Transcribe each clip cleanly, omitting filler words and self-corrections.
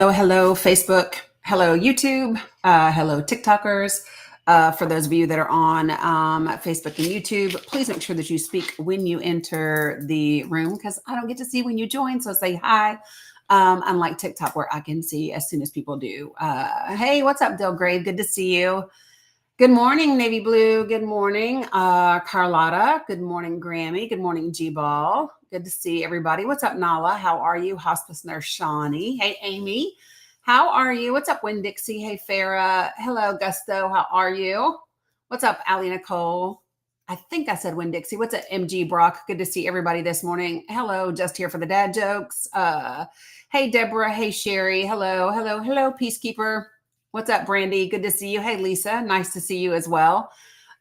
Hello, Facebook. Hello, YouTube. Hello, TikTokers. For those of you that are on Facebook and YouTube, please make sure that you speak when you enter the room because I don't get to see when you join. So say hi. Unlike TikTok, where I can see as soon as people do. Hey, what's up, Delgrave? Good to see you. Good morning, Navy Blue. Good morning, Carlotta. Good morning, Grammy. Good morning, G-Ball. Good to see everybody. What's up, Nala? How are you? Hospice nurse Shawnee. Hey, Amy. How are you? What's up, Win Dixie? Hey, Farah. Hello, Gusto. How are you? What's up, Allie Nicole? I think I said Win Dixie. What's up, MG Brock? Good to see everybody this morning. Hello, just here for the dad jokes. Hey, Deborah. Hey, Sherry. Hello, hello, hello, Peacekeeper. What's up, Brandy? Good to see you. Hey, Lisa. Nice to see you as well.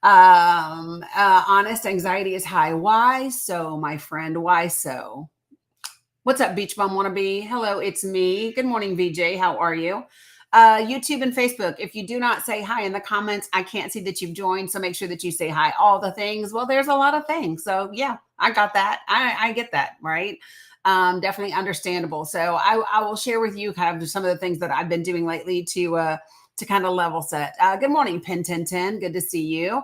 Honest anxiety is high. Why so, my friend? Why so? What's up, Beach Bum Wannabe? Hello, it's me. Good morning, VJ. How are you? YouTube and Facebook. If you do not say hi in the comments, I can't see that you've joined. So make sure that you say hi. All the things. Well, there's a lot of things. So yeah, I got that. I get that, right? Definitely understandable. So I will share with you kind of some of the things that I've been doing lately to kind of level set. Good morning, Pin 1010. Good to see you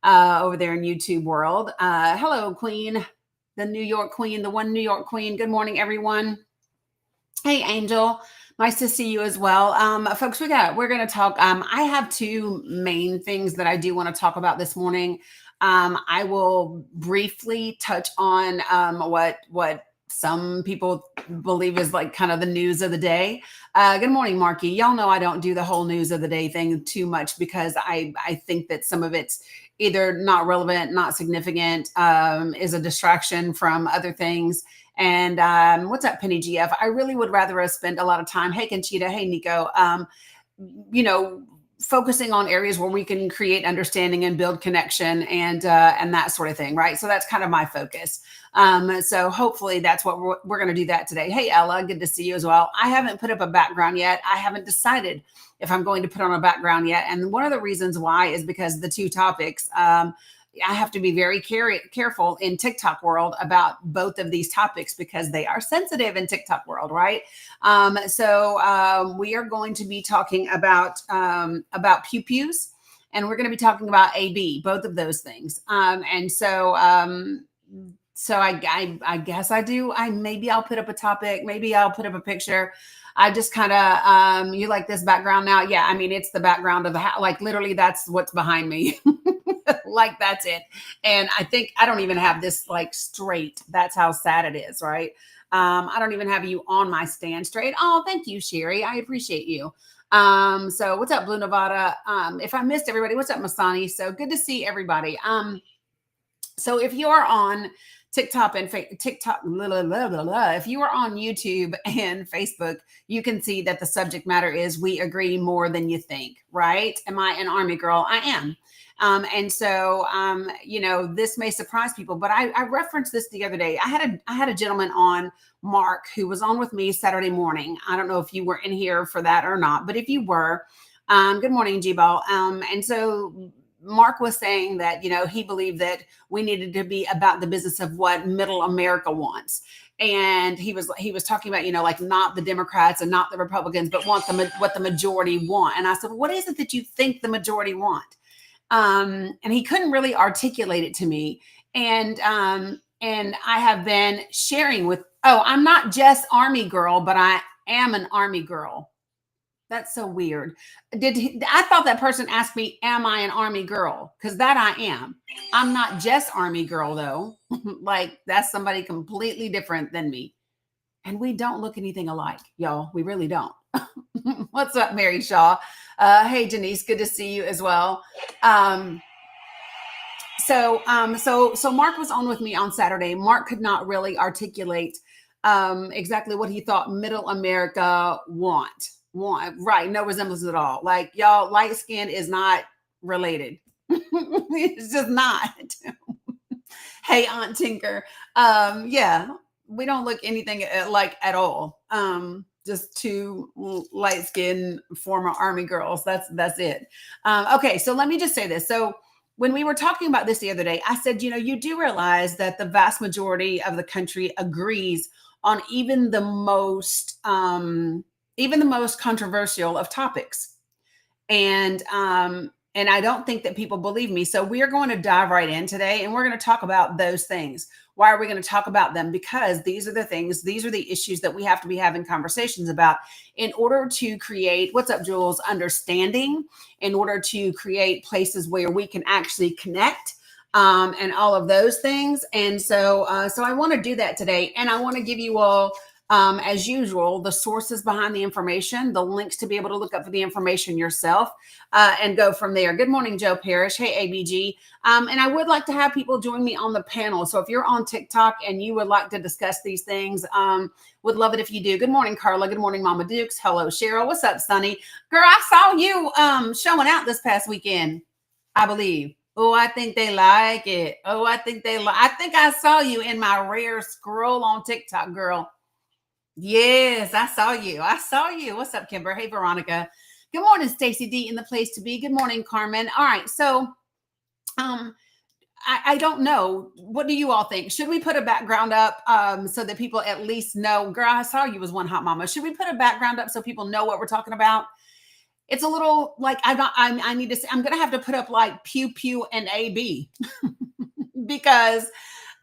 over there in YouTube world. Hello, Queen, the New York Queen, the one New York Queen. Good morning, everyone. Hey, Angel. Nice to see you as well. Folks, we're going to talk. I have two main things that I do want to talk about this morning. I will briefly touch on what some people believe is like kind of the news of the day. Good morning, Marky. Y'all know I don't do the whole news of the day thing too much because I think that some of it's either not relevant, not significant, is a distraction from other things. And what's up, Penny GF? I really would rather us spend a lot of time. Hey, Conchita. Hey, Nico. Focusing on areas where we can create understanding and build connection and that sort of thing, right? So that's kind of my focus. So hopefully that's what we're going to do that today. Hey, Ella, good to see you as well. I haven't put up a background yet. I haven't decided if I'm going to put on a background yet. And one of the reasons why is because the two topics, I have to be very careful in TikTok world about both of these topics because they are sensitive in TikTok world, right? So we are going to be talking about pew pews, and we're going to be talking about AB, both of those things. So I guess I do. Maybe I'll put up a topic. Maybe I'll put up a picture. I just kind of, you like this background now? Yeah, I mean, it's the background of the house. Like literally that's what's behind me. Like that's it. And I think I don't even have this like straight. That's how sad it is, right? I don't even have you on my stand straight. Oh, thank you, Sherry. I appreciate you. So what's up, Blue Nevada? If I missed everybody, what's up, Masani? So good to see everybody. So if you're on TikTok and TikTok, blah, blah, blah, blah. If you are on YouTube and Facebook, you can see that the subject matter is we agree more than you think, right? Am I an Army girl? I am. This may surprise people, but I referenced this the other day. I had a gentleman on, Mark, who was on with me Saturday morning. I don't know if you were in here for that or not, but if you were, good morning, G-Ball. And so Mark was saying that, he believed that we needed to be about the business of what middle America wants. And he was talking about, like not the Democrats and not the Republicans, but what the majority want. And I said, what is it that you think the majority want? And he couldn't really articulate it to me. And I have been sharing with, I'm not just Army girl, but I am an Army girl. That's so weird. I thought that person asked me, am I an Army girl? Because that I am. I'm not just Army girl, though. Like, that's somebody completely different than me. And we don't look anything alike, y'all. We really don't. What's up, Mary Shaw? Hey, Denise. Good to see you as well. So Mark was on with me on Saturday. Mark could not really articulate exactly what he thought middle America want. Right, no resemblance at all. Like, y'all, light skin is not related. It's just not. Hey, Aunt Tinker. Yeah, we don't look anything like at all. Just two light skinned former Army girls. That's it. Okay, so let me just say this. So when we were talking about this the other day, I said, you do realize that the vast majority of the country agrees on even the most even the most controversial of topics. And I don't think that people believe me. So we are going to dive right in today, and we're going to talk about those things. Why are we going to talk about them? Because these are the things, these are the issues that we have to be having conversations about in order to create, what's up, Jules, understanding, in order to create places where we can actually connect, and all of those things. And so I want to do that today, and I want to give you all, as usual, the sources behind the information, the links to be able to look up for the information yourself, and go from there. Good morning, Joe Parrish. Hey, ABG. And I would like to have people join me on the panel. So if you're on TikTok and you would like to discuss these things, would love it if you do. Good morning, Carla. Good morning, Mama Dukes. Hello, Cheryl. What's up, Sunny? Girl, I saw you showing out this past weekend, I believe. Oh, I think they like it. Oh, I think I saw you in my rare scroll on TikTok, girl. Yes, I saw you. I saw you. What's up, Kimber? Hey, Veronica. Good morning, Stacy D in the place to be. Good morning, Carmen. All right. So I don't know. What do you all think? Should we put a background up so that people at least know? Girl, I saw you was one hot mama. Should we put a background up so people know what we're talking about? It's a little like I need to say, I'm gonna have to put up like pew pew and AB because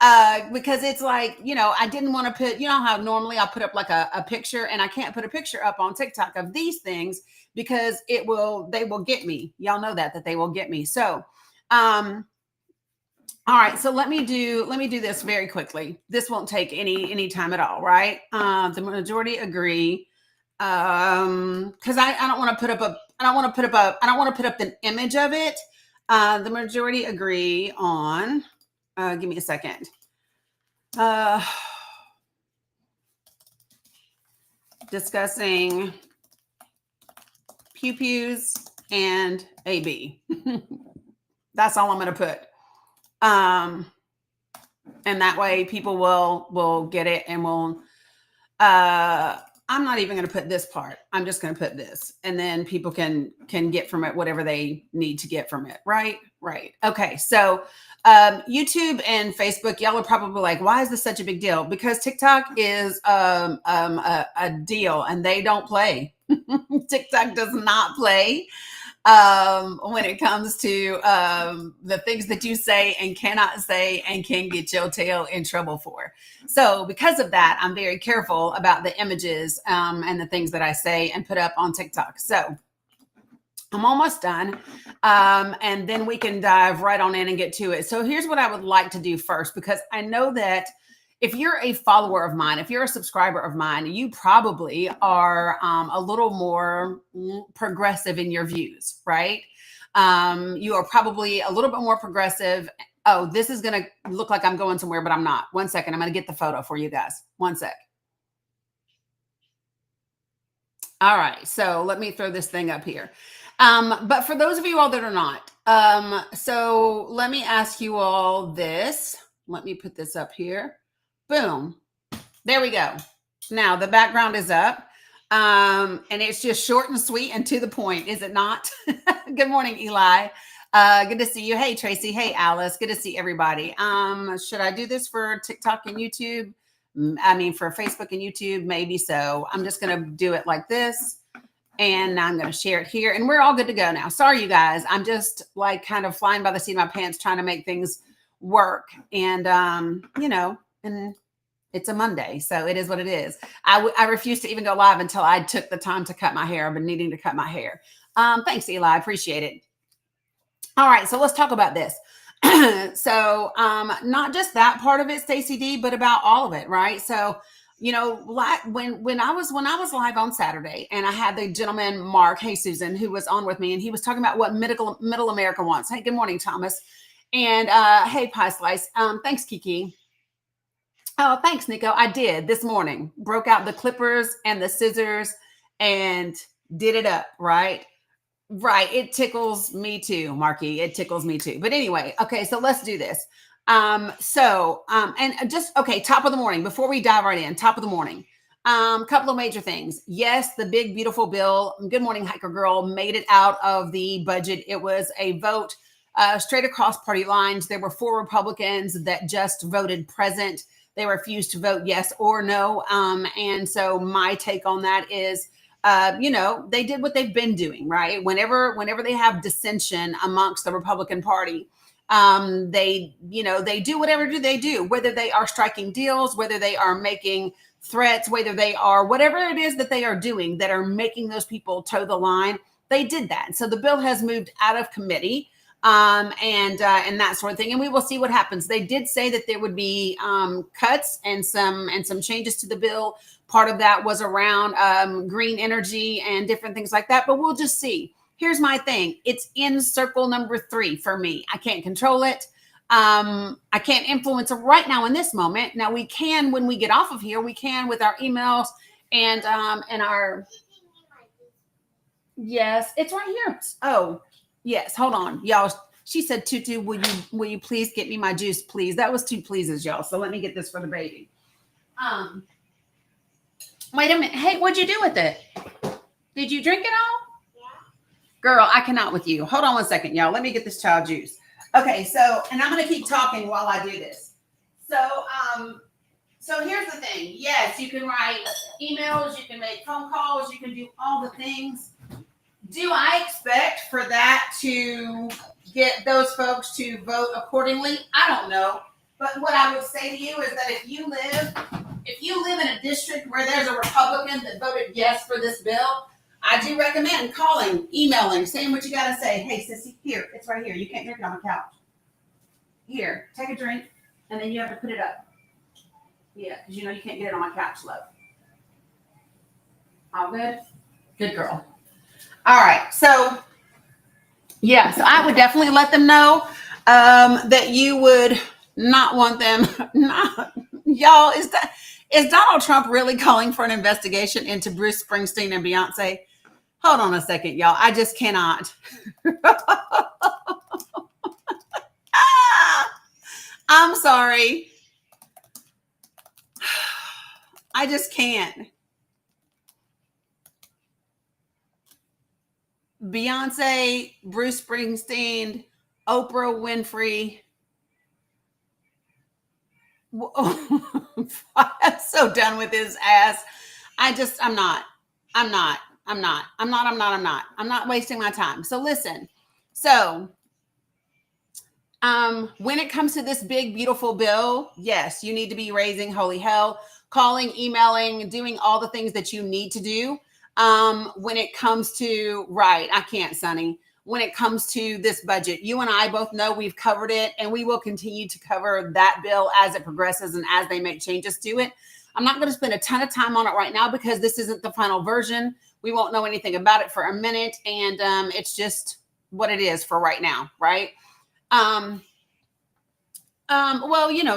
it's like, I didn't want to put, how normally I'll put up like a picture, and I can't put a picture up on TikTok of these things because they will get me. Y'all know that they will get me. So, all right. So let me do this very quickly. This won't take any time at all. Right. The majority agree. Cause I don't want to put up the image of it. The majority agree on, give me a second. Discussing pew pews and AB. That's all I'm going to put. And that way people will get it, and will, I'm not even going to put this part. I'm just going to put this, and then people can get from it whatever they need to get from it. Right. Okay. So, YouTube and Facebook, y'all are probably like, why is this such a big deal? Because TikTok is a deal, and they don't play. TikTok does not play when it comes to the things that you say and cannot say and can get your tail in trouble for. So because of that, I'm very careful about the images and the things that I say and put up on TikTok. So I'm almost done. And then we can dive right on in and get to it. So here's what I would like to do first, because I know that if you're a follower of mine, if you're a subscriber of mine, you probably are a little more progressive in your views, right? You are probably a little bit more progressive. Oh, this is going to look like I'm going somewhere, but I'm not. One second. I'm going to get the photo for you guys. One sec. All right. So let me throw this thing up here. But for those of you all that are not, so let me ask you all this. Let me put this up here. Boom. There we go. Now the background is up. And it's just short and sweet and to the point, is it not? Good morning, Eli. Good to see you. Hey, Tracy. Hey, Alice. Good to see everybody. Should I do this for TikTok and YouTube? I mean, for Facebook and YouTube, maybe so. I'm just going to do it like this. And now I'm going to share it here, and we're all good to go now. Sorry, you guys. I'm just like kind of flying by the seat of my pants, trying to make things work. And, and it's a Monday, so it is what it is. I refuse to even go live until I took the time to cut my hair. I've been needing to cut my hair. Thanks, Eli. I appreciate it. All right, so let's talk about this. So not just that part of it, Stacey D, but about all of it, right? So, when I was live on Saturday, and I had the gentleman, Mark, hey, Susan, who was on with me, and he was talking about what middle America wants. Hey, good morning, Thomas. And hey, Pie Slice. Thanks, Kiki. Oh, thanks, Nico. I did this morning. Broke out the clippers and the scissors and did it up, right? Right. It tickles me too, Marky. It tickles me too. But anyway, okay, so let's do this. And just, okay, top of the morning, before we dive right in, top of the morning. Couple of major things. Yes, the big, beautiful bill, Good Morning Hiker Girl, made it out of the budget. It was a vote straight across party lines. There were 4 Republicans that just voted present. They refused to vote yes or no. And so my take on that is they did what they've been doing, right? Whenever they have dissension amongst the Republican Party, they do whatever they do, whether they are striking deals, whether they are making threats, whether they are whatever it is that they are doing that are making those people toe the line. They did that. So the bill has moved out of committee, and that sort of thing. And we will see what happens. They did say that there would be cuts and some changes to the bill. Part of that was around green energy and different things like that. But we'll just see. Here's my thing. It's in circle number 3 for me. I can't control it. I can't influence it right now in this moment. Now we can, when we get off of here, we can with our emails and our, yes, it's right here. Oh, yes. Hold on, y'all. She said, Tutu, will you please get me my juice, please? That was 2 pleases, y'all. So let me get this for the baby. Wait a minute. Hey, what'd you do with it? Did you drink it all? Yeah. Girl, I cannot with you. Hold on one second, y'all. Let me get this child juice. Okay, so, and I'm going to keep talking while I do this. So here's the thing. Yes, you can write emails, you can make phone calls, you can do all the things. Do I expect for that to get those folks to vote accordingly? I don't know. But what I would say to you is that if you live in a district where there's a Republican that voted yes for this bill, I do recommend calling, emailing, saying what you got to say. Hey, sissy, here, it's right here. You can't drink it on the couch. Here, take a drink, and then you have to put it up. Yeah, because you can't get it on my couch, love. All good? Good girl. All right, so, yeah, so I would definitely let them know that you would not want them. Y'all, is Donald Trump really calling for an investigation into Bruce Springsteen and Beyonce? Hold on a second, y'all. I just cannot. I'm sorry. I just can't. Beyonce, Bruce Springsteen, Oprah Winfrey. I'm so done with his ass. I'm not wasting my time. So listen. So when it comes to this big, beautiful bill, yes, you need to be raising holy hell, calling, emailing, doing all the things that you need to do. When it comes to, right, I can't, Sonny. When it comes to this budget, you and I both know we've covered it, and we will continue to cover that bill as it progresses and as they make changes to it. I'm not going to spend a ton of time on it right now because this isn't the final version. We won't know anything about it for a minute, and it's just what it is for right now, right? Well,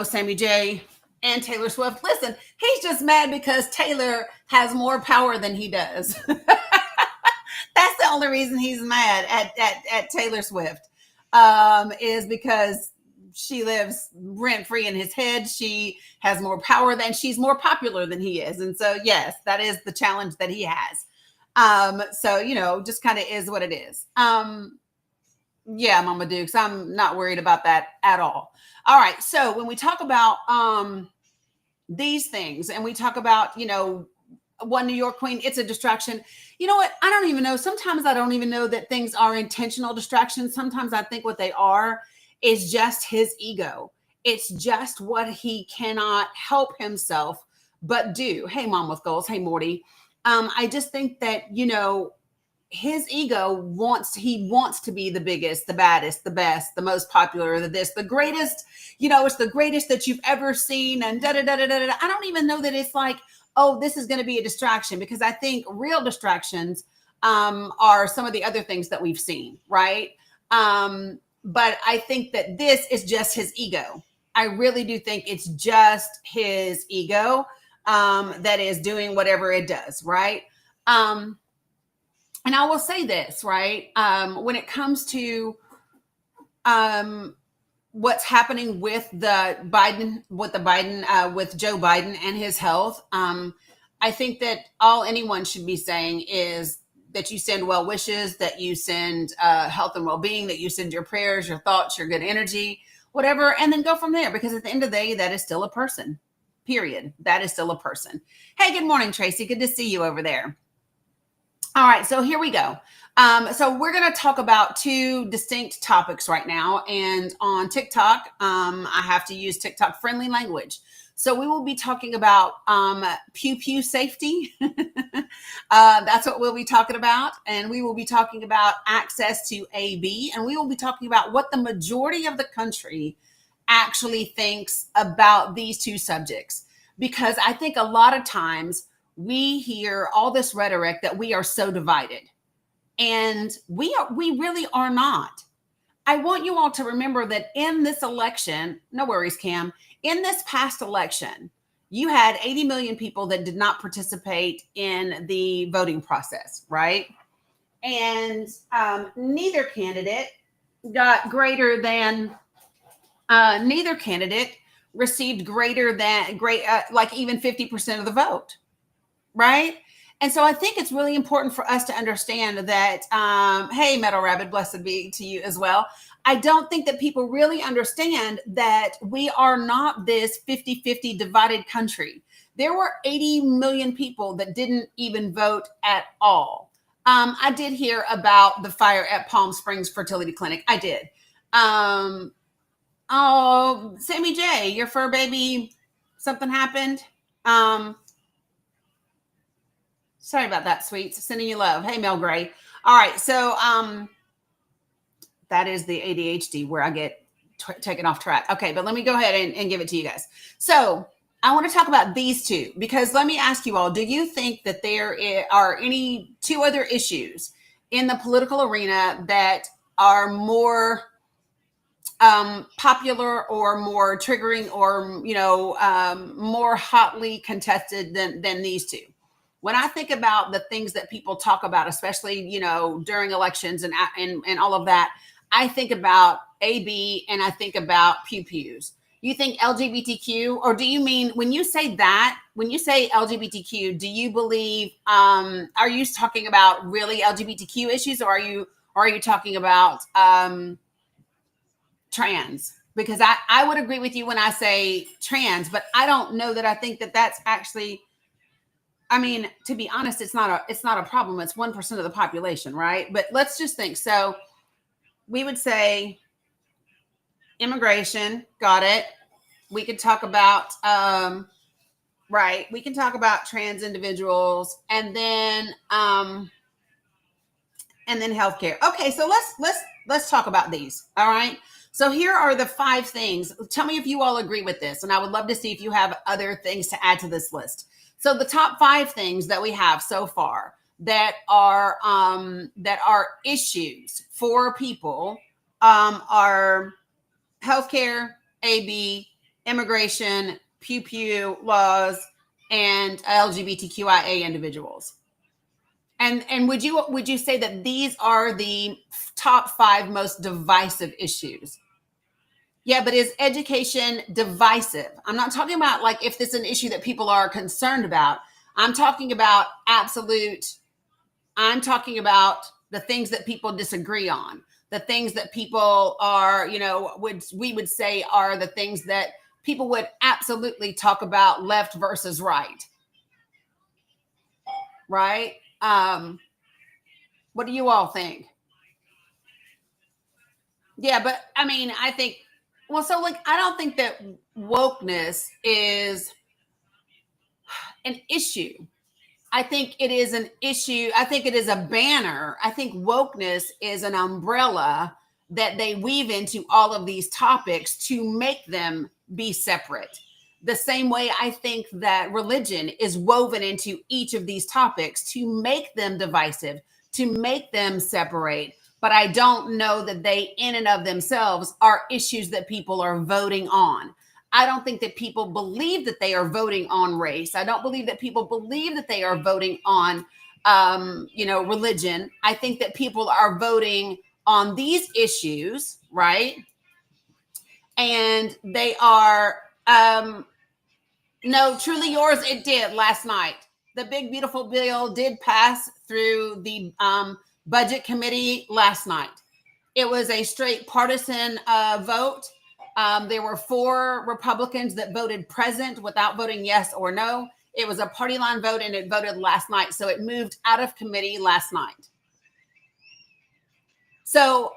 Sammy J and Taylor Swift. Listen, he's just mad because Taylor has more power than he does. That's the only reason he's mad at Taylor Swift, is because she lives rent free in his head. She has more power she's more popular than he is. And so, yes, that is the challenge that he has. So, just kind of is what it is. Yeah, Mama Dukes, I'm not worried about that at all. All right. So when we talk about these things and we talk about, One New York Queen, it's a distraction. You know what? I don't even know. Sometimes I don't even know that things are intentional distractions. Sometimes I think what they are is just his ego. It's just what he cannot help himself but do. Hey, Mom with Goals. Hey, Morty. I just think that, his ego wants to be the biggest, the baddest, the best, the most popular, the greatest, it's the greatest that you've ever seen. And da, da, da, da, da, da. I don't even know that it's like, oh, this is going to be a distraction, because I think real distractions are some of the other things that we've seen. Right. But I think that this is just his ego. I really do think it's just his ego that is doing whatever it does. Right. And I will say this, right? When it comes to what's happening with Joe Biden and his health, I think that all anyone should be saying is that you send well wishes, that you send health and well-being, that you send your prayers, your thoughts, your good energy, whatever, and then go from there. Because at the end of the day, that is still a person, period. That is still a person. Hey, good morning, Tracy. Good to see you over there. All right, so here we go. So we're going to talk about two distinct topics right now. And on TikTok, I have to use TikTok friendly language. So we will be talking about pew pew safety. That's what we'll be talking about. And we will be talking about access to AB. And we will be talking about what the majority of the country actually thinks about these two subjects. Because I think a lot of times we hear all this rhetoric that we are so divided. And we really are not. I want you all to remember that in this election, no worries, Cam, in this past election, you had 80 million people that did not participate in the voting process, right? And neither candidate got greater than, neither candidate received greater than, like even 50% of the vote, right? And so I think it's really important for us to understand that, hey, Metal Rabbit, blessed be to you as well. I don't think that people really understand that we are not this 50-50 divided country. There were 80 million people that didn't even vote at all. I did hear about the fire at Palm Springs Fertility Clinic. I did. Oh, Sammy J, your fur baby, something happened. Sorry about that, sweets. Sending you love. Hey, Mel Gray. All right, so that is the ADHD where I get taken off track. Okay, but let me go ahead and give it to you guys. So I want to talk about these two because let me ask you all, do you think that there are any two other issues in the political arena that are more popular or more triggering or, more hotly contested than these two? When I think about the things that people talk about, especially, during elections and all of that, I think about AB and I think about pew pews. You think LGBTQ, or do you mean when you say that, when you say LGBTQ, do you believe, are you talking about really LGBTQ issues, or are you talking about trans? Because I would agree with you when I say trans, but I don't know that I think that that's actually, I mean, to be honest, it's not a problem. It's 1% of the population, right? But let's just think. So we would say immigration, got it. We could talk about right. We can talk about trans individuals, and then healthcare. Okay, so let's talk about these. All right. So here are the 5 things. Tell me if you all agree with this, and I would love to see if you have other things to add to this list. So the top 5 things that we have so far that are issues for people are healthcare, AB, immigration, pew pew laws, and LGBTQIA individuals. And would you say that these are the top 5 most divisive issues? Yeah, but is education divisive? I'm not talking about like if this is an issue that people are concerned about. I'm talking about I'm talking about the things that people disagree on, the things that people are, we would say are the things that people would absolutely talk about left versus right. Right? What do you all think? Yeah, but I mean, I think, well, so like, I don't think that wokeness is an issue. I think it is an issue. I think it is a banner. I think wokeness is an umbrella that they weave into all of these topics to make them be separate. The same way I think that religion is woven into each of these topics to make them divisive, to make them separate. But I don't know that they, in and of themselves, are issues that people are voting on. I don't think that people believe that they are voting on race. I don't believe that people believe that they are voting on, religion. I think that people are voting on these issues, right? And they are, no, truly yours. It did last night. The big, beautiful bill did pass through the budget committee last night. It was a straight partisan vote. There were 4 Republicans that voted present without voting yes or no. It was a party line vote and it voted last night. So it moved out of committee last night. So,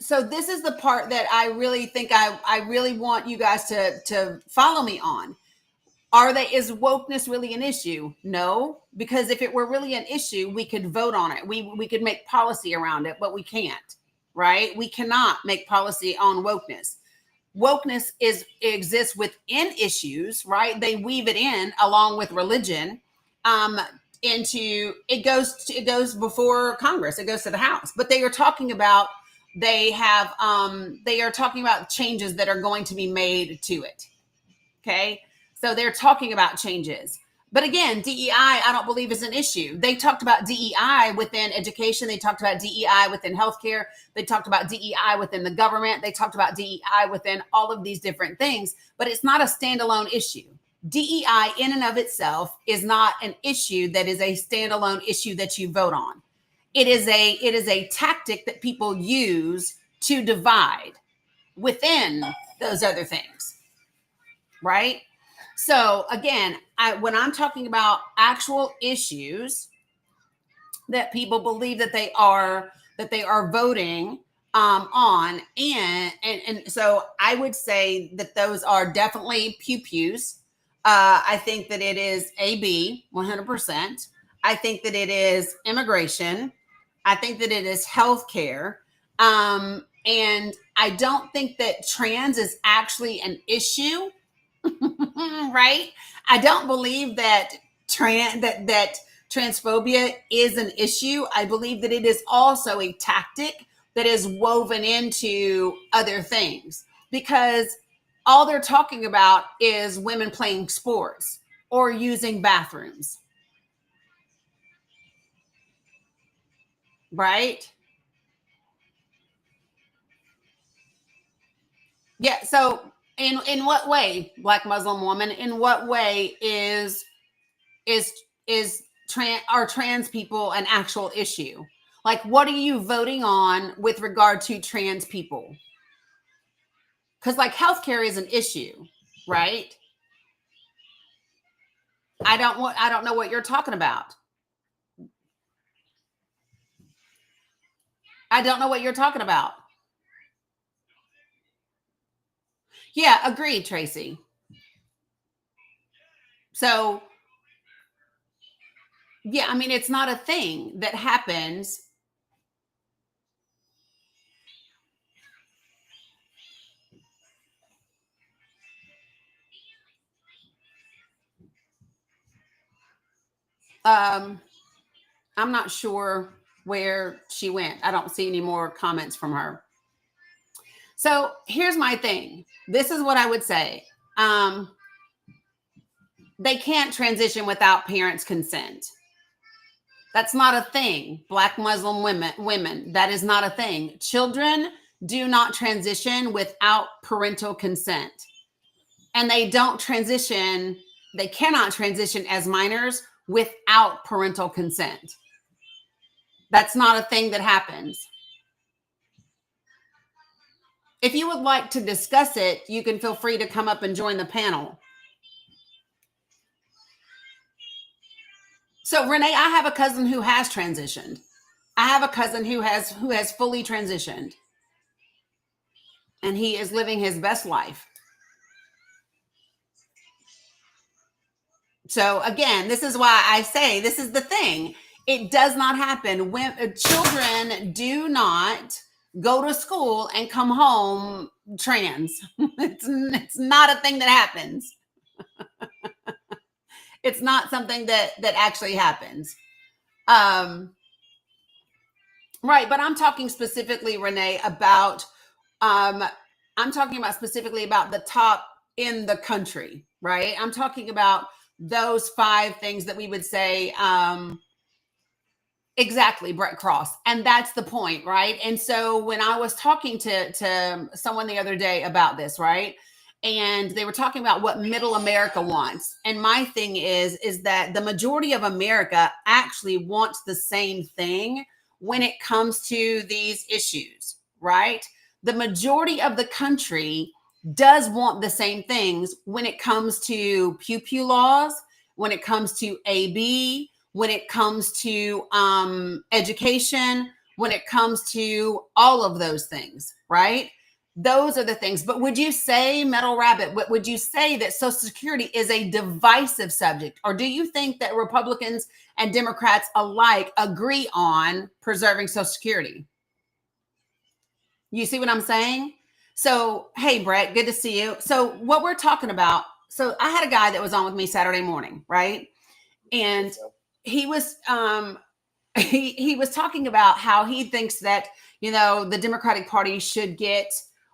so this is the part that I really think I really want you guys to follow me on. Is wokeness really an issue? No, because if it were really an issue, we could vote on it. We could make policy around it, but we can't, right? We cannot make policy on wokeness. Wokeness exists within issues, right? They weave it in along with religion. It goes before Congress. It goes to the House. But they are talking about they are talking about changes that are going to be made to it. Okay. So they're talking about changes. But again, DEI, I don't believe is an issue. They talked about DEI within education. They talked about DEI within healthcare. They talked about DEI within the government. They talked about DEI within all of these different things, but it's not a standalone issue. DEI in and of itself is not an issue that is a standalone issue that you vote on. It is a tactic that people use to divide within those other things, right? So again, when I'm talking about actual issues that people believe that they are voting on, and so I would say that those are definitely pews. I think that it is AB 100%. I think that it is immigration. I think that it is healthcare. And I don't think that trans is actually an issue. Right? I don't believe that transphobia is an issue. I believe that it is also a tactic that is woven into other things, because all they're talking about is women playing sports or using bathrooms. Right? Yeah. So in what way, Black Muslim woman, in what way are trans people an actual issue? Like, what are you voting on with regard to trans people? Because like healthcare is an issue, right? I don't know what you're talking about. I don't know what you're talking about. Yeah, agreed, Tracy. So, yeah, I mean, it's not a thing that happens. I'm not sure where she went. I don't see any more comments from her. So here's my thing. This is what I would say. They can't transition without parents' consent. That's not a thing. Black Muslim women, that is not a thing. Children do not transition without parental consent. And they cannot transition as minors without parental consent. That's not a thing that happens. If you would like to discuss it, you can feel free to come up and join the panel. So Renee, I have a cousin who has transitioned. I have a cousin who has fully transitioned. And he is living his best life. So again, this is why I say this is the thing. It does not happen. When children do not go to school and come home trans. It's not a thing that happens. It's not something that actually happens. Right, but I'm talking specifically, Renee, about I'm talking about specifically about the top in the country, right? I'm talking about those 5 things that we would say, exactly, Brett Cross. And that's the point, right? And so when I was talking to someone the other day about this, right? And they were talking about what middle America wants. And my thing is that the majority of America actually wants the same thing when it comes to these issues, right? The majority of the country does want the same things when it comes to pew pew laws, when it comes to AB, when it comes to education, when it comes to all of those things, right? Those are the things. But would you say, Metal Rabbit, would you say that Social Security is a divisive subject? Or do you think that Republicans and Democrats alike agree on preserving Social Security? You see what I'm saying? So, hey, Brett, good to see you. So, what we're talking about, so I had a guy that was on with me Saturday morning, right? And he was he was talking about how he thinks that, you know, the Democratic Party should get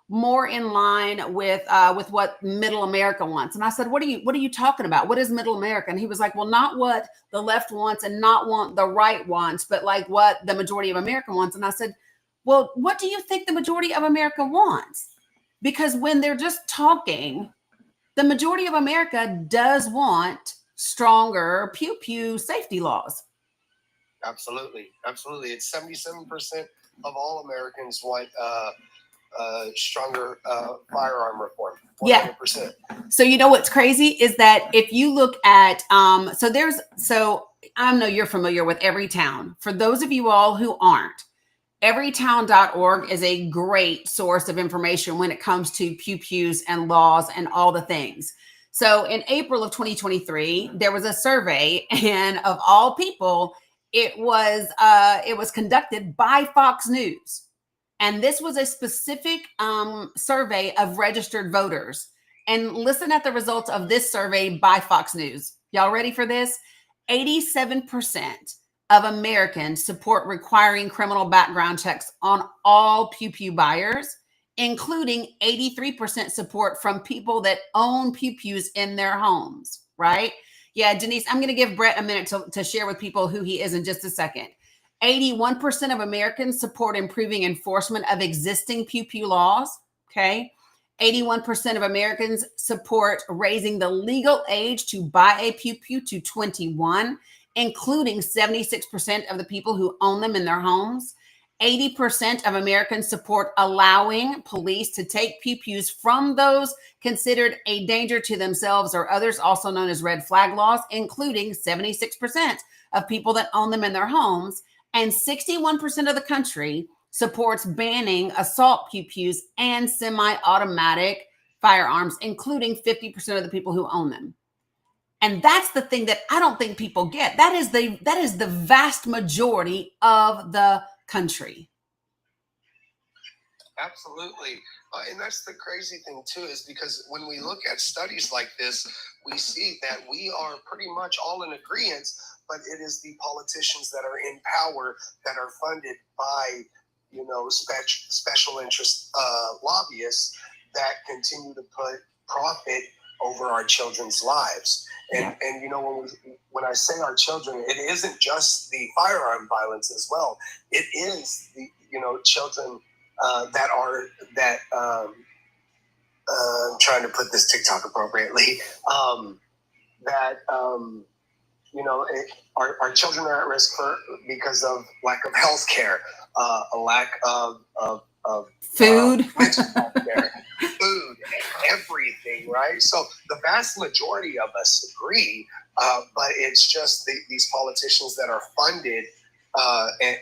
more in line with what middle America wants. And I said, what are you talking about? What is middle America? And he was like, well, not what the left wants and not what the right wants, but like what the majority of America wants. And I said, well, what do you think the majority of America wants? Because when they're just talking, the majority of America does want stronger pew pew safety laws. Absolutely. Absolutely. It's 77% of all Americans want stronger firearm reform. 100%. Yeah. So you know what's crazy is that if you look at so I know you're familiar with Everytown. For those of you all who aren't, everytown.org is a great source of information when it comes to pew pews and laws and all the things. So in April of 2023, there was a survey, and of all people, it was conducted by Fox News. And this was a specific survey of registered voters. And listen at the results of this survey by Fox News. Y'all ready for this? 87% of Americans support requiring criminal background checks on all pew pew buyers, including 83% support from people that own pew pews in their homes, right? Yeah, Denise, I'm going to give Brett a minute to share with people who he is in just a second. 81% of Americans support improving enforcement of existing pew pew laws. Okay. 81% of Americans support raising the legal age to buy a pew pew to 21, including 76% of the people who own them in their homes. 80% of Americans support allowing police to take pew pews from those considered a danger to themselves or others, also known as red flag laws, including 76% of people that own them in their homes. And 61% of the country supports banning assault pew pews and semi-automatic firearms, including 50% of the people who own them. And that's the thing that I don't think people get. That is the vast majority of the country. Absolutely. And that's the crazy thing too, is because when we look at studies like this, we see that we are pretty much all in agreement, but it is the politicians that are in power that are funded by, you know, special interest lobbyists that continue to put profit over our children's lives. And you know, when I say our children, it isn't just the firearm violence as well. It is the, you know, children that I'm trying to put this TikTok appropriately, you know, our children are at risk because of lack of health care, a lack of food, health care, food, everything, right? So the vast majority of us agree, but it's just these politicians that are funded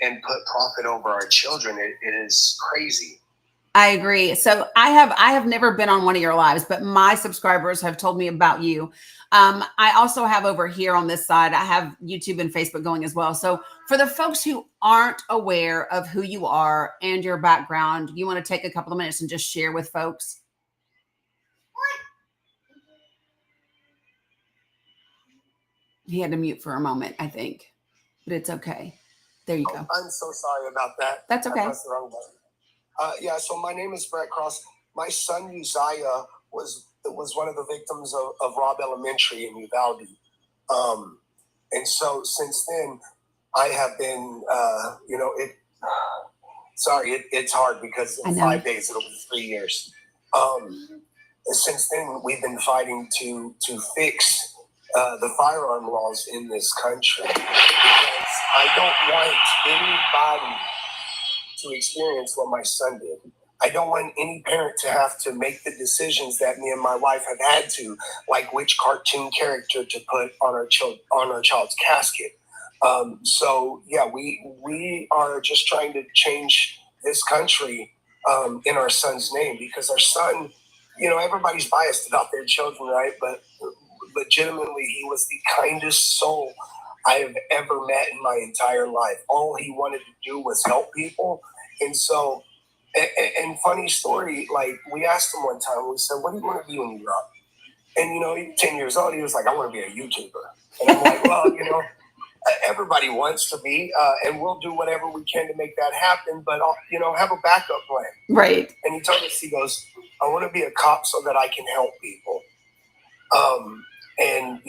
and put profit over our children. It is crazy. I agree. So I have never been on one of your lives, but my subscribers have told me about you. I also have over here on this side, I have YouTube and Facebook going as well. So for the folks who aren't aware of who you are and your background, you want to take a couple of minutes and just share with folks? He had to mute for a moment, I think, but it's okay. There you go. I'm so sorry about that. That's okay. I pressed the wrong button. Yeah, so my name is Brett Cross. My son Uzziah was one of the victims of Robb Elementary in Uvalde. And so since then, I have been, you know, it's hard because in 5 days, it'll be 3 years. Since then, we've been fighting to fix the firearm laws in this country, because I don't want anybody to experience what my son did. I don't want any parent to have to make the decisions that me and my wife have had to, like which cartoon character to put on our child's casket. So yeah, we are just trying to change this country in our son's name, because our son, everybody's biased about their children, right? But legitimately, he was the kindest soul I have ever met in my entire life. All he wanted to do was help people, and so. And funny story, like we asked him one time, we said, "What do you want to be when you grow up?" And 10 years old, he was like, "I want to be a YouTuber." And I'm like, "Well, everybody wants to be, and we'll do whatever we can to make that happen, but have a backup plan." Right. And he told us, he goes, "I want to be a cop so that I can help people." And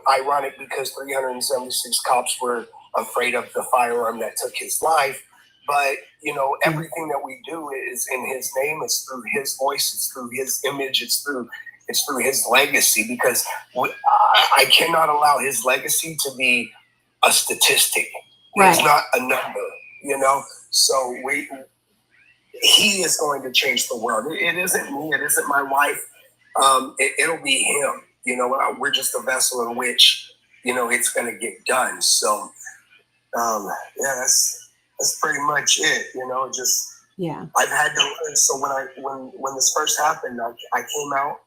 ironic, because 376 cops were afraid of the firearm that took his life. But everything that we do is in his name. It's through his voice. It's through his image. It's through his legacy. Because I cannot allow his legacy to be a statistic. Right. It's not a number. So he is going to change the world. It isn't me. It isn't my wife. It'll be him. We're just a vessel in which it's going to get done. So yeah, that's pretty much it. Yeah. I've had to learn. So when this first happened, I came out.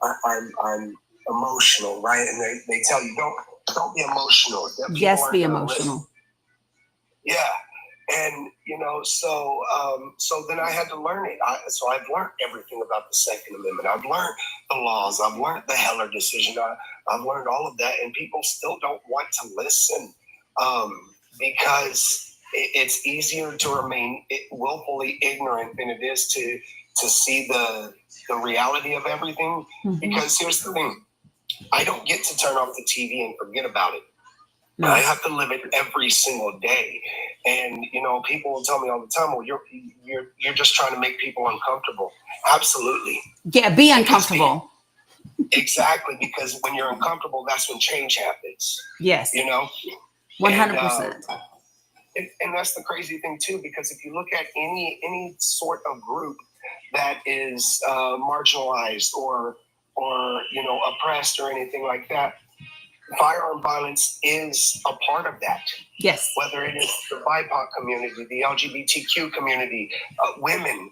I'm emotional, right? And they tell you don't be emotional. Yes, be emotional. Listen. Yeah. And so then I had to learn it. So I've learned everything about the Second Amendment. I've learned the laws. I've learned the Heller decision. I've learned all of that, and people still don't want to listen because it's easier to remain willfully ignorant than it is to see the reality of everything. Mm-hmm. Because here's the thing: I don't get to turn off the TV and forget about it. No. I have to live it every single day. And people will tell me all the time, "Well, you're just trying to make people uncomfortable." Absolutely. Yeah, be uncomfortable. Exactly, because when you're uncomfortable, that's when change happens. Yes. 100%. And that's the crazy thing too, because if you look at any sort of group that is marginalized or oppressed or anything like that, firearm violence is a part of that. Yes. Whether it is the BIPOC community, the LGBTQ community, women,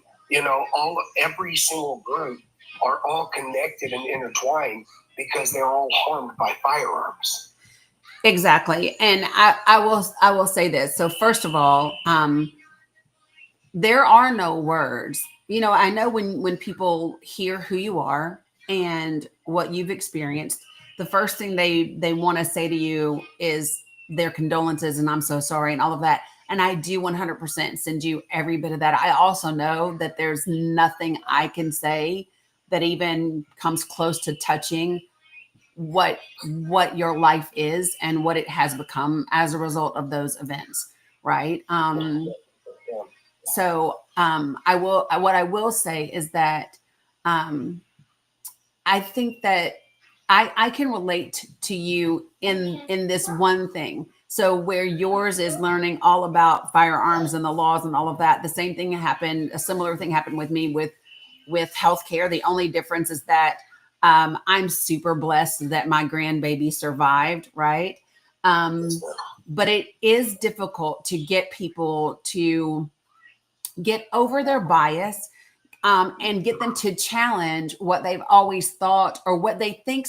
every single group are all connected and intertwined because they're all harmed by firearms. Exactly. And I will say this. So first of all, there are no words. I know when people hear who you are and what you've experienced, the first thing they want to say to you is their condolences and I'm so sorry and all of that. And I do 100% send you every bit of that. I also know that there's nothing I can say that even comes close to touching what your life is and what it has become as a result of those events. Right. So what I will say is that I think that I can relate to you in this one thing. So where yours is learning all about firearms and the laws and all of that, the same thing happened. A similar thing happened with me with healthcare. The only difference is that I'm super blessed that my grandbaby survived. Right. But it is difficult to get people to get over their bias and get them to challenge what they've always thought or what they think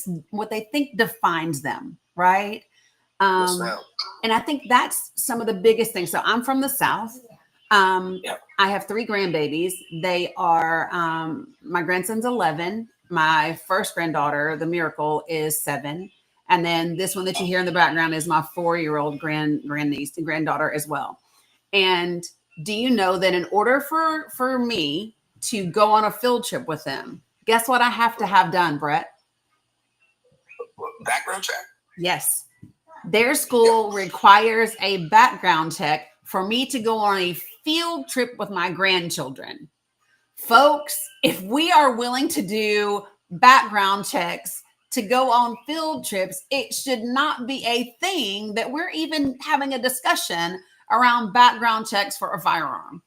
defines them, right? And I think that's some of the biggest things. So I'm from the South. I have 3 grandbabies. They are my grandson's 11. My first granddaughter, the Miracle, is 7. And then this one that you hear in the background is my 4-year-old grandniece and granddaughter as well. And do you know that in order for me to go on a field trip with them, guess what I have to have done, Brett? Background check? Yes. Their school requires a background check for me to go on a field trip with my grandchildren. Folks, if we are willing to do background checks to go on field trips, it should not be a thing that we're even having a discussion around background checks for a firearm.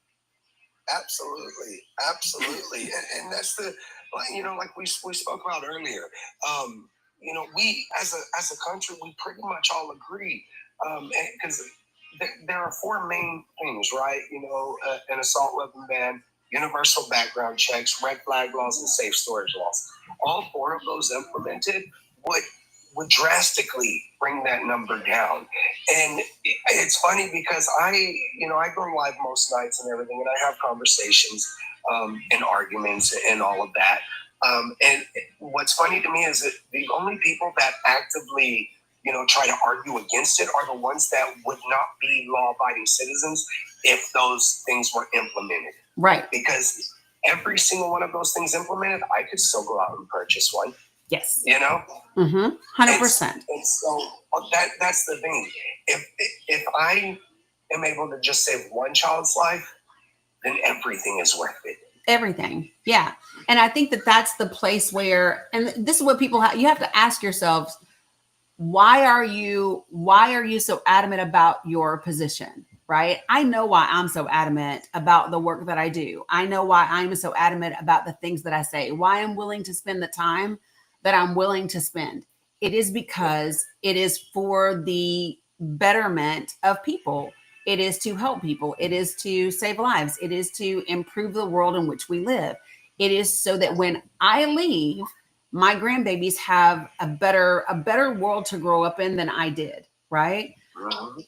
Absolutely, absolutely, and that's the, like, like we spoke about earlier. We as a country, we pretty much all agree, because there are four main things, right? An assault weapon ban, universal background checks, red flag laws, and safe storage laws. All four of those implemented would would drastically bring that number down. And it's funny because I go live most nights and everything, and I have conversations, and arguments and all of that. And what's funny to me is that the only people that actively, try to argue against it are the ones that would not be law-abiding citizens if those things were implemented. Right. Because every single one of those things implemented, I could still go out and purchase one. Yes. 100%. And so that's the thing. If I am able to just save one child's life, then everything is worth it. Everything. Yeah. And I think that that's the place where, and this is what people you have to ask yourselves, why are you so adamant about your position? Right? I know why I'm so adamant about the work that I do. I know why I'm so adamant about the things that I say, why I'm willing to spend the time that I'm willing to spend. It is because it is for the betterment of people. It is to help people. It is to save lives. It is to improve the world in which we live. It is so that when I leave, my grandbabies have a better world to grow up in than I did, right?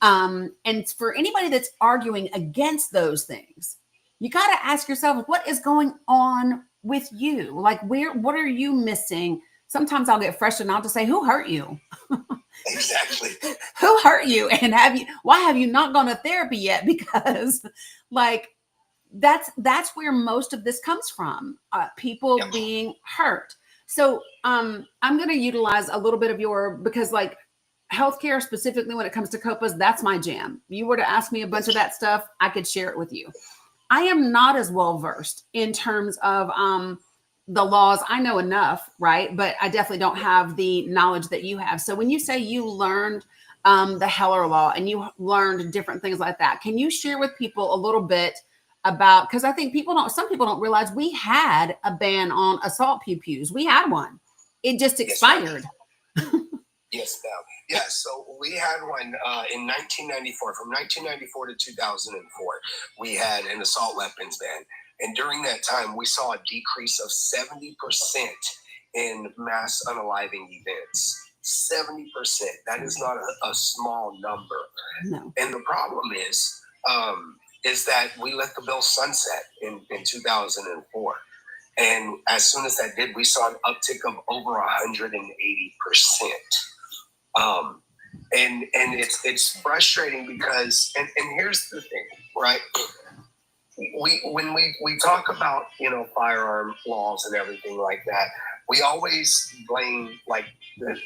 And for anybody that's arguing against those things, you got to ask yourself, what is going on with you? Like, what are you missing? Sometimes I'll get frustrated and I'll just say, who hurt you? Exactly. Who hurt you? And why have you not gone to therapy yet? Because like, that's where most of this comes from. People being hurt. So I'm going to utilize a little bit of because like healthcare specifically when it comes to COPAs, that's my jam. If you were to ask me a bunch of that stuff, I could share it with you. I am not as well versed in terms of the laws. I know enough, right? But I definitely don't have the knowledge that you have. So when you say you learned the Heller Law and you learned different things like that, can you share with people a little bit about, because I think some people don't realize we had a ban on assault pew-pews. We had one. It just expired. Yes, ma'am. Yeah, so we had one in 1994. From 1994 to 2004, we had an assault weapons ban. And during that time, we saw a decrease of 70% in mass unaliving events. 70%. That is not a small number. No. And the problem is that we let the bill sunset in 2004. And as soon as that did, we saw an uptick of over 180%. And it's frustrating because, and here's the thing, right? When we talk about, firearm laws and everything like that, we always blame like the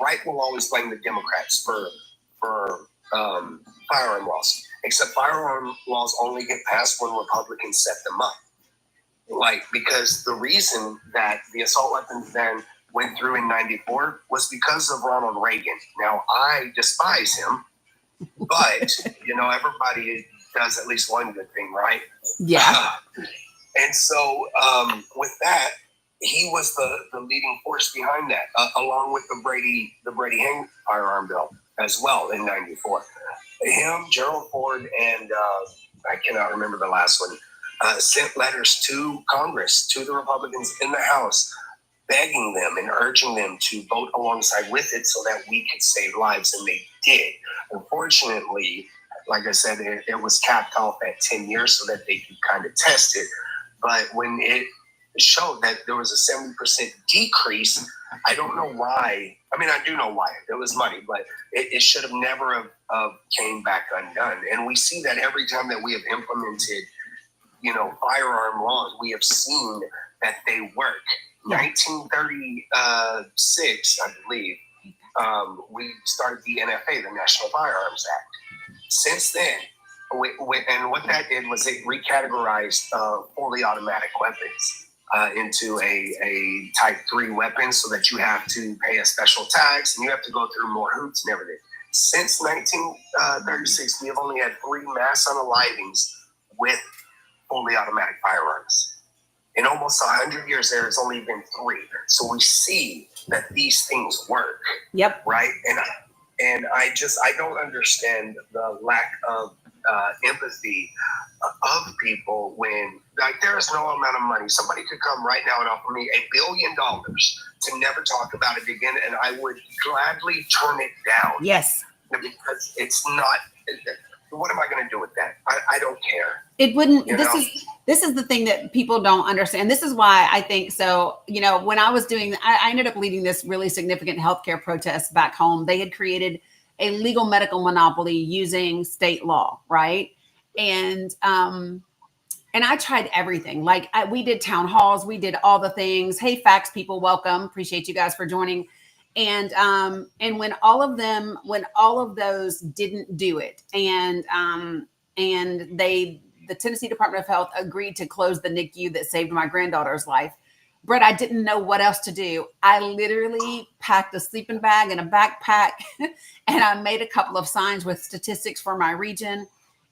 right will always blame the Democrats for firearm laws, except firearm laws only get passed when Republicans set them up. Because the reason that the assault weapons ban went through in 94 was because of Ronald Reagan. Now, I despise him, but, everybody does at least one good thing, right? Yeah. And so with that, he was the leading force behind that, along with the Brady Hain firearm bill as well in 94. Him, Gerald Ford, and I cannot remember the last one, sent letters to Congress, to the Republicans in the House, begging them and urging them to vote alongside with it so that we could save lives, and they did. Unfortunately, like I said, it was capped off at 10 years so that they could kind of test it. But when it showed that there was a 70% decrease, I don't know why. I mean, I do know why. It was money, but it should have never have came back undone. And we see that every time that we have implemented, firearm laws, we have seen that they work. 1936, I believe, we started the NFA, the National Firearms Act. Since then, and what that did was it recategorized fully automatic weapons into a Type 3 weapon, so that you have to pay a special tax and you have to go through more hoops and everything. Since 1936, we have only had 3 mass unalivings with fully automatic firearms. In almost 100 years, there has only been 3. So we see that these things work. Yep. Right. And I don't understand the lack of empathy of people when, like, there is no amount of money. Somebody could come right now and offer me $1 billion to never talk about it again, and I would gladly turn it down. Yes. Because it's not. What am I going to do with that? I don't care. It wouldn't. This is the thing that people don't understand. This is why I think so. You know, when I was doing, I ended up leading this really significant healthcare protest back home. They had created a legal medical monopoly using state law, right? And I tried everything. Like we did town halls, we did all the things. Hey, fax people, welcome. Appreciate you guys for joining. And when all of those didn't do it, and the Tennessee Department of Health agreed to close the NICU that saved my granddaughter's life, Brett, I didn't know what else to do. I literally packed a sleeping bag and a backpack, and I made a couple of signs with statistics for my region.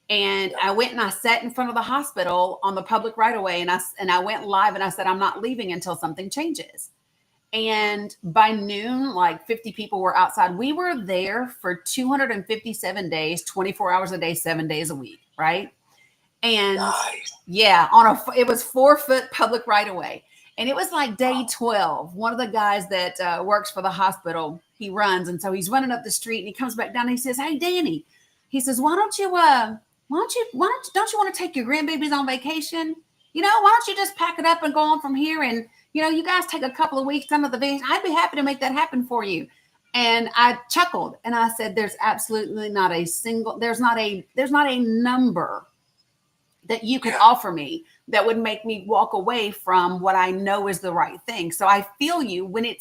And I went and I sat in front of the hospital on the public right of way, and I went live and I said, I'm not leaving until something changes. And by noon, like 50 people were outside. We were there for 257 days, 24 hours a day, 7 days a week, right? And yeah, it was 4-foot public right of way. And it was like day 12. One of the guys that works for the hospital, he runs. And so he's running up the street and he comes back down and he says, hey, Danny, he says, don't you want to take your grandbabies on vacation? You know, why don't you just pack it up and go on from here? And, you know, you guys take a couple of weeks under the vacation. I'd be happy to make that happen for you. And I chuckled and I said, there's absolutely not a single, there's not a number that you could offer me that would make me walk away from what I know is the right thing. So I feel you when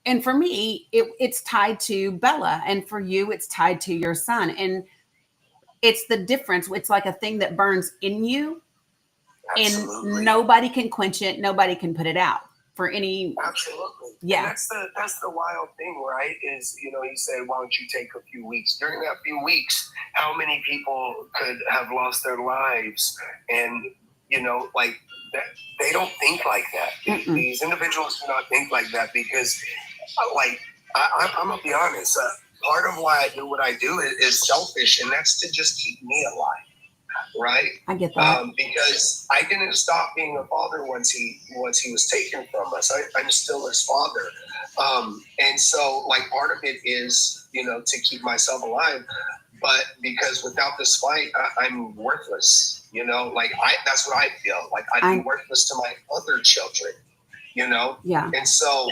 and for me, it's tied to Bella, and for you, it's tied to your son. And it's the difference. It's like a thing that burns in you. Absolutely. And nobody can quench it. Nobody can put it out for any. Absolutely. Yeah. And that's the wild thing, right? Is, you know, you say, why don't you take a few weeks? During that few weeks, how many people could have lost their lives? And, you know, like that, they don't think like that. Mm-mm. These individuals do not think like that because, like, I'm going to be honest. Part of why I do what I do is selfish, and that's to just keep me alive. Right. I get that. Because I didn't stop being a father once he was taken from us. I'm still his father. And so, like, part of it is, you know, to keep myself alive. But because without this fight, I'm worthless. You know, like that's what I feel. Like I'd be worthless to my other children, you know? Yeah. And so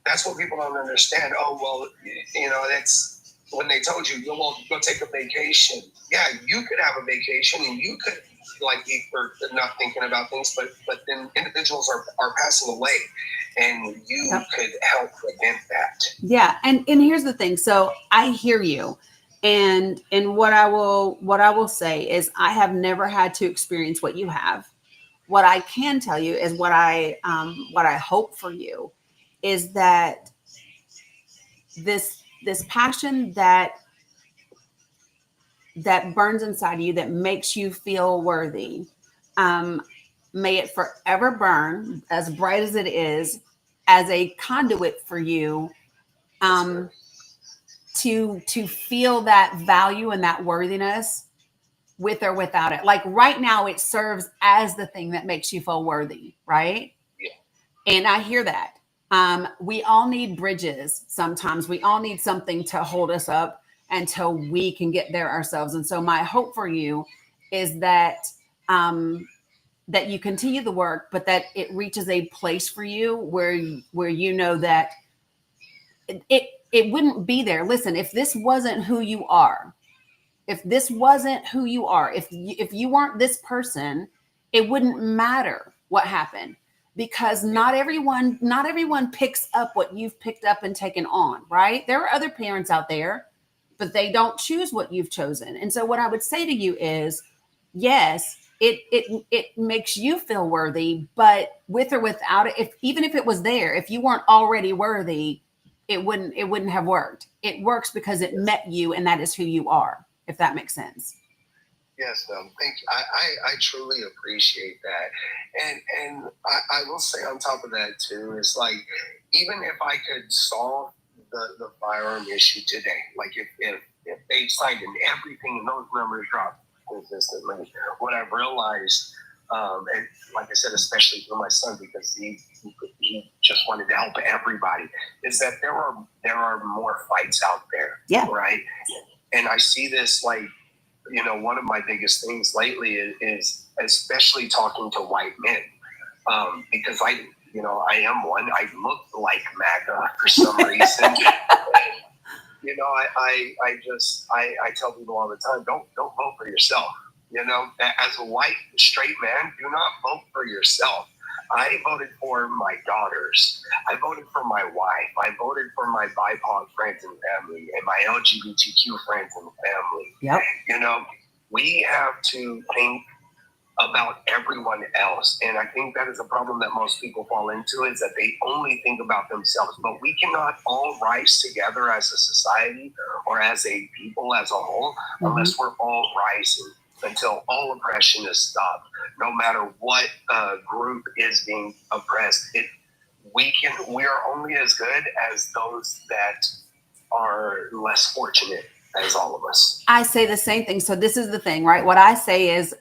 that's what people don't understand. Oh, well, you know, that's when they told you, well, go take a vacation. Yeah, you could have a vacation and you could like be for not thinking about things, but then individuals are passing away and you could help prevent that. Yeah. And here's the thing. So I hear you. And what I will say is I have never had to experience what you have. What I can tell you is what I hope for you is that this passion that burns inside you, that makes you feel worthy, may it forever burn as bright as it is, as a conduit for you to feel that value and that worthiness with or without it. Like right now, it serves as the thing that makes you feel worthy, right? Yeah. And I hear that. We all need bridges. Sometimes we all need something to hold us up until we can get there ourselves. And so my hope for you is that that you continue the work, but that it reaches a place for you where you know that it wouldn't be there. Listen, if this wasn't who you are, if you weren't this person, it wouldn't matter what happened. Because not everyone picks up what you've picked up and taken on, right? There are other parents out there, but they don't choose what you've chosen. And so what I would say to you is, yes, it makes you feel worthy, but with or without it, even if it was there, if you weren't already worthy, it wouldn't have worked. It works because it met you, and that is who you are, if that makes sense. Yes, thank you. I truly appreciate that. And I will say on top of that too, is like, even if I could solve the firearm issue today, like if they cited everything and those numbers dropped consistently, what I've realized, and like I said, especially for my son, because he just wanted to help everybody, is that there are more fights out there. Yeah. Right. And I see this like, one of my biggest things lately is especially talking to white men, because I am one. I look like MAGA for some reason. I tell people all the time, don't vote for yourself. As a white straight man, do not vote for yourself. I voted for my daughters. I voted for my wife. I voted for my BIPOC friends and family and my LGBTQ friends and family. Yep. We have to think about everyone else. And I think that is a problem that most people fall into, is that they only think about themselves. But we cannot all rise together as a society or as a people as a whole, unless we're all rising until all oppression is stopped. No matter what group is being oppressed, we are only as good as those that are less fortunate as all of us. I say the same thing. So this is the thing, right? What I say is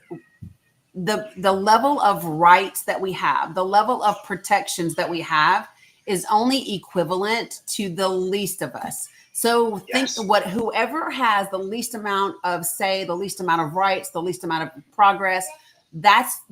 the level of rights that we have, the level of protections that we have is only equivalent to the least of us. So think whoever has the least amount of say, the least amount of rights, the least amount of progress, that's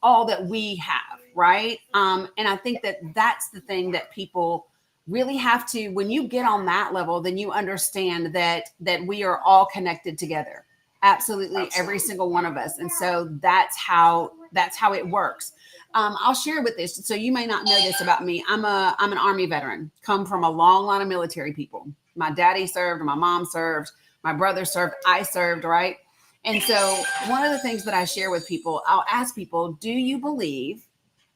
all that we have, right? And I think that's the thing that people really have to, when you get on that level, then you understand that we are all connected together. Absolutely, every single one of us. And so that's how it works. I'll share with this. So you may not know this about me. I'm an Army veteran, come from a long line of military people. My daddy served, my mom served, my brother served, I served, right? And so one of the things that I share with people, I'll ask people, do you believe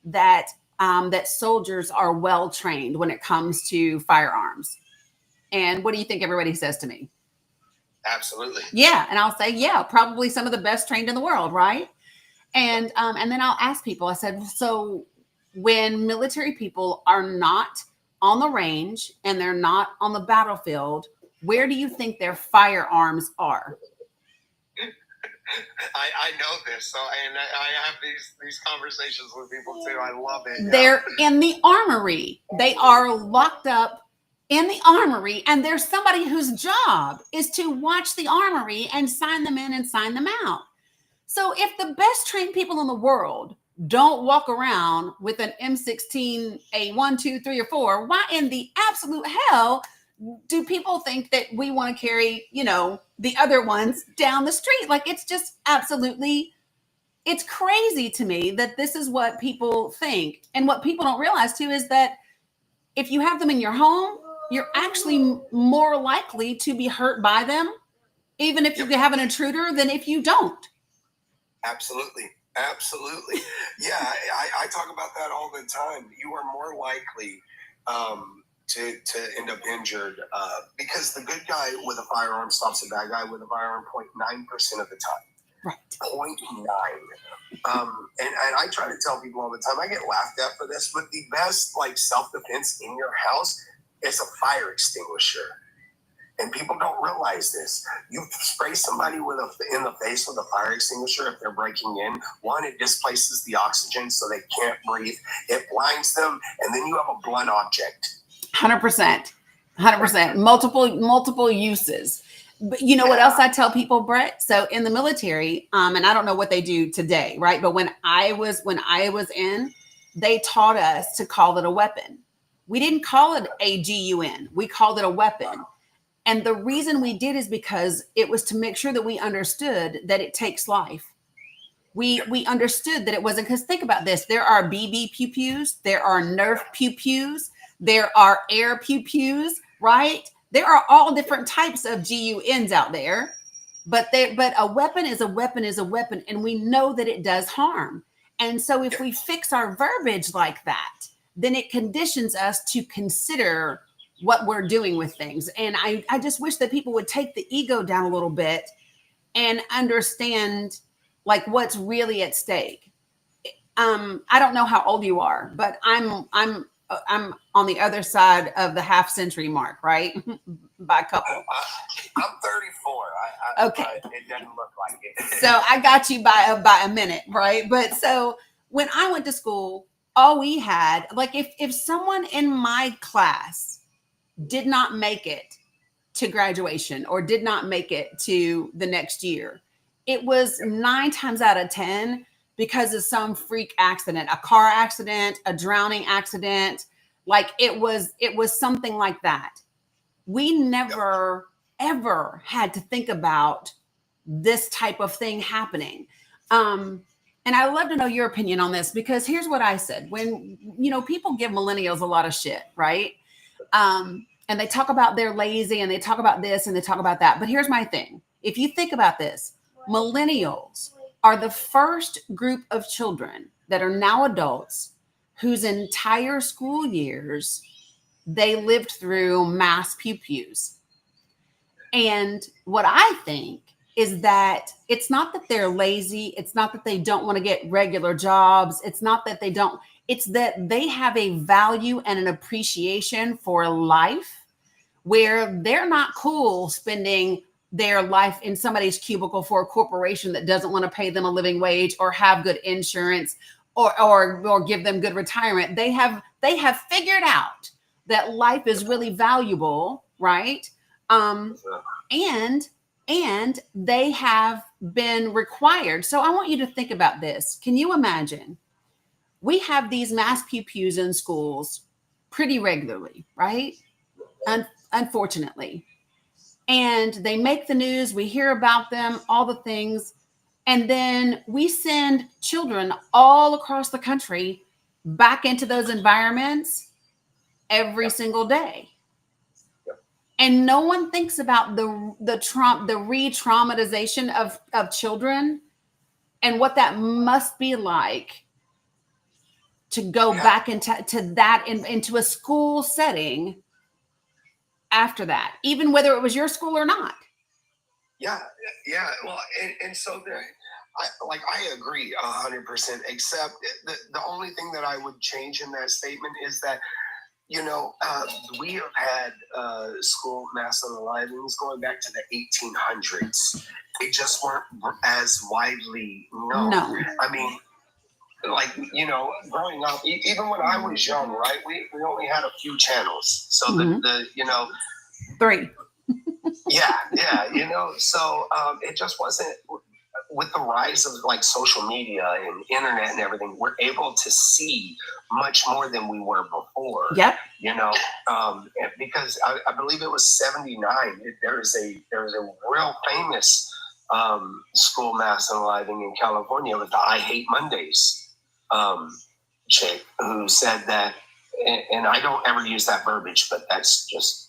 that that soldiers are well trained when it comes to firearms? And what do you think everybody says to me? Absolutely. Yeah. And I'll say, yeah, probably some of the best trained in the world, right? And then I'll ask people, I said, so when military people are not on the range and they're not on the battlefield, where do you think their firearms are? I know this, so and I have these conversations with people too. I love it. They're in the armory. They are locked up in the armory, and there's somebody whose job is to watch the armory and sign them in and sign them out. So if the best trained people in the world don't walk around with an M16, a 1, 2, 3, or 4, why in the absolute hell do people think that we want to carry, the other ones down the street? Like, it's just absolutely, it's crazy to me that this is what people think. And what people don't realize too is that if you have them in your home, you're actually more likely to be hurt by them, even if you have an intruder, than if you don't. Absolutely. Yeah, I talk about that all the time. You are more likely to end up injured because the good guy with a firearm stops a bad guy with a firearm 0.9% of the time. Right. 0.9. And I try to tell people all the time, I get laughed at for this, but the best self-defense in your house is a fire extinguisher. And people don't realize this. You spray somebody in the face with a fire extinguisher if they're breaking in. One, it displaces the oxygen so they can't breathe. It blinds them, and then you have a blunt object. 100%. Multiple uses. But you know what else I tell people, Brett? So in the military, and I don't know what they do today, right? But when I was in, they taught us to call it a weapon. We didn't call it a GUN. We called it a weapon. And the reason we did is because it was to make sure that we understood that it takes life. We understood that it wasn't, because think about this. There are BB pew-pews. There are Nerf pew-pews. There are air pew-pews, right? There are all different types of GUNs out there. But a weapon is a weapon is a weapon. And we know that it does harm. And so if we fix our verbiage like that, then it conditions us to consider what we're doing with things. And I just wish that people would take the ego down a little bit and understand like what's really at stake. I don't know how old you are, but I'm on the other side of the half century mark, right? By a couple. I'm 34. Okay. It doesn't look like it. So I got you by a minute, right? But so when I went to school, all we had, like if someone in my class did not make it to graduation or did not make it to the next year, it was 9 times out of 10 because of some freak accident, a car accident, a drowning accident. Like it was something like that. We never ever had to think about this type of thing happening. Um, and I would love to know your opinion on this because here's what I said. When, people give millennials a lot of shit, right? And they talk about they're lazy and they talk about this and they talk about that. But here's my thing. If you think about this, millennials are the first group of children that are now adults whose entire school years they lived through mass pew pews. And what I think is that it's not that they're lazy. It's not that they don't want to get regular jobs. It's not that they don't, it's that they have a value and an appreciation for life where they're not cool spending their life in somebody's cubicle for a corporation that doesn't want to pay them a living wage or have good insurance or give them good retirement. They have figured out that life is really valuable, right? And they have been required. So I want you to think about this. Can you imagine? We have these mass pew pews in schools pretty regularly, right? Unfortunately. And they make the news. We hear about them, all the things. And then we send children all across the country back into those environments every single day. And no one thinks about the re-traumatization of children and what that must be like to go back into a school setting after that, even whether it was your school or not. Yeah. Well, and so there, I agree 100%. Except the only thing that I would change in that statement is that we have had school mass unalivings going back to the 1800s. They just weren't as widely known. No. I mean, growing up, even when I was young, right, we only had a few channels. So the 3. So it just wasn't. With the rise of like social media and internet and everything, we're able to see much more than we were before. Yep. Because I believe it was 79. There is a real famous school mass unaliving in California with the I Hate Mondays chick who said that, and I don't ever use that verbiage, but that's just,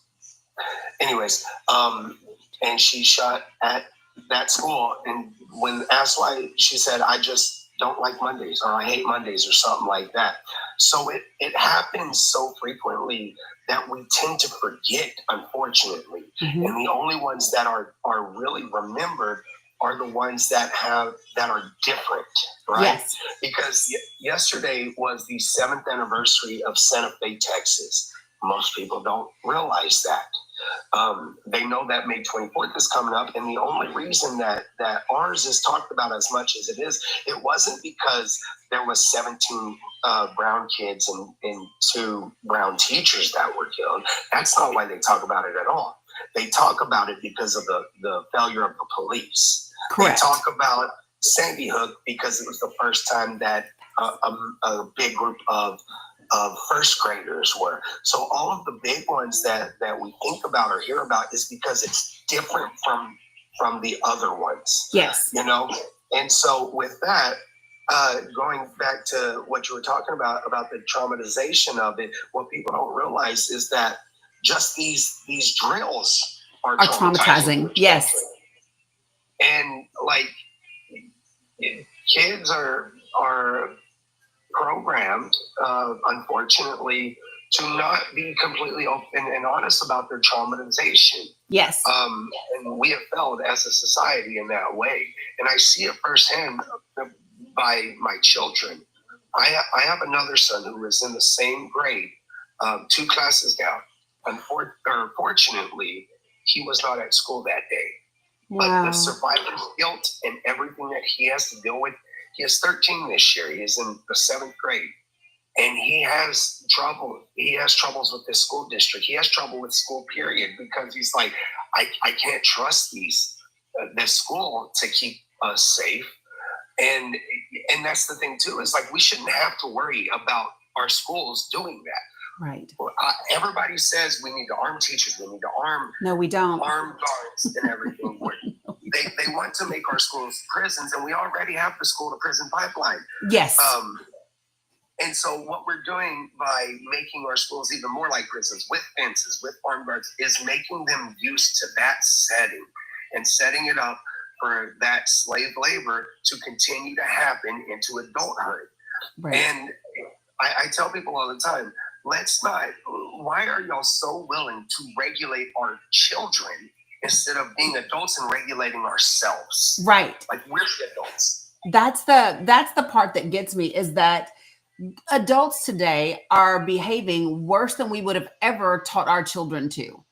anyways. And she shot at that school, and when asked why, she said, "I just don't like Mondays," or "I hate Mondays," or something like that. So it happens so frequently that we tend to forget, unfortunately. Mm-hmm. And the only ones that are really remembered are the ones that are different, right? Yes. Because yesterday was the 7th anniversary of Santa Fe, Texas. Most people don't realize that. They know that May 24th is coming up, and the only reason that ours is talked about as much as it is, it wasn't because there was 17 brown kids and 2 brown teachers that were killed. That's not why they talk about it at all. They talk about it because of the failure of the police. Correct. They talk about Sandy Hook because it was the first time that a big group of first graders were. So all of the big ones that we think about or hear about is because it's different from the other ones. Yes. And so with that, going back to what you were talking about the traumatization of it, what people don't realize is that just these drills are traumatizing. Yes. And like kids are programmed, unfortunately, to not be completely open and honest about their traumatization. Yes. And we have failed as a society in that way. And I see it firsthand by my children. I have another son who is in the same grade, 2 classes down. Unfortunately, he was not at school that day. But the survivor's guilt and everything that he has to deal with, he is 13 this year. He is in the 7th grade. And he has trouble. He has troubles with his school district. He has trouble with school, period, because he's like, I can't trust this school to keep us safe. And that's the thing too, is like, we shouldn't have to worry about our schools doing that. Right. Everybody says we need to arm teachers. We need to arm. No, we don't. Arm guards and everything. They want to make our schools prisons, and we already have the school to prison pipeline. Yes. And so what we're doing by making our schools even more like prisons, with fences, with armed guards, is making them used to that setting and setting it up for that slave labor to continue to happen into adulthood. Right. And I tell people all the time, why are y'all so willing to regulate our children instead of being adults and regulating ourselves? Right. Like, we're the adults. That's the part that gets me, is that adults today are behaving worse than we would have ever taught our children to.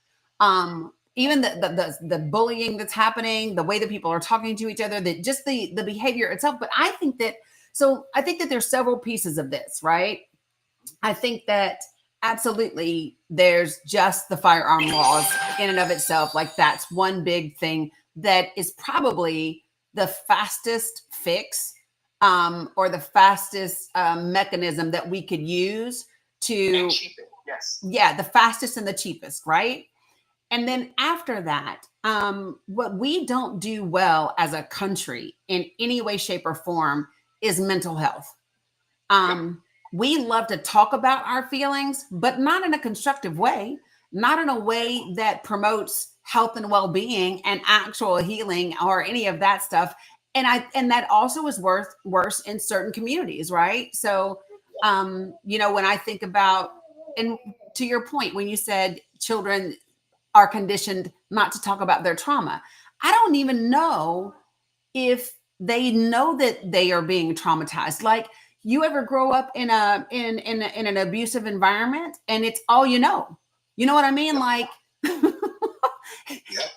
Even the bullying that's happening, the way that people are talking to each other, that just the behavior itself. But I think that there's several pieces of this, right? I think that absolutely there's just the firearm laws in and of itself. Like, that's one big thing that is probably the fastest fix, or the fastest mechanism that we could use to, yes, yeah, the fastest and the cheapest, right? And then after that, what we don't do well as a country in any way, shape, or form is mental health. We love to talk about our feelings, but not in a constructive way, not in a way that promotes health and well-being and actual healing or any of that stuff. And that also is worse in certain communities, right? So, when I think about, and to your point, when you said children are conditioned not to talk about their trauma, I don't even know if they know that they are being traumatized. Like, you ever grow up in an abusive environment and it's all you know? You know what I mean? Like,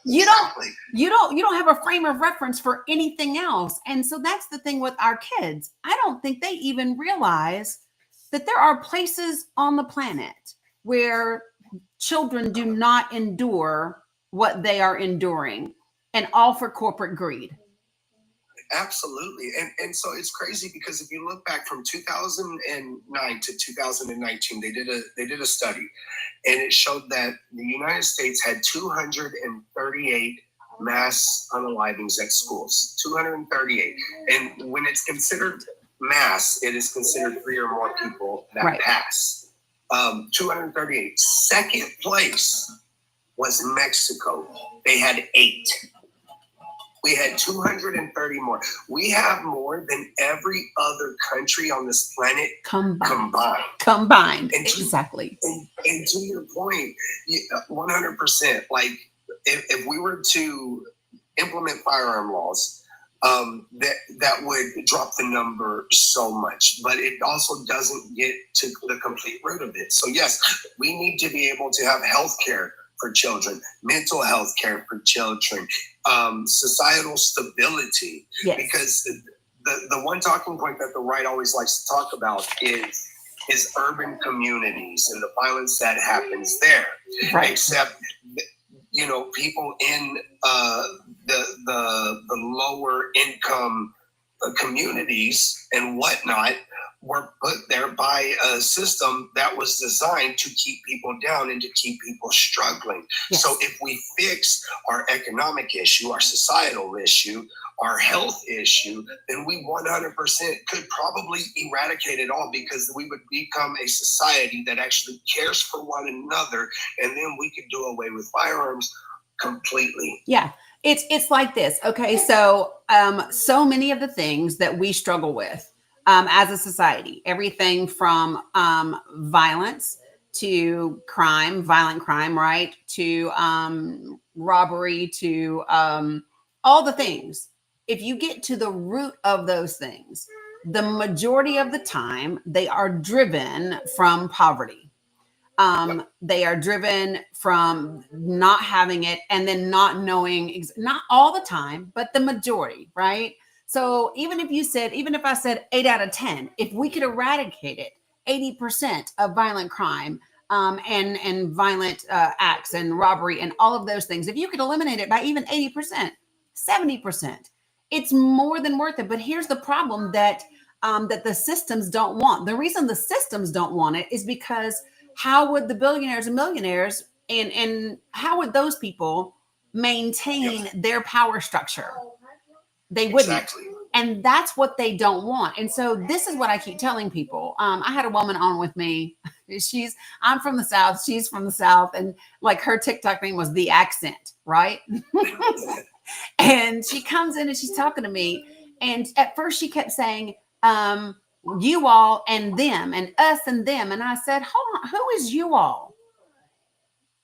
you don't have a frame of reference for anything else. And so that's the thing with our kids. I don't think they even realize that there are places on the planet where children do not endure what they are enduring, and all for corporate greed. Absolutely. And so it's crazy, because if you look back from 2009 to 2019, they did a study, and it showed that the United States had 238 mass unalivings at schools. 238. And when it's considered mass, it is considered 3 or more people that pass. 238. Second place was Mexico. They had 8. We had 230 more. We have more than every other country on this planet combined. And exactly. And to your point, 100%. Like, if we were to implement firearm laws, that would drop the number so much. But it also doesn't get to the complete root of it. So yes, we need to be able to have health care for children, mental health care for children, societal stability. Yes. Because the one talking point that the right always likes to talk about is urban communities and the violence that happens there. Right. Except, people in the lower income communities and whatnot were put there by a system that was designed to keep people down and to keep people struggling. Yes. So if we fix our economic issue, our societal issue, our health issue, then we 100% could probably eradicate it all, because we would become a society that actually cares for one another, and then we could do away with firearms completely. Yeah. It's like this. Okay. So, so many of the things that we struggle with, as a society, everything from, violence to crime, violent crime, right? To robbery, to all the things. If you get to the root of those things, the majority of the time they are driven from poverty. They are driven from not having it and then not knowing, not all the time, but the majority, right? So even if I said 8 out of 10, if we could eradicate it, 80% of violent crime, and violent acts and robbery and all of those things, if you could eliminate it by even 80%, 70%, it's more than worth it. But here's the problem that the systems don't want. The reason the systems don't want it is because how would the billionaires and millionaires and how would those people maintain their power structure? They wouldn't. Exactly. And that's what they don't want. And so this is what I keep telling people. I had a woman on with me. I'm from the South. She's from the South. And like her TikTok name was The Accent, right? And she comes in and she's talking to me. And at first she kept saying, you all and them and us and them. And I said, hold on, who is you all?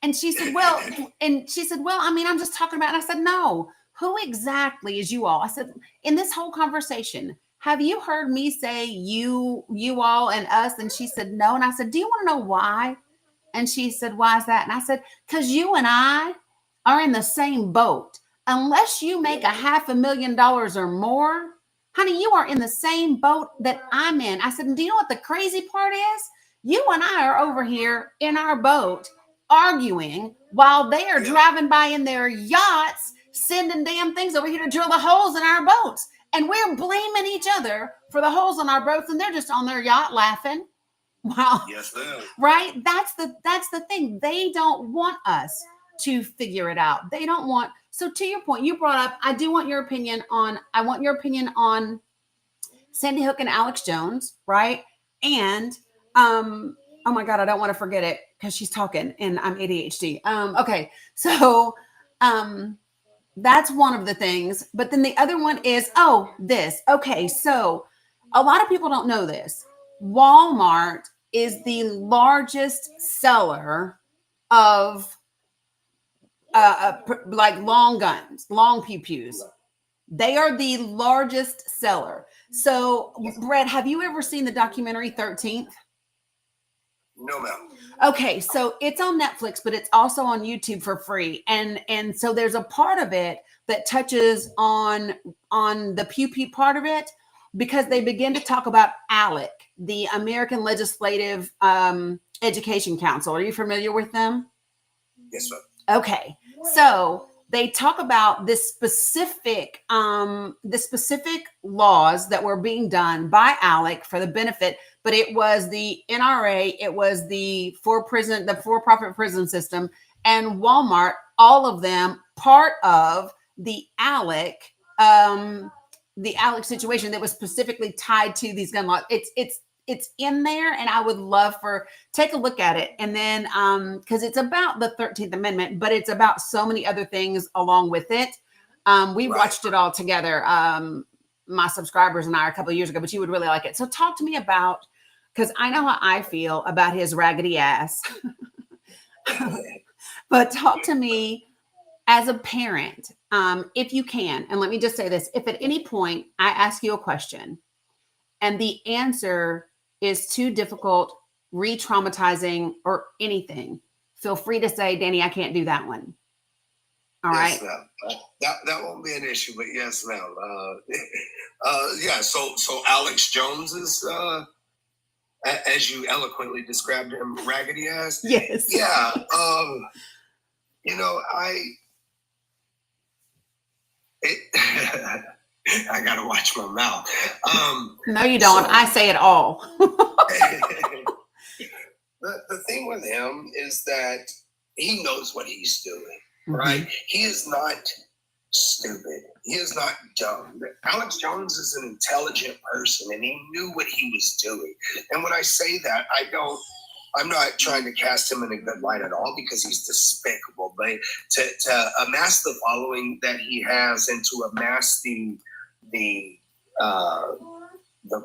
And she said, well, I mean, I'm just talking about, and I said, no, who exactly is you all? I said, in this whole conversation, have you heard me say you all and us? And she said, no. And I said, do you want to know why? And she said, why is that? And I said, because you and I are in the same boat. Unless you make $500,000 or more, honey, you are in the same boat that I'm in. I said, do you know what the crazy part is? You and I are over here in our boat arguing while they are driving by in their yachts, sending damn things over here to drill the holes in our boats. And we're blaming each other for the holes in our boats, and they're just on their yacht laughing. Wow. Yes, ma'am. Right? That's the thing. They don't want us to figure it out. They don't want. So to your point, you brought up, I want your opinion on Sandy Hook and Alex Jones, right? And oh my God, I don't want to forget it because she's talking and I'm ADHD. Okay. So that's one of the things. But then the other one is, this. Okay. So a lot of people don't know this. Walmart is the largest seller of like long guns, long pew-pews. They are the largest seller. So, Brett, have you ever seen the documentary 13th? No, ma'am. Okay, so it's on Netflix, but it's also on YouTube for free. And so there's a part of it that touches on the pew-pew part of it, because they begin to talk about ALEC, the American Legislative Education Council. Are you familiar with them? Yes, ma'am. Okay, so they talk about this specific laws that were being done by ALEC for the benefit, but it was the NRA, it was the for-profit prison system, and Walmart, all of them part of the ALEC situation that was specifically tied to these gun laws. It's in there, and I would love take a look at it. And then because it's about the 13th Amendment, but it's about so many other things along with it. We watched it all together, my subscribers and I, a couple of years ago, but you would really like it. So talk to me about, because I know how I feel about his raggedy ass. But talk to me as a parent, if you can. And let me just say this. If at any point I ask you a question and the answer is too difficult, re-traumatizing, or anything, feel free to say, Danny, I can't do that one. All right. Ma'am. That won't be an issue, but yes, ma'am. Yeah. So Alex Jones is, as you eloquently described him, raggedy ass. Yes. Yeah. I gotta watch my mouth. No, you don't. I say it all. The thing with him is that he knows what he's doing, right? He is not stupid. He is not dumb. Alex Jones is an intelligent person, and he knew what he was doing. And when I say that, I'm not trying to cast him in a good light at all, because he's despicable. But to amass the following that he has, and to amass the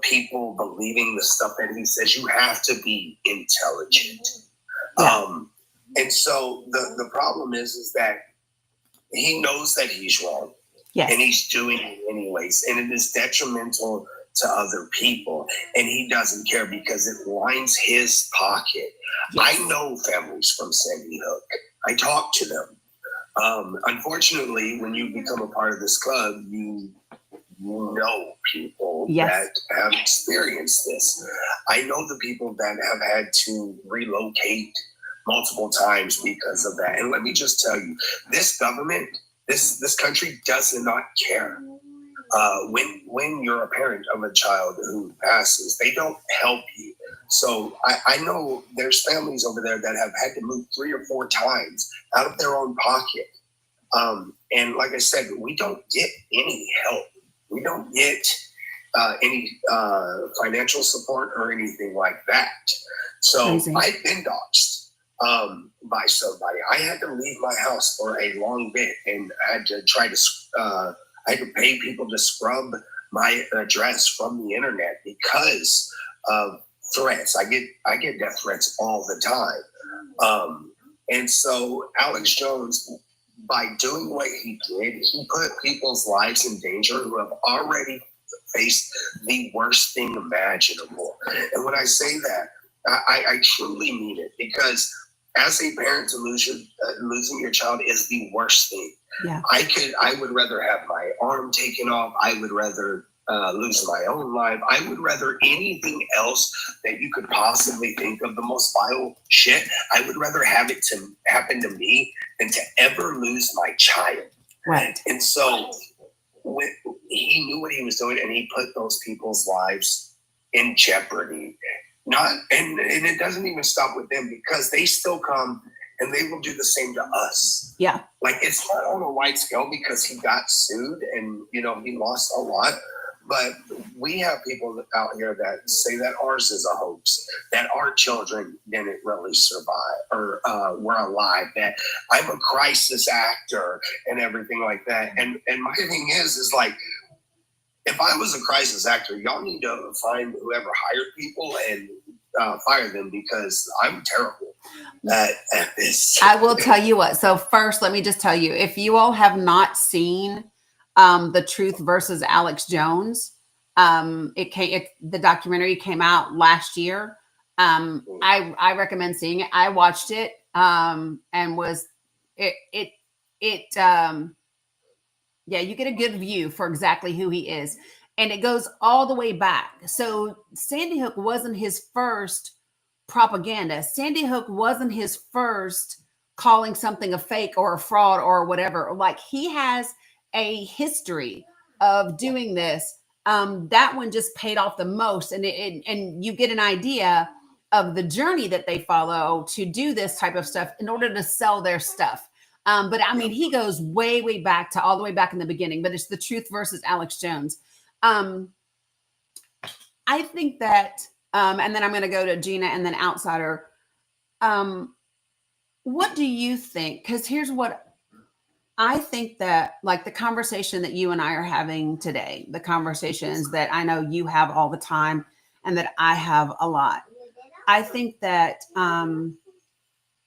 people believing the stuff that he says, you have to be intelligent. Yeah. And so the problem is that he knows that he's wrong. Yes. And he's doing it anyways. And it is detrimental to other people. And he doesn't care because it lines his pocket. Yes. I know families from Sandy Hook. I talk to them. Unfortunately, when you become a part of this club, you know people Yes. that have experienced this. I know the people that have had to relocate multiple times because of that. And let me just tell you, this government, this country does not care. When you're a parent of a child who passes, they don't help you. So I know there's families over there that have had to move 3 or 4 times out of their own pocket. And like I said, we don't get any help. We don't get any financial support or anything like that. So Crazy. I've been doxxed by somebody. I had to leave my house for a long bit, and I had to I had to pay people to scrub my address from the internet because of threats. I get death threats all the time. And so Alex Jones, by doing what he did, he put people's lives in danger who have already faced the worst thing imaginable. And when I say that, I truly mean it, because as a parent, to losing your child is the worst thing. Yeah. I would rather have my arm taken off. I would rather lose my own life. I would rather anything else that you could possibly think of, the most vile shit. I would rather have it to happen to me than to ever lose my child. Right. And so when he knew what he was doing, and he put those people's lives in jeopardy. And it doesn't even stop with them, because they still come and they will do the same to us. Yeah. Like, it's not on a wide scale because he got sued and, he lost a lot. But we have people out here that say that ours is a hoax, that our children didn't really survive or were alive, that I'm a crisis actor and everything like that. And my thing is like, if I was a crisis actor, y'all need to find whoever hired people and fire them, because I'm terrible at this. I will tell you what. So first, let me just tell you, if you all have not seen The Truth versus Alex Jones, the documentary came out last year. I recommend seeing it. I watched it and was yeah, you get a good view for exactly who he is. And it goes all the way back. So Sandy Hook wasn't his first propaganda. Sandy Hook wasn't his first calling something a fake or a fraud or whatever. Like, he has a history of doing this. That one just paid off the most. And and you get an idea of the journey that they follow to do this type of stuff in order to sell their stuff. But I mean, he goes way, way back to all the way back in the beginning, but it's The Truth versus Alex Jones. I think that, and then I'm going to go to Gina and then Outsider. What do you think? Because here's what I think, that like the conversation that you and I are having today, the conversations that I know you have all the time and that I have a lot. I think that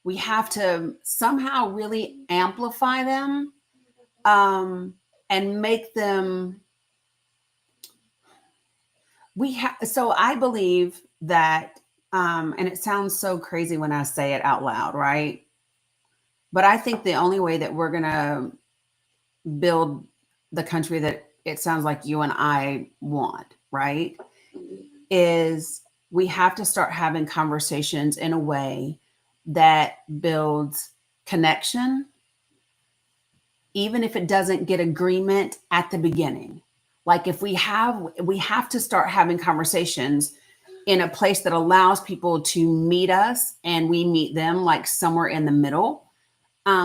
we have to somehow really amplify them and make them. So I believe that, and it sounds so crazy when I say it out loud, right? But I think the only way that we're going to build the country that it sounds like you and I want, right, is we have to start having conversations in a way that builds connection, even if it doesn't get agreement at the beginning. Like, if we have to start having conversations in a place that allows people to meet us and we meet them, like somewhere in the middle,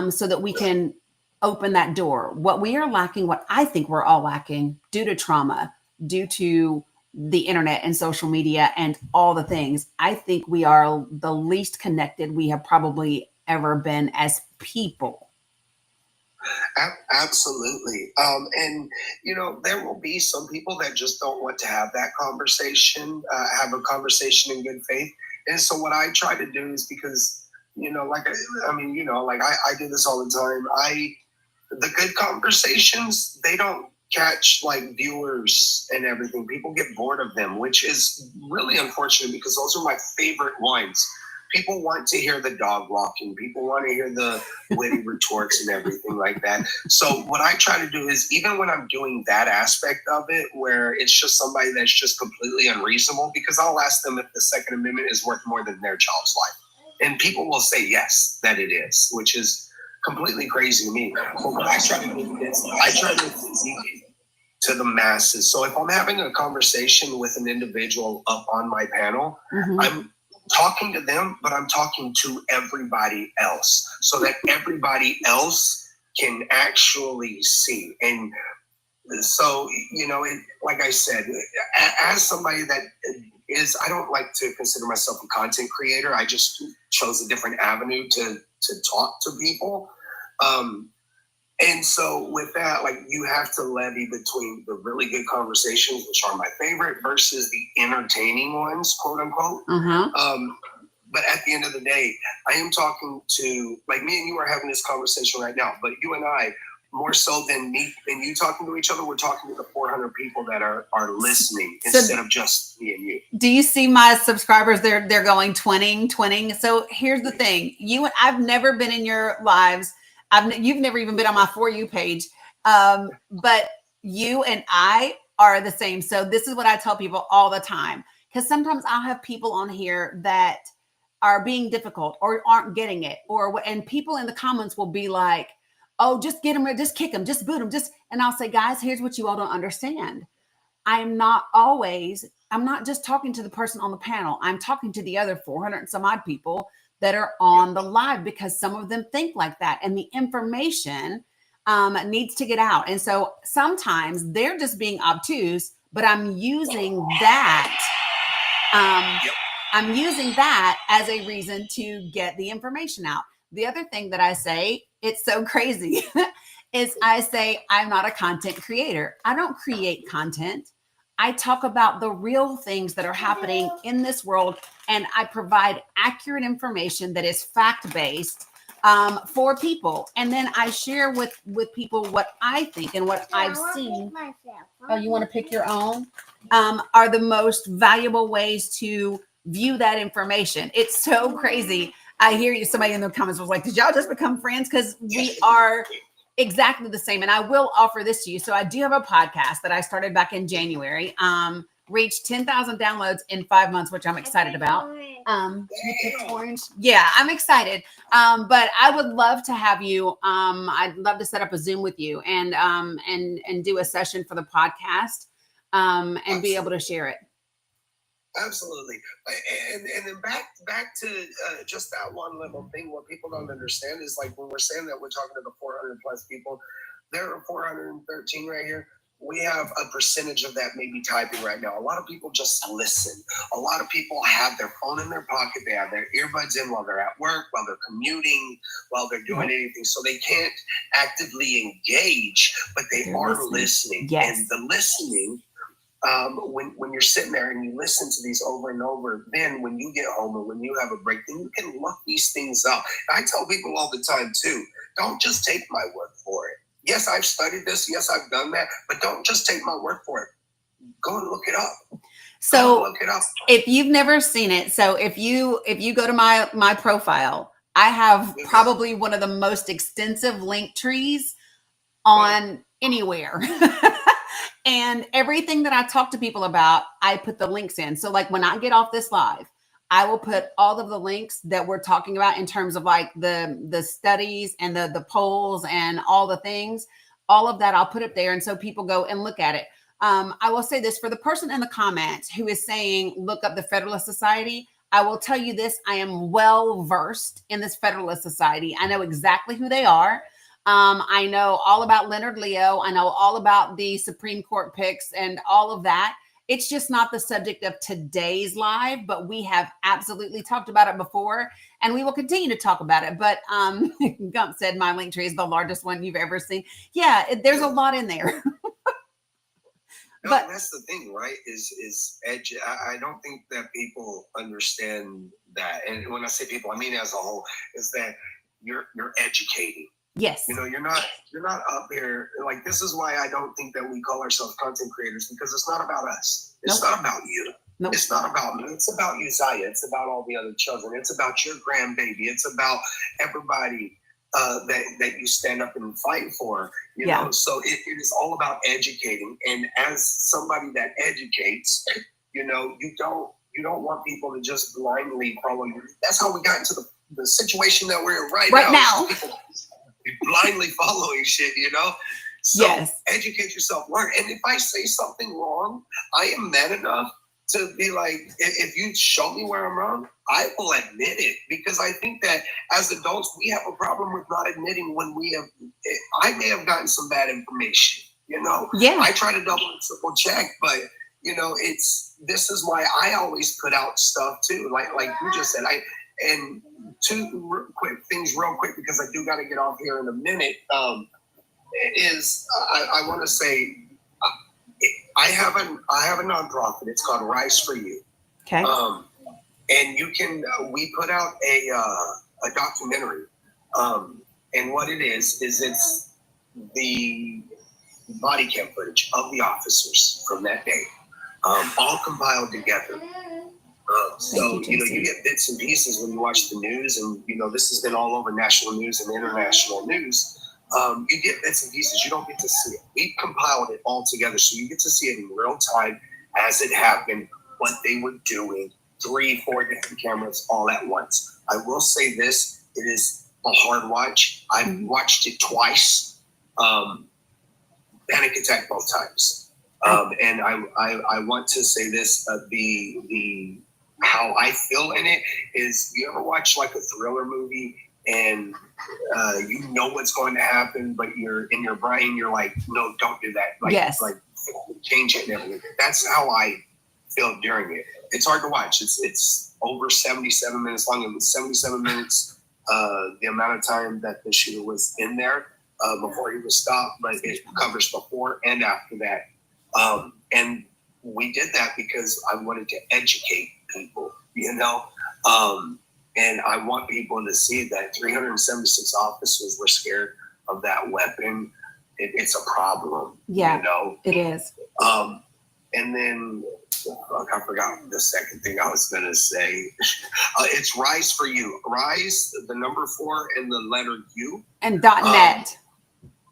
so that we can open that door. What we are lacking, what I think we're all lacking due to trauma, due to the internet and social media and all the things, I think we are the least connected we have probably ever been as people. Absolutely. And, there will be some people that just don't want to have that conversation, have a conversation in good faith. And so what I try to do is, because like I mean, like I do this all the time. The good conversations, they don't catch like viewers and everything. People get bored of them, which is really unfortunate because those are my favorite ones. People want to hear the dog walking. People want to hear the witty retorts and everything like that. So what I try to do is, even when I'm doing that aspect of it, where it's just somebody that's just completely unreasonable, because I'll ask them if the Second Amendment is worth more than their child's life. And people will say yes, that it is, which is completely crazy to me. But what I try to do is I try to speak to the masses. So if I'm having a conversation with an individual up on my panel, I'm talking to them, but I'm talking to everybody else so that everybody else can actually see. And so, like I said, as somebody that I don't like to consider myself a content creator. I just chose a different avenue to talk to people. And so with that, like, you have to levy between the really good conversations, which are my favorite, versus the entertaining ones, quote unquote. But at the end of the day, I am talking to, like, me and you are having this conversation right now, but you and I, more so than me and you talking to each other, we're talking to the 400 people that are listening instead of just me and you. Do you see my subscribers? They're going twinning. So here's the thing. I've never been in your lives. You've never even been on my For You page. But you and I are the same. So this is what I tell people all the time, because sometimes I'll have people on here that are being difficult or aren't getting it, and people in the comments will be like, oh, just get them, just kick them, just boot them, and I'll say, guys, here's what you all don't understand. I'm not just talking to the person on the panel. I'm talking to the other 400 and some odd people that are on the live, because some of them think like that, and the information needs to get out. And so sometimes they're just being obtuse, but I'm using that. I'm using that as a reason to get the information out. The other thing that I say, it's so crazy, is I say, I'm not a content creator. I don't create content. I talk about the real things that are happening in this world, and I provide accurate information that is fact-based for people. And then I share with people what I think and what I've seen. Oh, you want to pick your own? Are the most valuable ways to view that information. It's so crazy. I hear you. Somebody in the comments was like, did y'all just become friends? Because we are exactly the same. And I will offer this to you. So I do have a podcast that I started back in January, reached 10,000 downloads in 5 months, which I'm excited about. Orange. Yeah, I'm excited. But I would love to have you. I'd love to set up a Zoom with you and do a session for the podcast and be able to share it. Absolutely. And then back to just that one little thing. What people don't understand is, like, when we're saying that we're talking to the 400 plus people, there are 413 right here. We have a percentage of that maybe typing right now. A lot of people just listen. A lot of people have their phone in their pocket. They have their earbuds in while they're at work, while they're commuting, while they're doing anything. So they can't actively engage, but they're listening. Yes. And the listening, when you're sitting there and you listen to these over and over, then when you get home or when you have a break, then you can look these things up. I tell people all the time too, don't just take my word for it. Yes, I've studied this. Yes, I've done that, but don't just take my word for it. Go and look it up. So look it up. If you've never seen it, so if you go to my profile, I have probably one of the most extensive link trees on anywhere. And everything that I talk to people about, I put the links in. So like when I get off this live, I will put all of the links that we're talking about in terms of like the studies and the polls and all the things, all of that I'll put it there. And so people go and look at it. I will say this for the person in the comments who is saying, look up the Federalist Society. I will tell you this. I am well versed in this Federalist Society. I know exactly who they are. I know all about Leonard Leo. I know all about the Supreme Court picks and all of that. It's just not the subject of today's live, but we have absolutely talked about it before, and we will continue to talk about it. But Gump said my link tree is the largest one you've ever seen. Yeah, there's a lot in there. No, But and that's the thing, right? Is I don't think that people understand that. And when I say people, I mean as a whole, is that you're educating. yes, You know, you're not up here like this is why I don't think that we call ourselves content creators, because it's not about us. It's Nope. not about you. Nope. It's not about me. It's about Uzziah. It's about all the other children. It's about your grandbaby. It's about everybody that you stand up and fight for. You know, so it is all about educating. And as somebody that educates, you know, you don't want people to just blindly follow you. That's how we got into the situation that we're in right now. People blindly following shit, you know. So educate yourself, learn. And if I say something wrong, I am man enough to be like, if you show me where I'm wrong, I will admit it, because I think that as adults, we have a problem with not admitting when I may have gotten some bad information, you know? Yeah. I try to double and triple check, but you know, this is why I always put out stuff too. Like you just said, and two quick things real quick, because I do got to get off here in a minute. I want to say, I have a nonprofit. It's called Rise for You. Okay. And you can we put out a documentary. And what it is it's the body cam footage of the officers from that day, all compiled together. So you know, you get bits and pieces when you watch the news, and you know this has been all over national news and international news. You get bits and pieces. You don't get to see it. We compiled it all together, so you get to see it in real time as it happened, what they were doing, 3-4 different cameras all at once. I will say this: it is a hard watch. I've watched it twice. Panic attack both times. And I want to say this: the how I feel in it is, you ever watch like a thriller movie and you know what's going to happen, but you're in your brain, you're like, no, don't do that. Like, like change it and everything. That's how I feel during it. It's hard to watch. It's over 77 minutes long. It was 77 minutes, the amount of time that the shooter was in there before he was stopped, but it covers before and after that. And we did that because I wanted to educate people, you know, and I want people to see that 376 officers were scared of that weapon. It's a problem, you know. It is. And then I forgot the second thing I was going to say. It's Rise for You. Rise, the number 4 and the letter U. And .net.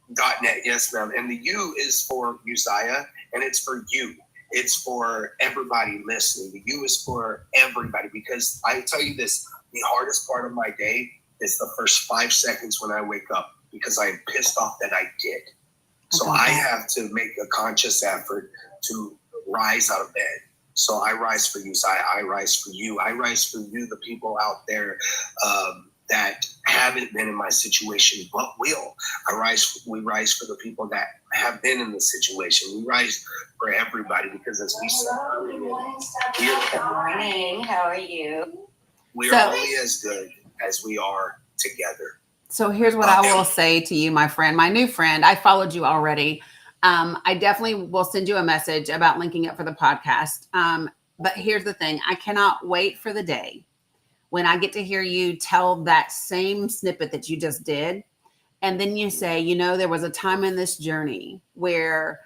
.net, yes, ma'am. And the U is for Uzziah, and it's for you. It's for everybody listening. The U is for everybody, because I tell you this, the hardest part of my day is the first 5 seconds when I wake up, because I'm pissed off that I did. So I have to make a conscious effort to rise out of bed. So I rise for Uzziah. I rise for you. I rise for you, the people out there that haven't been in my situation but will. We rise for the people that have been in the situation. We rise for everybody, because as we said earlier, good morning. How are you? We are only as good as we are together. So here's what I will say to you, my friend, my new friend. I followed you already. I definitely will send you a message about linking up for the podcast. But here's the thing. I cannot wait for the day when I get to hear you tell that same snippet that you just did. And then you say, you know, there was a time in this journey where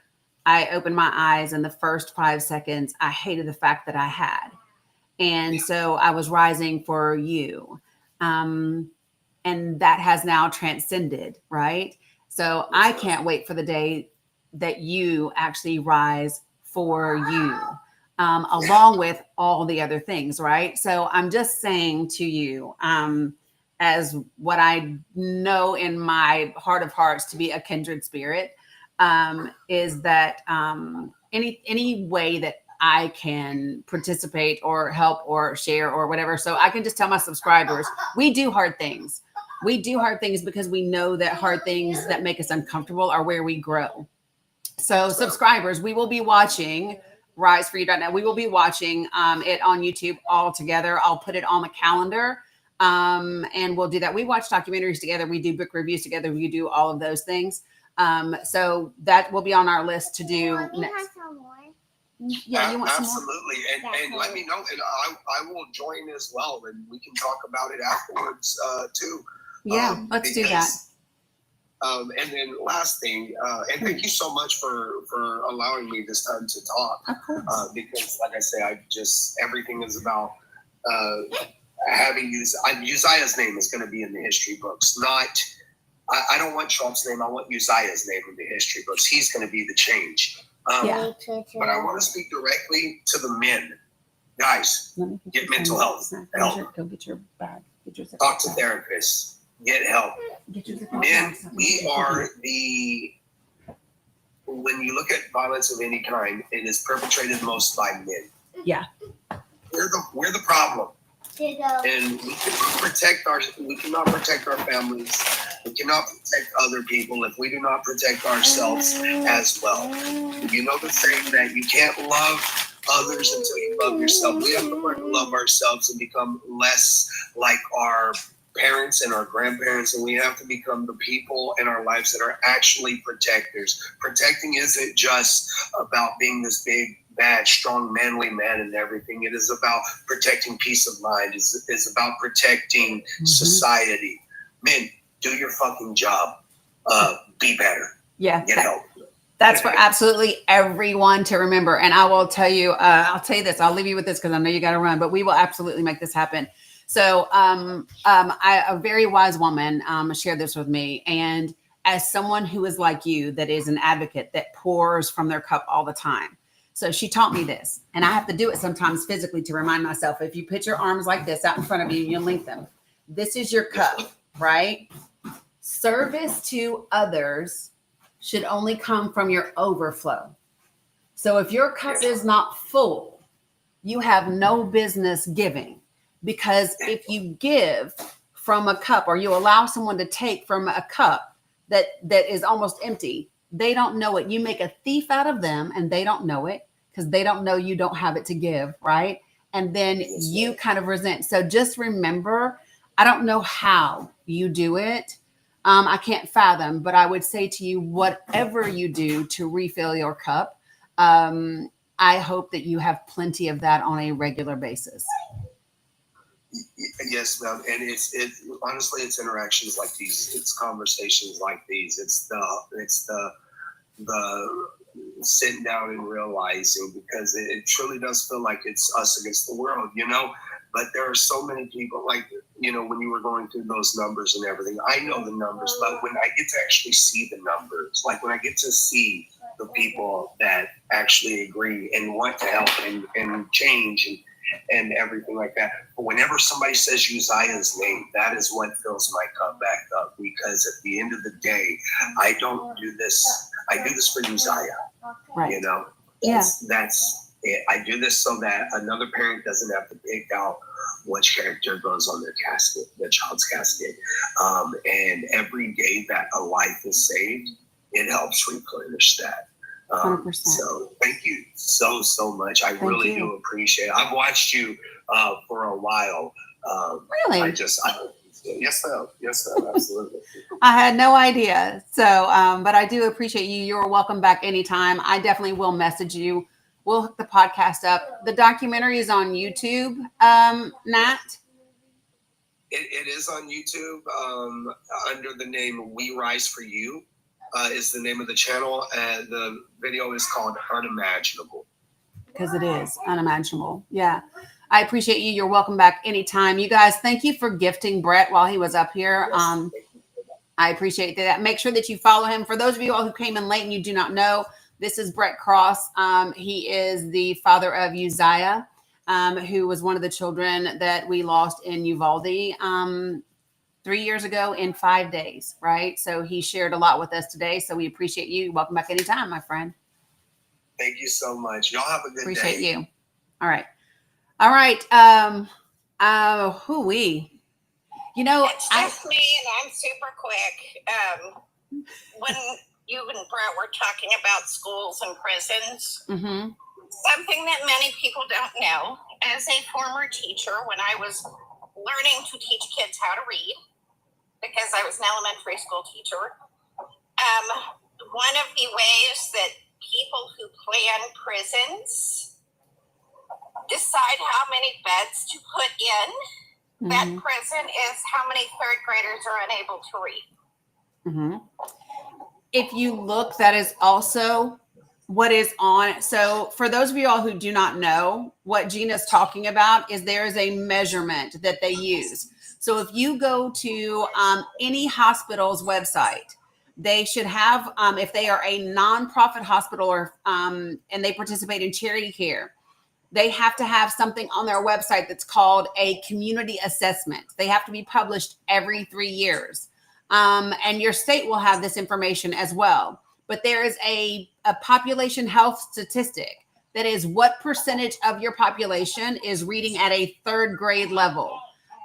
I opened my eyes, and the first 5 seconds, I hated the fact that I had. And so I was rising for you. And that has now transcended, right? So I can't wait for the day that you actually rise for you, along with all the other things, right? So I'm just saying to you, as what I know in my heart of hearts to be a kindred spirit, is that any way that I can participate or help or share or whatever. So I can just tell my subscribers, we do hard things. We do hard things because we know that hard things that make us uncomfortable are where we grow. So subscribers, we will be watching riseforyou.net. We will be watching it on YouTube all together. I'll put it on the calendar. And we'll do that. We watch documentaries together. We do book reviews together. We do all of those things. So that will be on our list to do next. Yeah, you want some more? Absolutely, and let me know, and I will join as well, and we can talk about it afterwards too. Yeah, let's do that. And then last thing, and thank you so much for allowing me this time to talk. Of course. Because like I say, everything is about having Uzziah's name is going to be in the history books. I don't want Trump's name. I want Uzziah's name in the history books. He's going to be the change. Yeah. But I want to speak directly to the men. Guys, get mental health help. Go get your bag. Talk to therapists. Get help. Men, we are when you look at violence of any kind, it is perpetrated most by men. Yeah. We're the problem. And we cannot protect our families. We cannot protect other people if we do not protect ourselves as well. You know the saying that you can't love others until you love yourself. We have to learn to love ourselves and become less like our parents and our grandparents, and we have to become the people in our lives that are actually protectors. Protecting isn't just about being this big, bad, strong, manly man and everything. It is about protecting peace of mind. It's about protecting society. Men, do your fucking job. Be better. Yeah. Get help. That's for absolutely everyone to remember. And I will tell you, I'll tell you this, I'll leave you with this because I know you got to run, but we will absolutely make this happen. So a very wise woman shared this with me. And as someone who is like you, that is an advocate that pours from their cup all the time. So she taught me this, and I have to do it sometimes physically to remind myself. If you put your arms like this out in front of you and you link them, this is your cup, right? Service to others should only come from your overflow. So if your cup is not full, you have no business giving. Because if you give from a cup, or you allow someone to take from a cup that is almost empty, they don't know it. You make a thief out of them, and they don't know it because they don't know you don't have it to give, right? And then you kind of resent. So just remember, I don't know how you do it. I can't fathom, but I would say to you, whatever you do to refill your cup, I hope that you have plenty of that on a regular basis. Yes, ma'am. And it's honestly, it's interactions like these. It's conversations like these. It's the sitting down and realizing, because it truly does feel like it's us against the world, you know. But there are so many people, like, you know, when you were going through those numbers and everything, I know the numbers, but when I get to actually see the numbers, like when I get to see the people that actually agree and want to help and change and everything like that. But whenever somebody says Uzziah's name, that is what fills my cup back up, because at the end of the day, I don't do this. I do this for Uzziah, Right. you know? That's it. I do this so that another parent doesn't have to pick out which character goes on their casket, the child's casket. And every day that a life is saved, it helps replenish that. 100%. So thank you so much. I really do appreciate it. I've watched you for a while. Really? Yes, ma'am. Yes, ma'am. Absolutely. I had no idea. So, but I do appreciate you. You're welcome back anytime. I definitely will message you. We'll hook the podcast up. The documentary is on YouTube, Nat. It is on YouTube under the name We Rise for You. Is the name of the channel, and the video is called Unimaginable. Because it is unimaginable. Yeah. I appreciate you. You're welcome back anytime. You guys, thank you for gifting Brett while he was up here. I appreciate that. Make sure that you follow him. For those of you all who came in late and you do not know, this is Brett Cross. He is the father of Uzziah, who was one of the children that we lost in Uvalde 3 years ago in 5 days, right? So he shared a lot with us today. So we appreciate you. Welcome back anytime, my friend. Thank you so much. Y'all have a good day. Appreciate you. All right. All right. Hoo-wee. You know, It's just me, and I'm super quick. When you and Brett were talking about schools and prisons, something that many people don't know, as a former teacher, when I was learning to teach kids how to read, because I was an elementary school teacher, one of the ways that people who plan prisons decide how many beds to put in. That prison is how many third graders are unable to read. If you look, that is also what is on. So for those of you all who do not know, what Gina's talking about is there is a measurement that they use. So if you go to any hospital's website, they should have, if they are a nonprofit hospital or and they participate in charity care, they have to have something on their website that's called a community assessment. They have to be published every 3 years. And your state will have this information as well. But there is a population health statistic that is what percentage of your population is reading at a third grade level.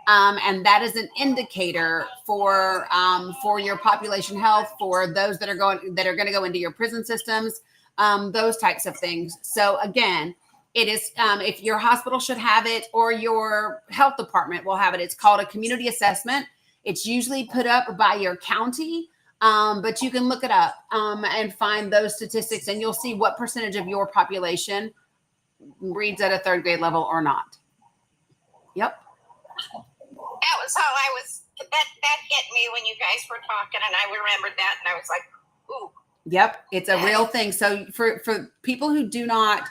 And that is an indicator for your population health, for those that are going to go into your prison systems, those types of things. So again, it is if your hospital should have it or your health department will have it. It's called a community assessment. It's usually put up by your county, but you can look it up and find those statistics, and you'll see what percentage of your population reads at a third grade level or not. Yep. That was all I was, that hit me when you guys were talking, and I remembered that, and I was like, ooh. Yep, it's a real thing. So for people who do not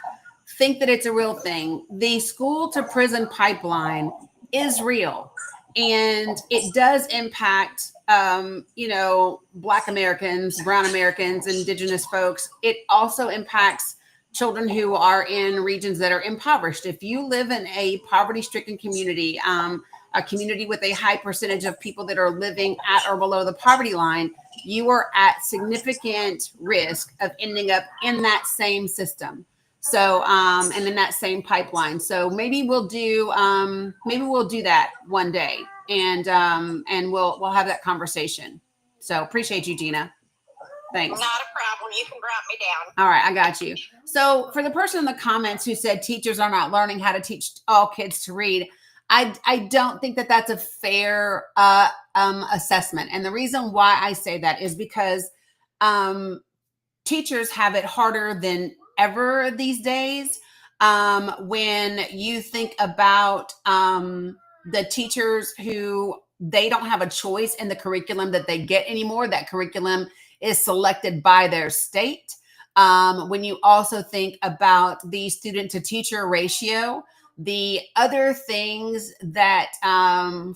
think that it's a real thing, the school to prison pipeline is real. And it does impact, Black Americans, Brown Americans, Indigenous folks. It also impacts children who are in regions that are impoverished. If you live in a poverty-stricken community, a community with a high percentage of people that are living at or below the poverty line, you are at significant risk of ending up in that same system. So, and in that same pipeline. So maybe we'll do that one day, and we'll have that conversation. So appreciate you, Gina. Thanks. Not a problem. You can drop me down. All right, I got you. So for the person in the comments who said teachers are not learning how to teach all kids to read, I don't think that that's a fair assessment. And the reason why I say that is because teachers have it harder than ever these days. When you think about the teachers who they don't have a choice in the curriculum that they get anymore, that curriculum is selected by their state. When you also think about the student to teacher ratio, the other things that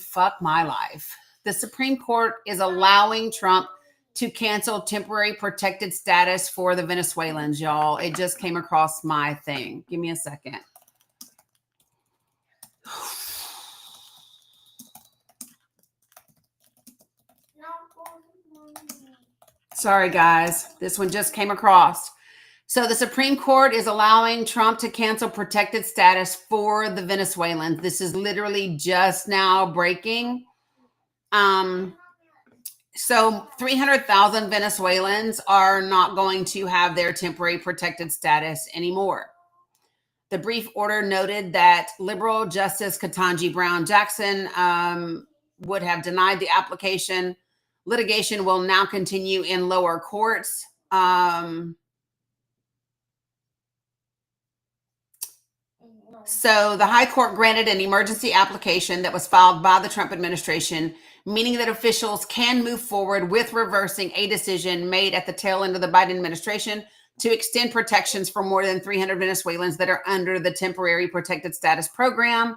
fuck my life, the Supreme Court is allowing Trump to cancel temporary protected status for the Venezuelans, y'all. It just came across my thing. Give me a second. Sorry, guys. This one just came across. So the Supreme Court is allowing Trump to cancel protected status for the Venezuelans. This is literally just now breaking. So 300,000 Venezuelans are not going to have their temporary protected status anymore. The brief order noted that liberal Justice Ketanji Brown Jackson would have denied the application. Litigation will now continue in lower courts. So the High Court granted an emergency application that was filed by the Trump administration, meaning that officials can move forward with reversing a decision made at the tail end of the Biden administration to extend protections for more than 300 Venezuelans that are under the temporary protected status program.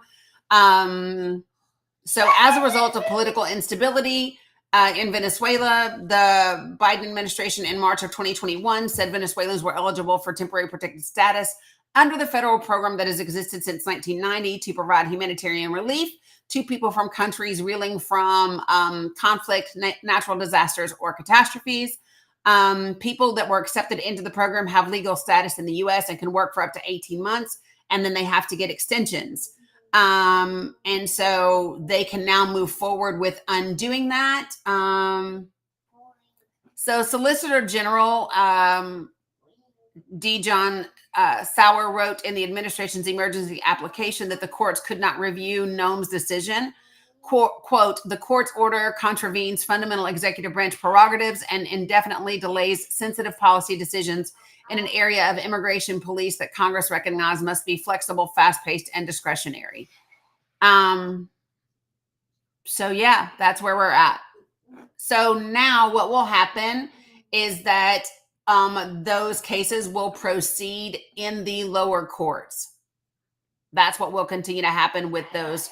So as a result of political instability in Venezuela, the Biden administration in March of 2021 said Venezuelans were eligible for temporary protected status under the federal program that has existed since 1990 to provide humanitarian relief to people from countries reeling from conflict, natural disasters, or catastrophes. People that were accepted into the program have legal status in the U.S. and can work for up to 18 months, and then they have to get extensions. And so they can now move forward with undoing that. So Solicitor General D. John Sauer wrote in the administration's emergency application that the courts could not review Noem's decision. quote, the court's order contravenes fundamental executive branch prerogatives and indefinitely delays sensitive policy decisions in an area of immigration police that Congress recognized must be flexible, fast-paced, and discretionary. So yeah, that's where we're at. So now what will happen is that those cases will proceed in the lower courts. That's what will continue to happen with those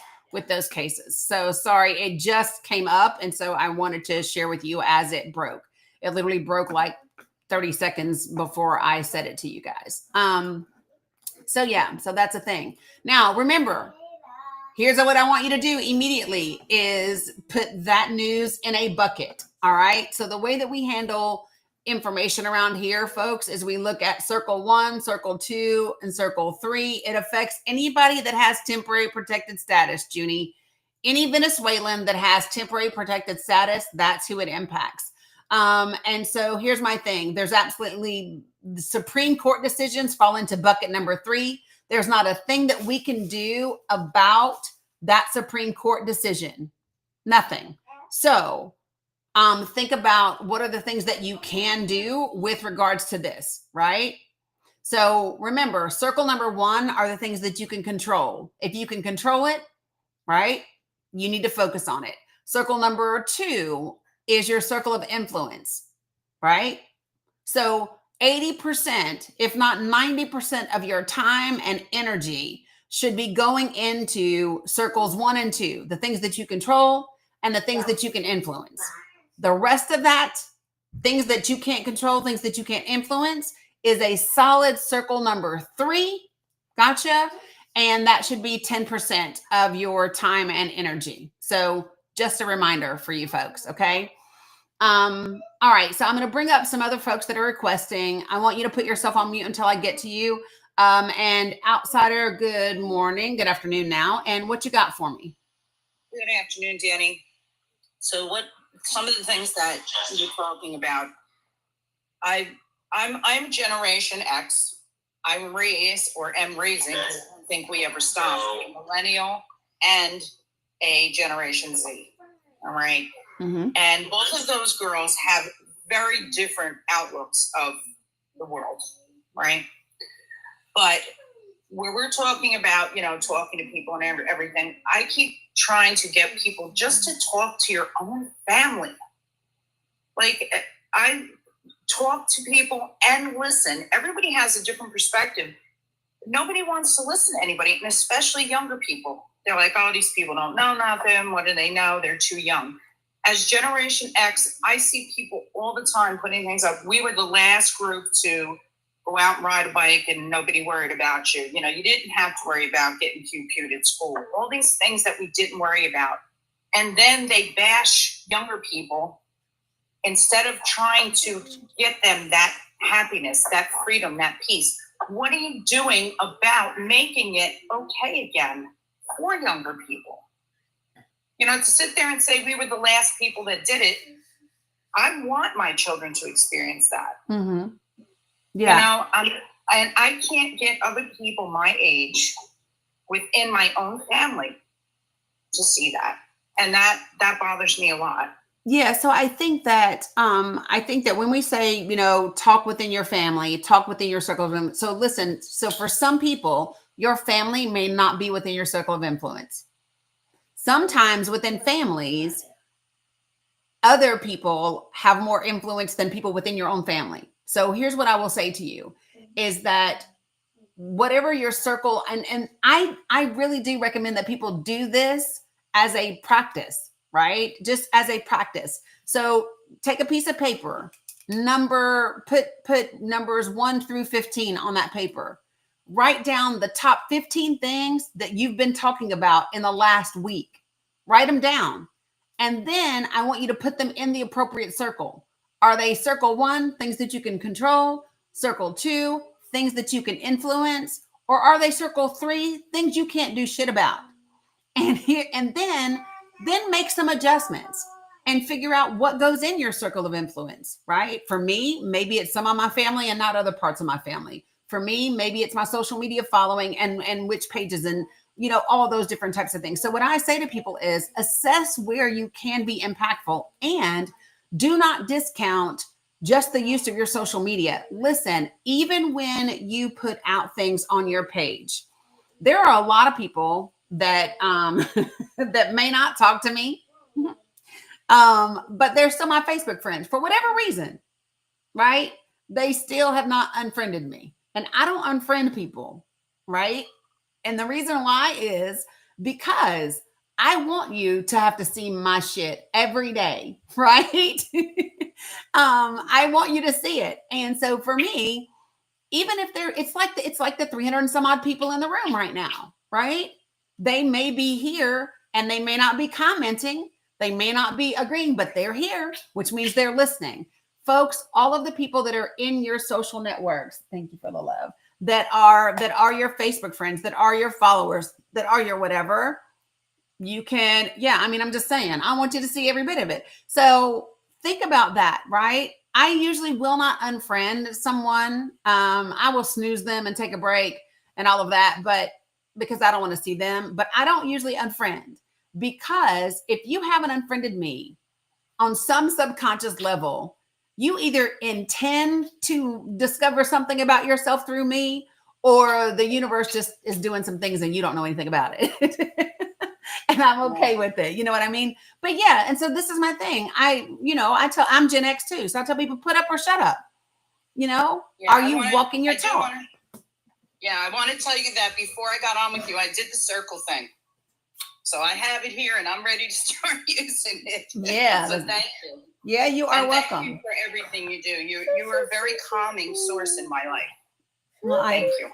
cases. So sorry, it just came up. And so I wanted to share with you as it broke. It literally broke like 30 seconds before I said it to you guys. So yeah, so that's a thing. Now, remember, here's what I want you to do immediately is put that news in a bucket. All right. So the way that we handle information around here, folks, is we look at circle 1, circle 2, and circle 3. It affects anybody that has temporary protected status, Junie. Any Venezuelan that has temporary protected status, that's who it impacts. And so here's my thing. There's absolutely the Supreme Court decisions fall into bucket number 3. There's not a thing that we can do about that Supreme Court decision. Nothing. So think about what are the things that you can do with regards to this, right? So remember, circle number 1 are the things that you can control. If you can control it, right, you need to focus on it. Circle number 2 is your circle of influence, right? So 80%, if not 90% of your time and energy should be going into circles 1 and 2, the things that you control and the things that you can influence. The rest of that, things that you can't control, things that you can't influence, is a solid circle number 3. Gotcha. And that should be 10% of your time and energy. So just a reminder for you folks. Okay. All right. So I'm going to bring up some other folks that are requesting. I want you to put yourself on mute until I get to you. And Outsider, good morning, good afternoon now. And what you got for me? Good afternoon, Danny. So some of the things that you're talking about, I'm Generation X. I'm raising, I don't think we ever stopped, a millennial and a Generation Z. All right. Mm-hmm. And both of those girls have very different outlooks of the world, right? But where we're talking about, talking to people and everything, I keep trying to get people just to talk to your own family. Like, I talk to people and listen. Everybody has a different perspective. Nobody wants to listen to anybody, and especially younger people. They're like, oh, these people don't know nothing. What do they know? They're too young. As Generation X, I see people all the time putting things up. We were the last group to go out and ride a bike and nobody worried about you. You didn't have to worry about getting cute at school. All these things that we didn't worry about. And then they bash younger people instead of trying to get them that happiness, that freedom, that peace. What are you doing about making it okay again for younger people? To sit there and say we were the last people that did it, I want my children to experience that. Mm-hmm. Yeah. And I can't get other people my age within my own family to see that. And that bothers me a lot. Yeah. So I think that when we say, talk within your family, talk within your circle of influence. So listen, so for some people, your family may not be within your circle of influence. Sometimes within families, other people have more influence than people within your own family. So here's what I will say to you is that whatever your circle, and I really do recommend that people do this as a practice, right? Just as a practice. So take a piece of paper, put numbers 1 through 15 on that paper. Write down the top 15 things that you've been talking about in the last week. Write them down. And then I want you to put them in the appropriate circle. Are they circle 1, things that you can control? Circle 2, things that you can influence? Or are they circle 3, things you can't do shit about? And then make some adjustments and figure out what goes in your circle of influence, right? For me, maybe it's some of my family and not other parts of my family. For me, maybe it's my social media following and which pages and all those different types of things. So what I say to people is assess where you can be impactful and do not discount just the use of your social media. Listen, even when you put out things on your page, there are a lot of people that that may not talk to me, but they're still my Facebook friends for whatever reason, right? They still have not unfriended me, and I don't unfriend people, right? And the reason why is because I want you to have to see my shit every day, right? I want you to see it. And so for me, even if it's like the 300 and some odd people in the room right now, right? They may be here and they may not be commenting. They may not be agreeing, but they're here, which means they're listening. Folks, all of the people that are in your social networks, thank you for the love, that are your Facebook friends, that are your followers, that are your whatever, you can, I'm just saying, I want you to see every bit of it. So think about that, right? I usually will not unfriend someone. I will snooze them and take a break and all of that, but because I don't want to see them, but I don't usually unfriend, because if you haven't unfriended me on some subconscious level, you either intend to discover something about yourself through me, or the universe just is doing some things and you don't know anything about it. And I'm okay with it. You know what I mean? But yeah. And so this is my thing. I'm Gen X too. So I tell people, put up or shut up. Are you walking your talk? I want to tell you that before I got on with you, I did the circle thing. So I have it here and I'm ready to start using it. Yeah. So thank you. Yeah, you are welcome. Thank you for everything you do. You are a very calming source in my life. Well, thank you.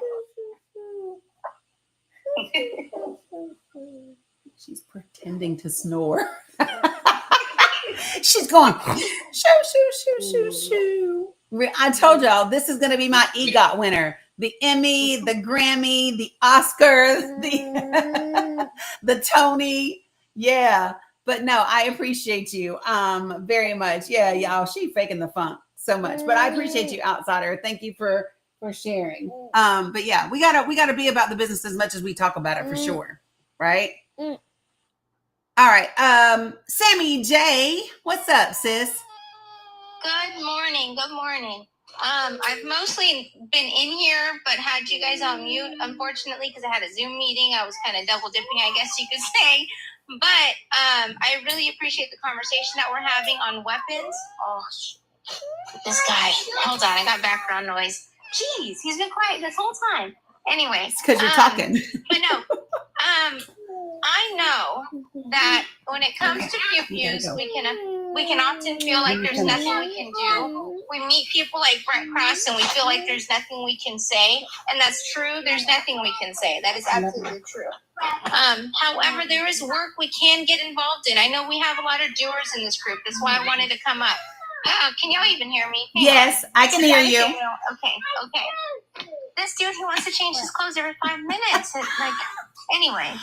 She's pretending to snore. She's going, shoo. I told y'all, this is going to be my EGOT winner. The Emmy, the Grammy, the Oscar, the Tony. Yeah. But no, I appreciate you very much. Yeah, y'all, she faking the funk so much. But I appreciate you, outsider. Thank you for sharing. But yeah, we gotta be about the business as much as we talk about it, for sure. Right? All right. Sammy J, what's up, sis? Good morning. I've mostly been in here, but had you guys on mute, unfortunately, because I had a Zoom meeting. I was kind of double dipping, I guess you could say. But I really appreciate the conversation that we're having on weapons. Oh, this guy. Hold on, I got background noise. Jeez, he's been quiet this whole time. Anyway. It's because you're talking. But no, I know that when it comes to pew-pews, we can often feel like there's nothing we can do. We meet people like Brent Cross and we feel like there's nothing we can say. And that's true. There's nothing we can say. That is absolutely true. However, there is work we can get involved in. I know we have a lot of doers in this group. That's why I wanted to come up. Can y'all even hear me? Yes, I can hear you. Okay. This dude, he wants to change his clothes every 5 minutes. Anyway.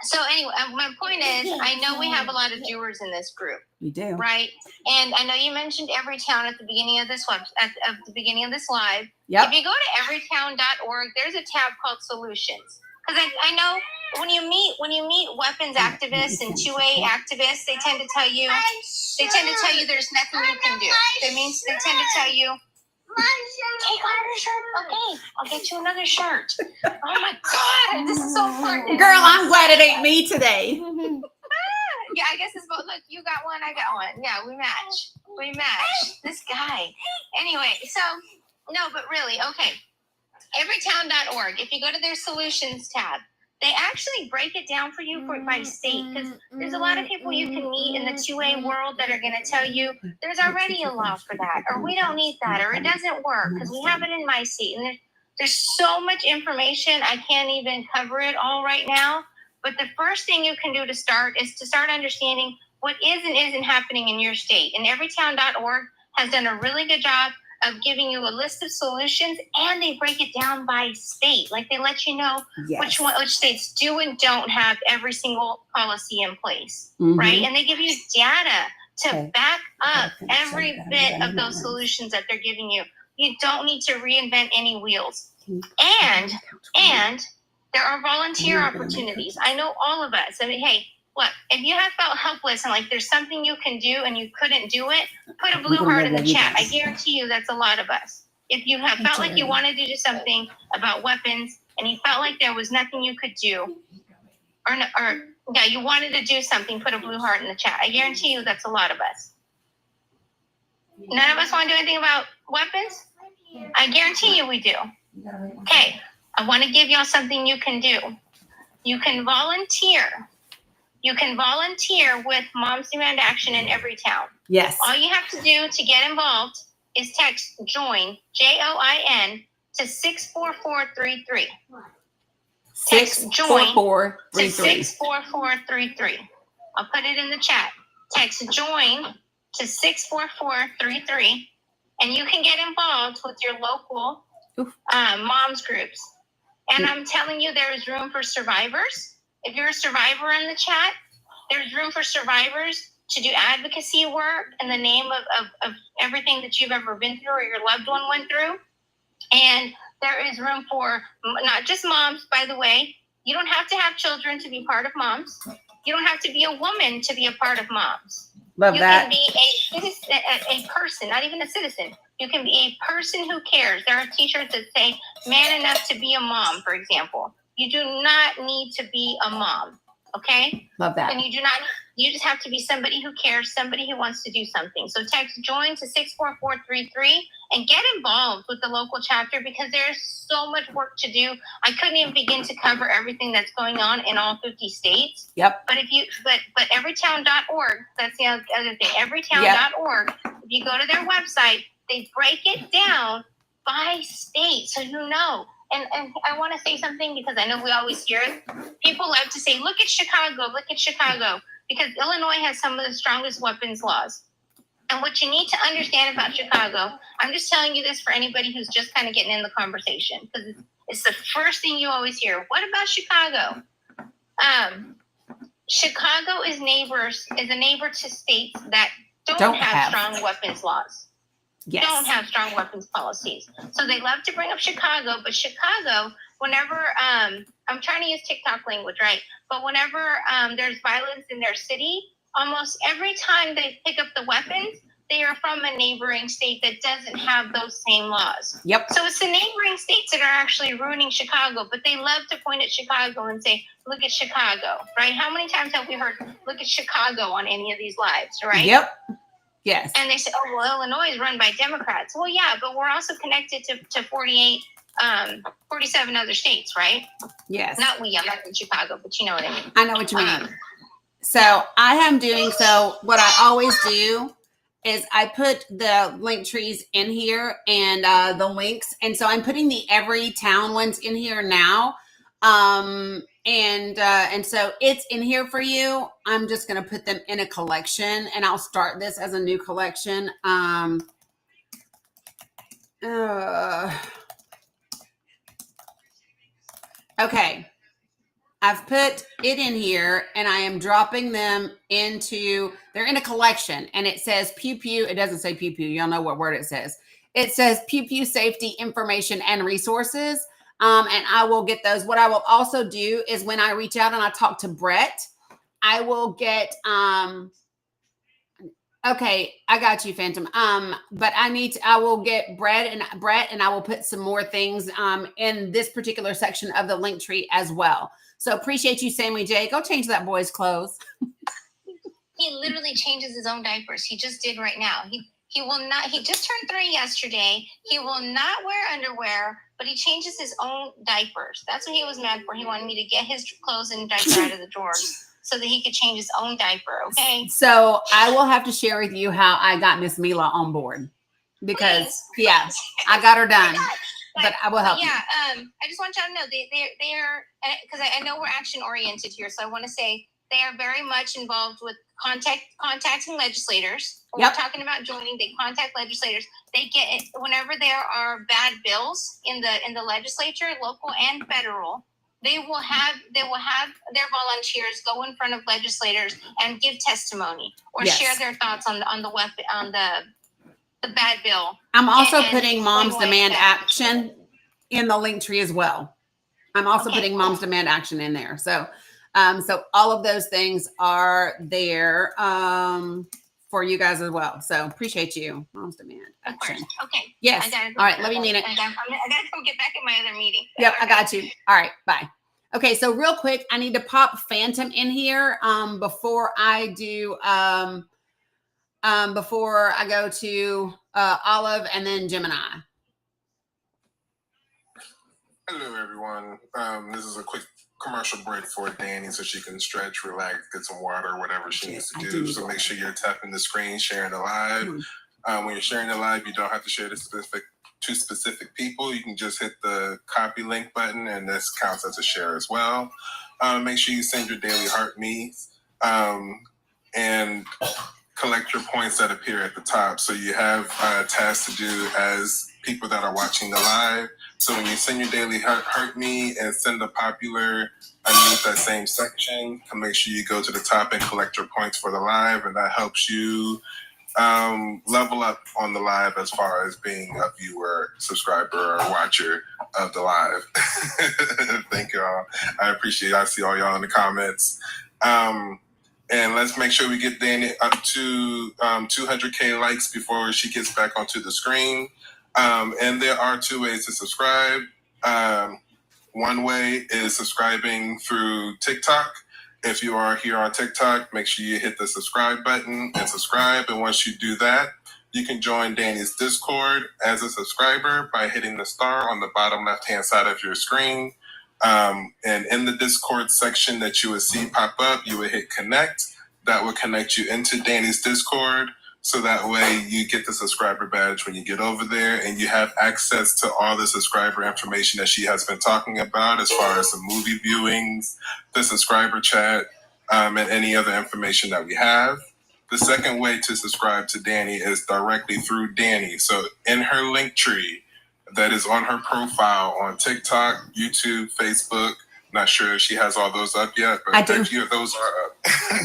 So anyway, my point is, I know we have a lot of doers in this group. We do, right? And I know you mentioned Everytown at the beginning of this at the beginning of this live. Yep. If you go to everytown.org, there's a tab called Solutions. Because I know when you meet weapons activists and 2A activists, they tend to tell you there's nothing you can do. They tend to tell you, take off your shirt. Okay, I'll get you another shirt. Oh my God, this is so important. Girl, I'm glad it ain't me today. Yeah, I guess it's both. Look, you got one, I got one. Yeah, we match. This guy. Anyway, so, no, but really, okay. Everytown.org, if you go to their solutions tab, they actually break it down for you by state, because there's a lot of people you can meet in the 2A world that are going to tell you there's already a law for that, or we don't need that, or it doesn't work because we have it in my state. And there's so much information, I can't even cover it all right now. But the first thing you can do to start is to start understanding what is and isn't happening in your state. And Everytown.org has done a really good job of giving you a list of solutions, and they break it down by state. Like they let you know which states do and don't have every single policy in place, right? And they give you data to back up every bit of those solutions that they're giving you. You don't need to reinvent any wheels. And There are volunteer You're gonna make opportunities. I know all of us. I mean, hey, look, if you have felt helpless and like there's something you can do and you couldn't do it, put a blue heart in the chat. I guarantee you that's a lot of us. If you have felt like you wanted to do something about weapons and you felt like there was nothing you could do, or yeah, you wanted to do something, put a blue heart in the chat. I guarantee you that's a lot of us. None of us want to do anything about weapons? I guarantee you we do. Okay, I want to give y'all something you can do. You can volunteer. You can volunteer with Moms Demand Action in every town. Yes. All you have to do to get involved is text JOIN, JOIN, to 64433. Text JOIN to 64433. I'll put it in the chat. Text JOIN to 64433, and you can get involved with your local moms groups. And I'm telling you, there is room for survivors. If you're a survivor in the chat, there's room for survivors to do advocacy work in the name of everything that you've ever been through or your loved one went through. And there is room for not just moms, by the way. You don't have to have children to be part of moms. You don't have to be a woman to be a part of moms. Love you that. can be a citizen, a person, not even a citizen. You can be a person who cares. There are t-shirts that say, man enough to be a mom, for example. You do not need to be a mom, okay? Love that. And you just have to be somebody who cares, somebody who wants to do something. So text JOIN to 64433 and get involved with the local chapter because there's so much work to do. I couldn't even begin to cover everything that's going on in all 50 states. Yep. But but everytown.org, that's the other thing. Everytown.org, if you go to their website, they break it down by state so you know. And I want to say something because I know we always hear it. People love to say, look at Chicago, because Illinois has some of the strongest weapons laws. And what you need to understand about Chicago, I'm just telling you this for anybody who's just kind of getting in the conversation, because it's the first thing you always hear. What about Chicago? Chicago is a neighbor to states that don't have strong weapons laws. Yes. Don't have strong weapons policies. So they love to bring up Chicago, but Chicago, whenever, I'm trying to use TikTok language, right? But whenever there's violence in their city, almost every time they pick up the weapons, they are from a neighboring state that doesn't have those same laws. Yep. So it's the neighboring states that are actually ruining Chicago, but they love to point at Chicago and say, look at Chicago, right? How many times have we heard, look at Chicago on any of these lives, right? Yep. Yes. And they say, oh, well, Illinois is run by Democrats. Well, yeah, but we're also connected to 47 other states, right? Yes. Not we, I'm not in Chicago, but you know what I mean. I know what you mean. So I am doing, what I always do is I put the link trees in here and the links. And so I'm putting the every town ones in here now. And so it's in here for you. I'm just going to put them in a collection and I'll start this as a new collection. Okay. I've put it in here and I am dropping them they're in a collection and it says pew pew. It doesn't say pew pew. Y'all know what word it says. It says pew pew safety information and resources. And I will get those. What I will also do is when I reach out and I talk to Brett, I will get, okay, I got you, Phantom. But I will get Brett and I will put some more things in this particular section of the link tree as well. So appreciate you, Sammy J. Go change that boy's clothes. He literally changes his own diapers. He just did right now. He will not, he just turned 3 yesterday. He will not wear underwear, but he changes his own diapers. That's what he was mad for. He wanted me to get his clothes and diaper out of the drawers so that he could change his own diaper, okay? So I will have to share with you how I got Miss Mila on board because, yeah, I got her done. But I will help you. I just want y'all to know they are, because I know we're action oriented here, so I want to say they are very much involved with contacting legislators. When we're talking about joining, they contact legislators. They get it whenever there are bad bills in the legislature, local and federal. They will have their volunteers go in front of legislators and give testimony or share their thoughts on the bad bill. I'm also putting Moms Demand Action in the link tree as well. I'm also Okay, putting cool. Moms Demand Action in there. So, so all of those things are there for you guys as well. So appreciate you, Moms Demand Of course. Action. Okay. Yes. I gotta go. All right. Love you, Nina. I gotta come get back in my other meeting. Yep, I Okay. got you. All right, bye. Okay, so real quick, I need to pop Phantom in here before I do before I go to Olive and then Gemini. Hello, everyone. This is a quick commercial break for Danny so she can stretch, relax, get some water, whatever she needs to do. So make sure you're tapping the screen, sharing the live. When you're sharing the live, you don't have to share this to specific people. You can just hit the copy link button, and this counts as a share as well. Make sure you send your daily heart needs and collect your points that appear at the top. So you have tasks to do as people that are watching the live. So when you send your daily hurt me and send the popular underneath that same section, make sure you go to the top and collect your points for the live, and that helps you level up on the live as far as being a viewer, subscriber, or watcher of the live. Thank you all. I appreciate it. I see all y'all in the comments. And let's make sure we get Danny up to 200K likes before she gets back onto the screen. And there are two ways to subscribe. One way is subscribing through TikTok. If you are here on TikTok, make sure you hit the subscribe button and subscribe. And once you do that, you can join Danny's Discord as a subscriber by hitting the star on the bottom left-hand side of your screen. And in the Discord section that you would see pop up, you would hit connect. That will connect you into Danny's Discord. So that way you get the subscriber badge when you get over there, and you have access to all the subscriber information that she has been talking about as far as the movie viewings, the subscriber chat, and any other information that we have. The second way to subscribe to Danny is directly through Danny. So in her link tree that is on her profile on TikTok, YouTube, Facebook. Not sure if she has all those up yet, but I do. a few of those are up.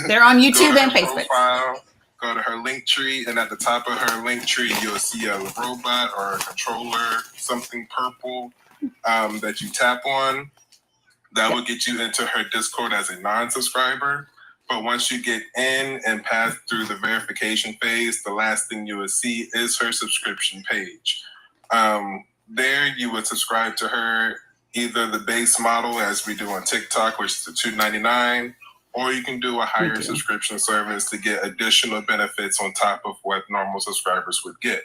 They're on YouTube Go to and her Facebook. profile, go to her link tree, and at the top of her link tree, you'll see a robot or a controller, something purple that you tap on. That will get you into her Discord as a non-subscriber. But once you get in and pass through the verification phase, the last thing you will see is her subscription page. There, you would subscribe to her either the base model as we do on TikTok, which is the $2.99, or you can do a higher subscription service to get additional benefits on top of what normal subscribers would get.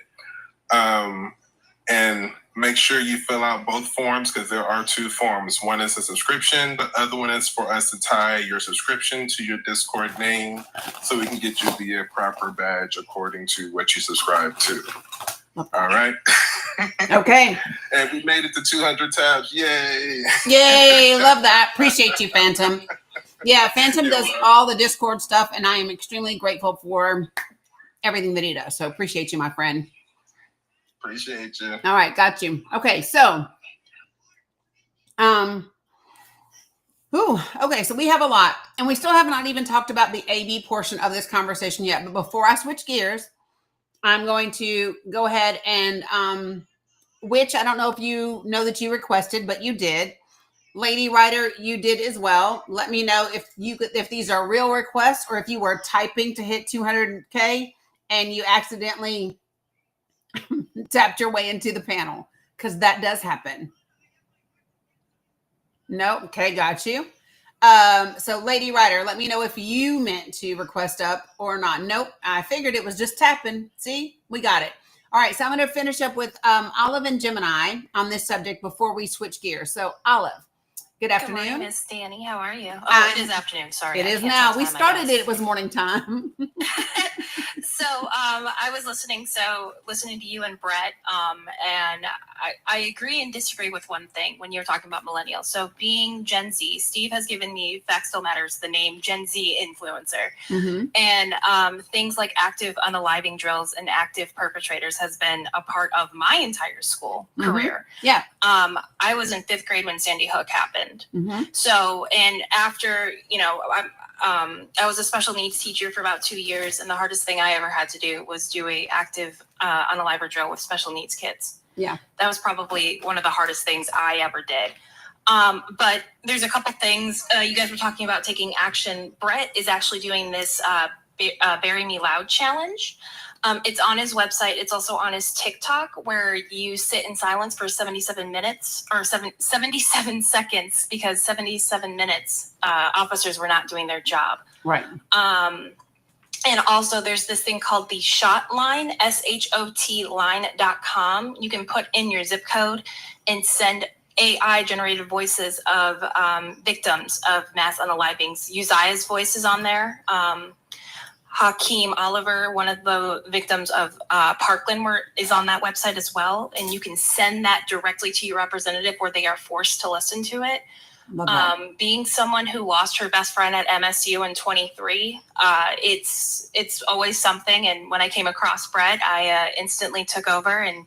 And make sure you fill out both forms, because there are two forms. One is a subscription. The other one is for us to tie your subscription to your Discord name so we can get you the proper badge according to what you subscribe to. All right. Okay. And we made it to 200 tabs. Yay. Yay. Love that. Appreciate you, Phantom. Yeah, Phantom does all the Discord stuff, and I am extremely grateful for everything that he does. So appreciate you, my friend. Appreciate you. All right, got you. Okay, so okay, so we have a lot, and we still have not even talked about the AB portion of this conversation yet. But before I switch gears, I'm going to go ahead and which I don't know if you know that you requested, but you did. Lady Writer, you did as well. Let me know if these are real requests or if you were typing to hit 200K and you accidentally tapped your way into the panel, because that does happen. No, okay, got you. So Lady Writer, let me know if you meant to request up or not. Nope, I figured it was just tapping. See, we got it. All right, so I'm going to finish up with Olive and Gemini on this subject before we switch gears. So Olive, good afternoon. Good morning, Miss Danny. How are you? Oh, it is afternoon. Sorry. It I is can't now. tell We time, I started guess. it was morning time. So I was listening to you and Brett, and I agree and disagree with one thing when you're talking about millennials. So being Gen Z, Steve has given me Fact Still Matters the name Gen Z influencer. Mm-hmm. And things like active unaliving drills and active perpetrators has been a part of my entire school career. Yeah. I was in 5th grade when Sandy Hook happened. Mm-hmm. So, and after, I was a special needs teacher for about 2 years, and the hardest thing I ever had to do was do a active unaliver drill with special needs kids. Yeah. That was probably one of the hardest things I ever did. But there's a couple things. You guys were talking about taking action. Brett is actually doing this Bury Me Loud challenge. It's on his website. It's also on his TikTok, where you sit in silence for 77 minutes or 77 seconds, because 77 minutes officers were not doing their job. Right. And also there's this thing called the Shot Line, SHOT line.com. You can put in your zip code and send AI generated voices of victims of mass unalivings. Uzziah's voice is on there. Hakeem Oliver, one of the victims of Parkland, is on that website as well. And you can send that directly to your representative, where they are forced to listen to it. Being someone who lost her best friend at MSU in 23, it's always something. And when I came across Brett, I instantly took over. And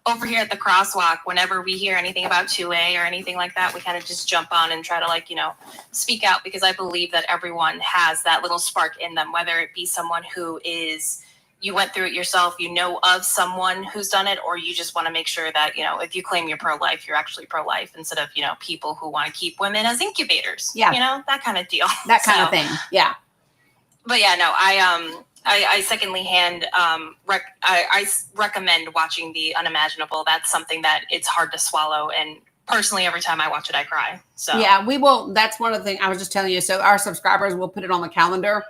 over here at the Crosswalk, whenever we hear anything about 2A or anything like that, we kind of just jump on and try to speak out, because I believe that everyone has that little spark in them, whether it be someone who you went through it yourself, of someone who's done it, or you just want to make sure that, if you claim you're pro-life, you're actually pro-life, instead of, people who want to keep women as incubators. Yeah. That kind of deal. That kind of thing. Yeah. But yeah, no, I secondly hand, I recommend watching The Unimaginable. That's something that it's hard to swallow. And personally, every time I watch it, I cry. So yeah, we will. That's one of the things I was just telling you. So our subscribers will put it on the calendar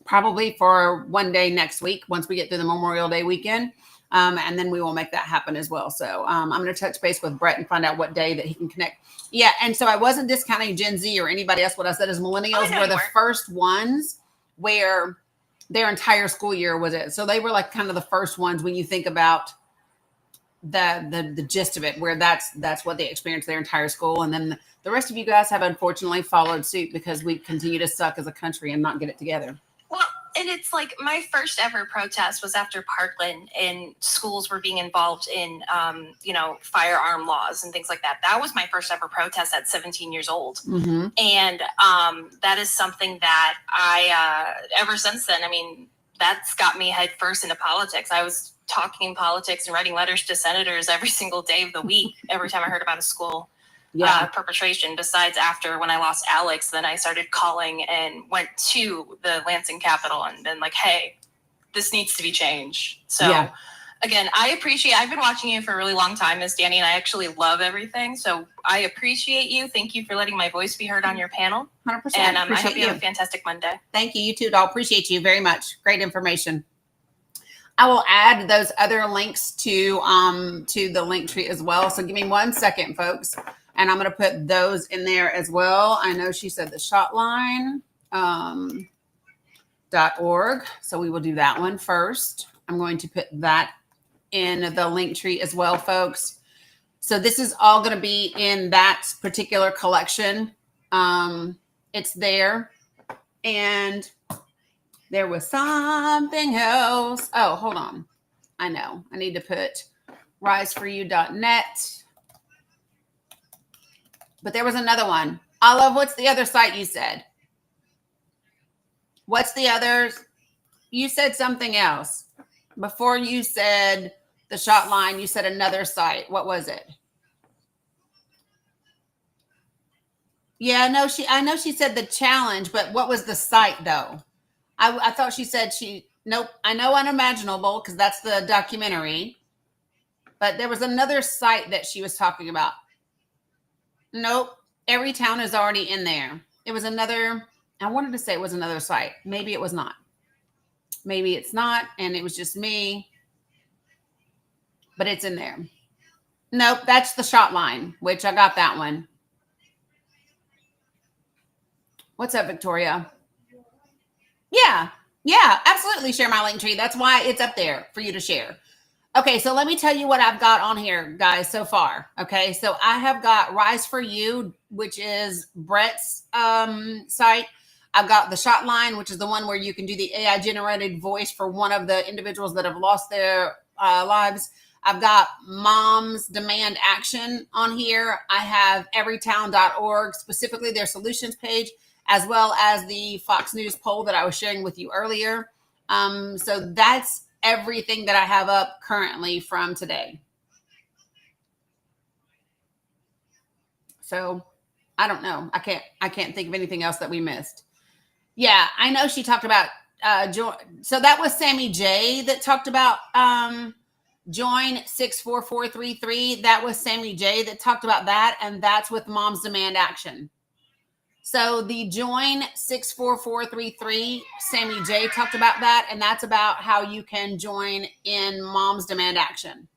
probably for one day next week, once we get through the Memorial Day weekend. And then we will make that happen as well. So I'm going to touch base with Brett and find out what day that he can connect. Yeah. And so I wasn't discounting Gen Z or anybody else. What I said is millennials were the first ones where their entire school year was it. So they were like kind of the first ones when you think about the gist of it, where that's what they experienced their entire school. And then the rest of you guys have unfortunately followed suit, because we continue to suck as a country and not get it together. Well, and it's like my first ever protest was after Parkland, and schools were being involved in, firearm laws and things like that. That was my first ever protest at 17 years old. Mm-hmm. And that is something that I, ever since then, that's got me head first into politics. I was talking politics and writing letters to senators every single day of the week, every time I heard about a school perpetration. Besides, after when I lost Alex, then I started calling and went to the Lansing Capitol and been like, hey, this needs to be changed. So again, I've been watching you for a really long time, Miss Danny, and I actually love everything. So I appreciate you. Thank you for letting my voice be heard on your panel. 100%. And I hope you have a fantastic Monday. Thank you. You too, doll. Appreciate you very much. Great information. I will add those other links to the link tree as well. So give me 1 second, folks. And I'm going to put those in there as well. I know she said the shotline .org. So we will do that one first. I'm going to put that in the link tree as well, folks. So this is all going to be in that particular collection. It's there. And there was something else. Oh, hold on. I know. I need to put riseforyou.net. But there was another one. Olive, what's the other site you said? What's the others? You said something else. Before you said the shot line, you said another site. What was it? Yeah, no, I know she said the challenge, but what was the site though? I thought she said nope. I know Unimaginable, because that's the documentary. But there was another site that she was talking about. Nope. Everytown is already in there. It was another, I wanted to say it was another site. Maybe it was not. Maybe it's not. And it was just me. But it's in there. Nope. That's the shot line, which I got that one. What's up, Victoria? Yeah, absolutely. Share my link tree. That's why it's up there for you to share. Okay, so let me tell you what I've got on here, guys, so far. Okay, so I have got Rise for You, which is Brett's site. I've got the Shot Line, which is the one where you can do the AI generated voice for one of the individuals that have lost their lives. I've got Moms Demand Action on here. I have everytown.org, specifically their solutions page, as well as the Fox News poll that I was sharing with you earlier. So that's everything that I have up currently from today. So I don't know. I can't think of anything else that we missed. Yeah, I know she talked about so that was Sammy J that talked about join 64433. That was Sammy J that talked about that, and that's with Moms Demand Action. So the join 64433, Sammy J talked about that, and that's about how you can join in Moms Demand Action.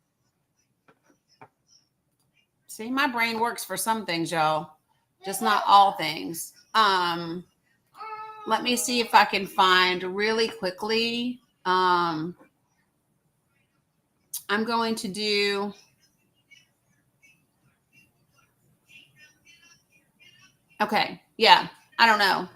See, my brain works for some things, y'all, just not all things. Let me see if I can find really quickly. I'm going to do. Okay. Yeah. I don't know.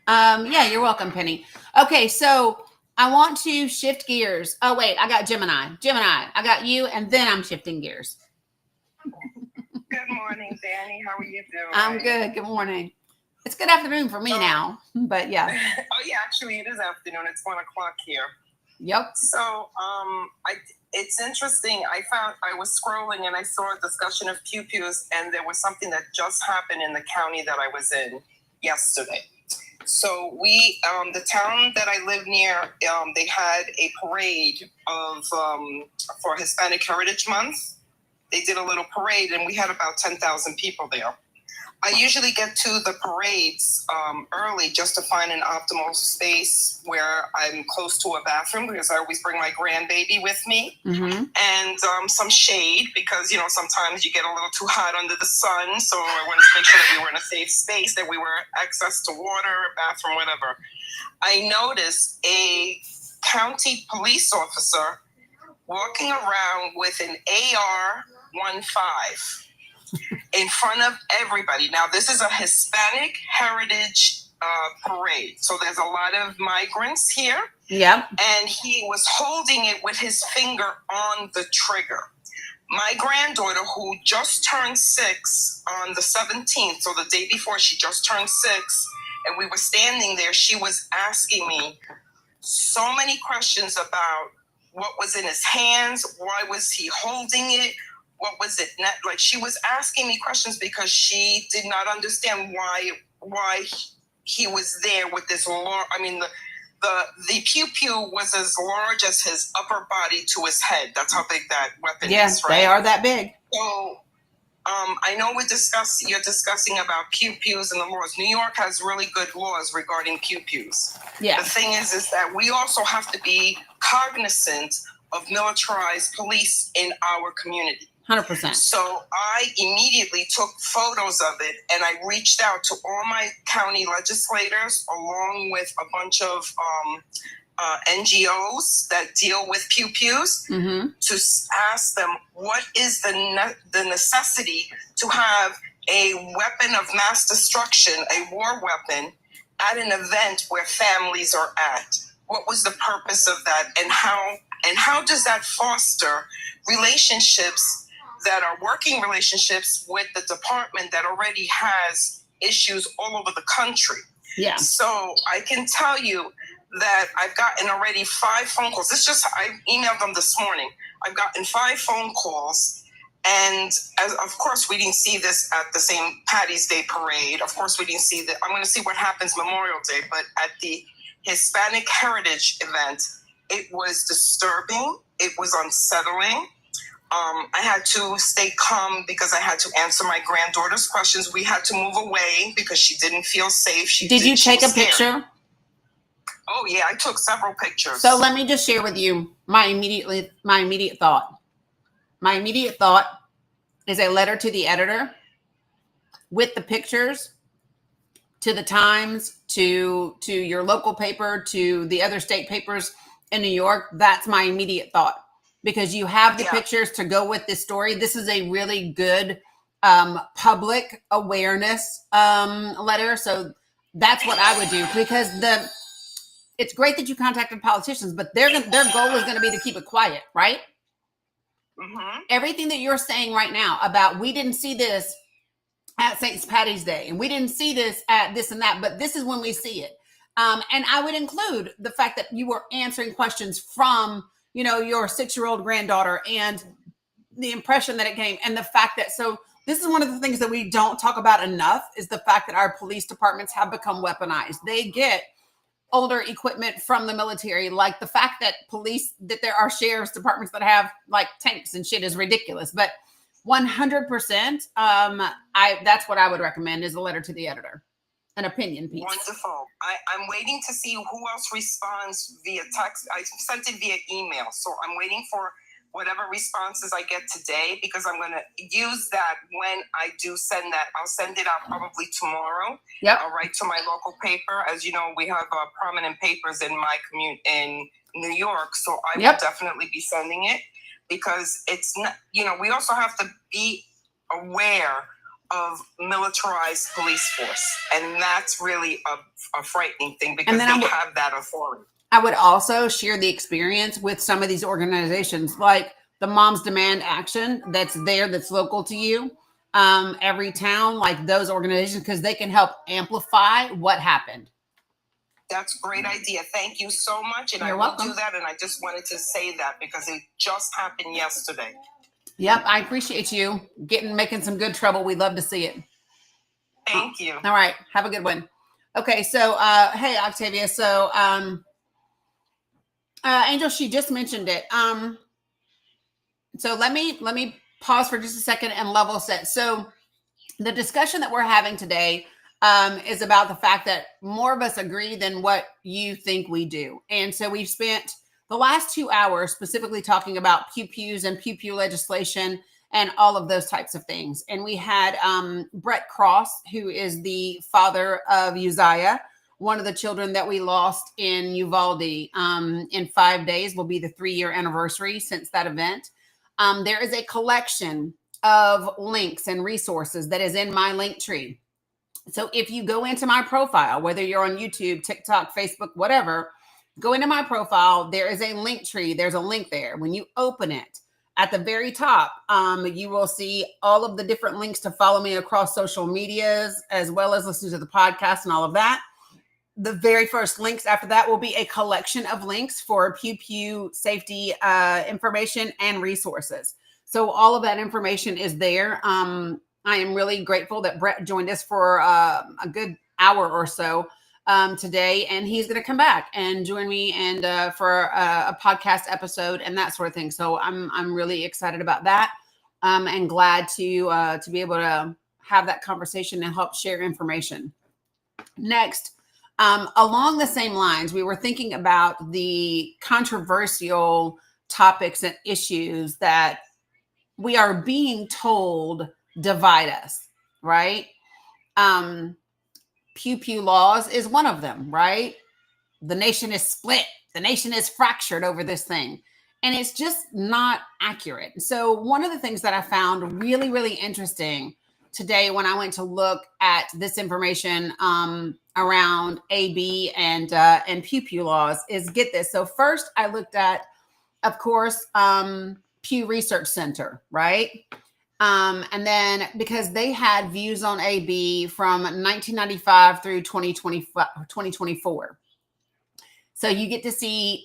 Yeah, you're welcome, Penny. Okay. So I want to shift gears. Oh, wait, I got Gemini. Gemini, I got you, and then I'm shifting gears. Good morning, Danny. How are you doing? I'm good. Good morning. It's good afternoon for me now, but yeah. Oh yeah, actually it is afternoon. It's 1 o'clock here. Yep. So it's interesting. I was scrolling and I saw a discussion of pew-pews, and there was something that just happened in the county that I was in yesterday. So we, the town that I live near, they had a parade of for Hispanic Heritage Month. They did a little parade, and we had about 10,000 people there. I usually get to the parades early just to find an optimal space where I'm close to a bathroom, because I always bring my grandbaby with me, and some shade, because, you know, sometimes you get a little too hot under the sun. So I wanted to make sure that we were in a safe space, that we were access to water, bathroom, whatever. I noticed a county police officer walking around with an AR-15 in front of everybody. Now, this is a Hispanic Heritage parade. So there's a lot of migrants here. Yep. And he was holding it with his finger on the trigger. My granddaughter, who just turned 6 on the 17th, so the day before she just turned 6, and we were standing there, she was asking me so many questions about what was in his hands, why was he holding it, what was it? Like, she was asking me questions because she did not understand why he was there with this large. I mean, the pew-pew was as large as his upper body to his head. That's how big that weapon is, right? They are that big. So I know you're discussing about pew-pews and the laws. New York has really good laws regarding pew-pews. Yeah. The thing is that we also have to be cognizant of militarized police in our community. 100%. So I immediately took photos of it, and I reached out to all my county legislators, along with a bunch of NGOs that deal with pew-pews, to ask them, what is the necessity to have a weapon of mass destruction, a war weapon, at an event where families are at? What was the purpose of that, and how does that foster relationships that are working relationships with the department that already has issues all over the country? Yeah. So I can tell you that I've gotten already 5 phone calls. I emailed them this morning. I've gotten 5 phone calls. And of course, we didn't see this at the same Patty's Day parade. Of course, we didn't see that. I'm going to see what happens Memorial Day. But at the Hispanic Heritage event, it was disturbing. It was unsettling. I had to stay calm because I had to answer my granddaughter's questions. We had to move away because she didn't feel safe. Did you take a picture? Oh yeah, I took several pictures. So let me just share with you my immediate thought. My immediate thought is a letter to the editor with the pictures, to the Times, to your local paper, to the other state papers in New York. That's my immediate thought, because you have the pictures to go with this story. This is a really good public awareness letter. So that's what I would do, because it's great that you contacted politicians, but their goal is going to be to keep it quiet, right? Everything that you're saying right now about, we didn't see this at St. Patty's Day, and we didn't see this at this and that, but this is when we see it. And I would include the fact that you were answering questions from, your 6-year-old granddaughter, and the impression that it came, and the fact that, so this is one of the things that we don't talk about enough, is the fact that our police departments have become weaponized. They get older equipment from the military. Like the fact that there are sheriff's departments that have like tanks and shit is ridiculous. But 100%, that's what I would recommend, is a letter to the editor, an opinion piece. Wonderful. I'm waiting to see who else responds via text. I sent it via email, so I'm waiting for whatever responses I get today, because I'm going to use that when I do send that. I'll send it out probably tomorrow. Yep. I'll write to my local paper. As you know, we have prominent papers in my commute in New York, so I will definitely be sending it, because it's not, we also have to be aware of militarized police force, and that's really a frightening thing, because they have that authority. I would also share the experience with some of these organizations, like the Moms Demand Action that's local to you. Every town, like those organizations, because they can help amplify what happened. That's a great idea. Thank you so much. And You're I will welcome. do that. And I just wanted to say that because it just happened yesterday. Yep. I appreciate you making some good trouble. We'd love to see it. Thank you. All right. Have a good one. Okay. So, hey, Octavia. So, Angel, she just mentioned it. So let me pause for just a second and level set. So the discussion that we're having today is about the fact that more of us agree than what you think we do. And so we've spent the last 2 hours specifically talking about pew-pews and pew-pew legislation and all of those types of things. And we had Brett Cross, who is the father of Uzziah, one of the children that we lost in Uvalde. In 5 days will be the 3-year anniversary since that event. There is a collection of links and resources that is in my link tree. So if you go into my profile, whether you're on YouTube, TikTok, Facebook, whatever, go into my profile. There is a link tree. There's a link there. When you open it, at the very top, you will see all of the different links to follow me across social medias, as well as listen to the podcast and all of that. The very first links after that will be a collection of links for pew-pew safety information and resources. So all of that information is there. I am really grateful that Brett joined us for a good hour or so today, and he's going to come back and join me and for a podcast episode and that sort of thing. So I'm really excited about that, and glad to be able to have that conversation and help share information. Next. Along the same lines, we were thinking about the controversial topics and issues that we are being told divide us, right? Pew-pew laws is one of them, right? The nation is split. The nation is fractured over this thing. And it's just not accurate. So one of the things that I found really, really interesting today when I went to look at this information around AB and pew-pew laws is, get this. So first I looked at, of course, Pew Research Center, right? And then because they had views on AB from 1995 through 2024. So you get to see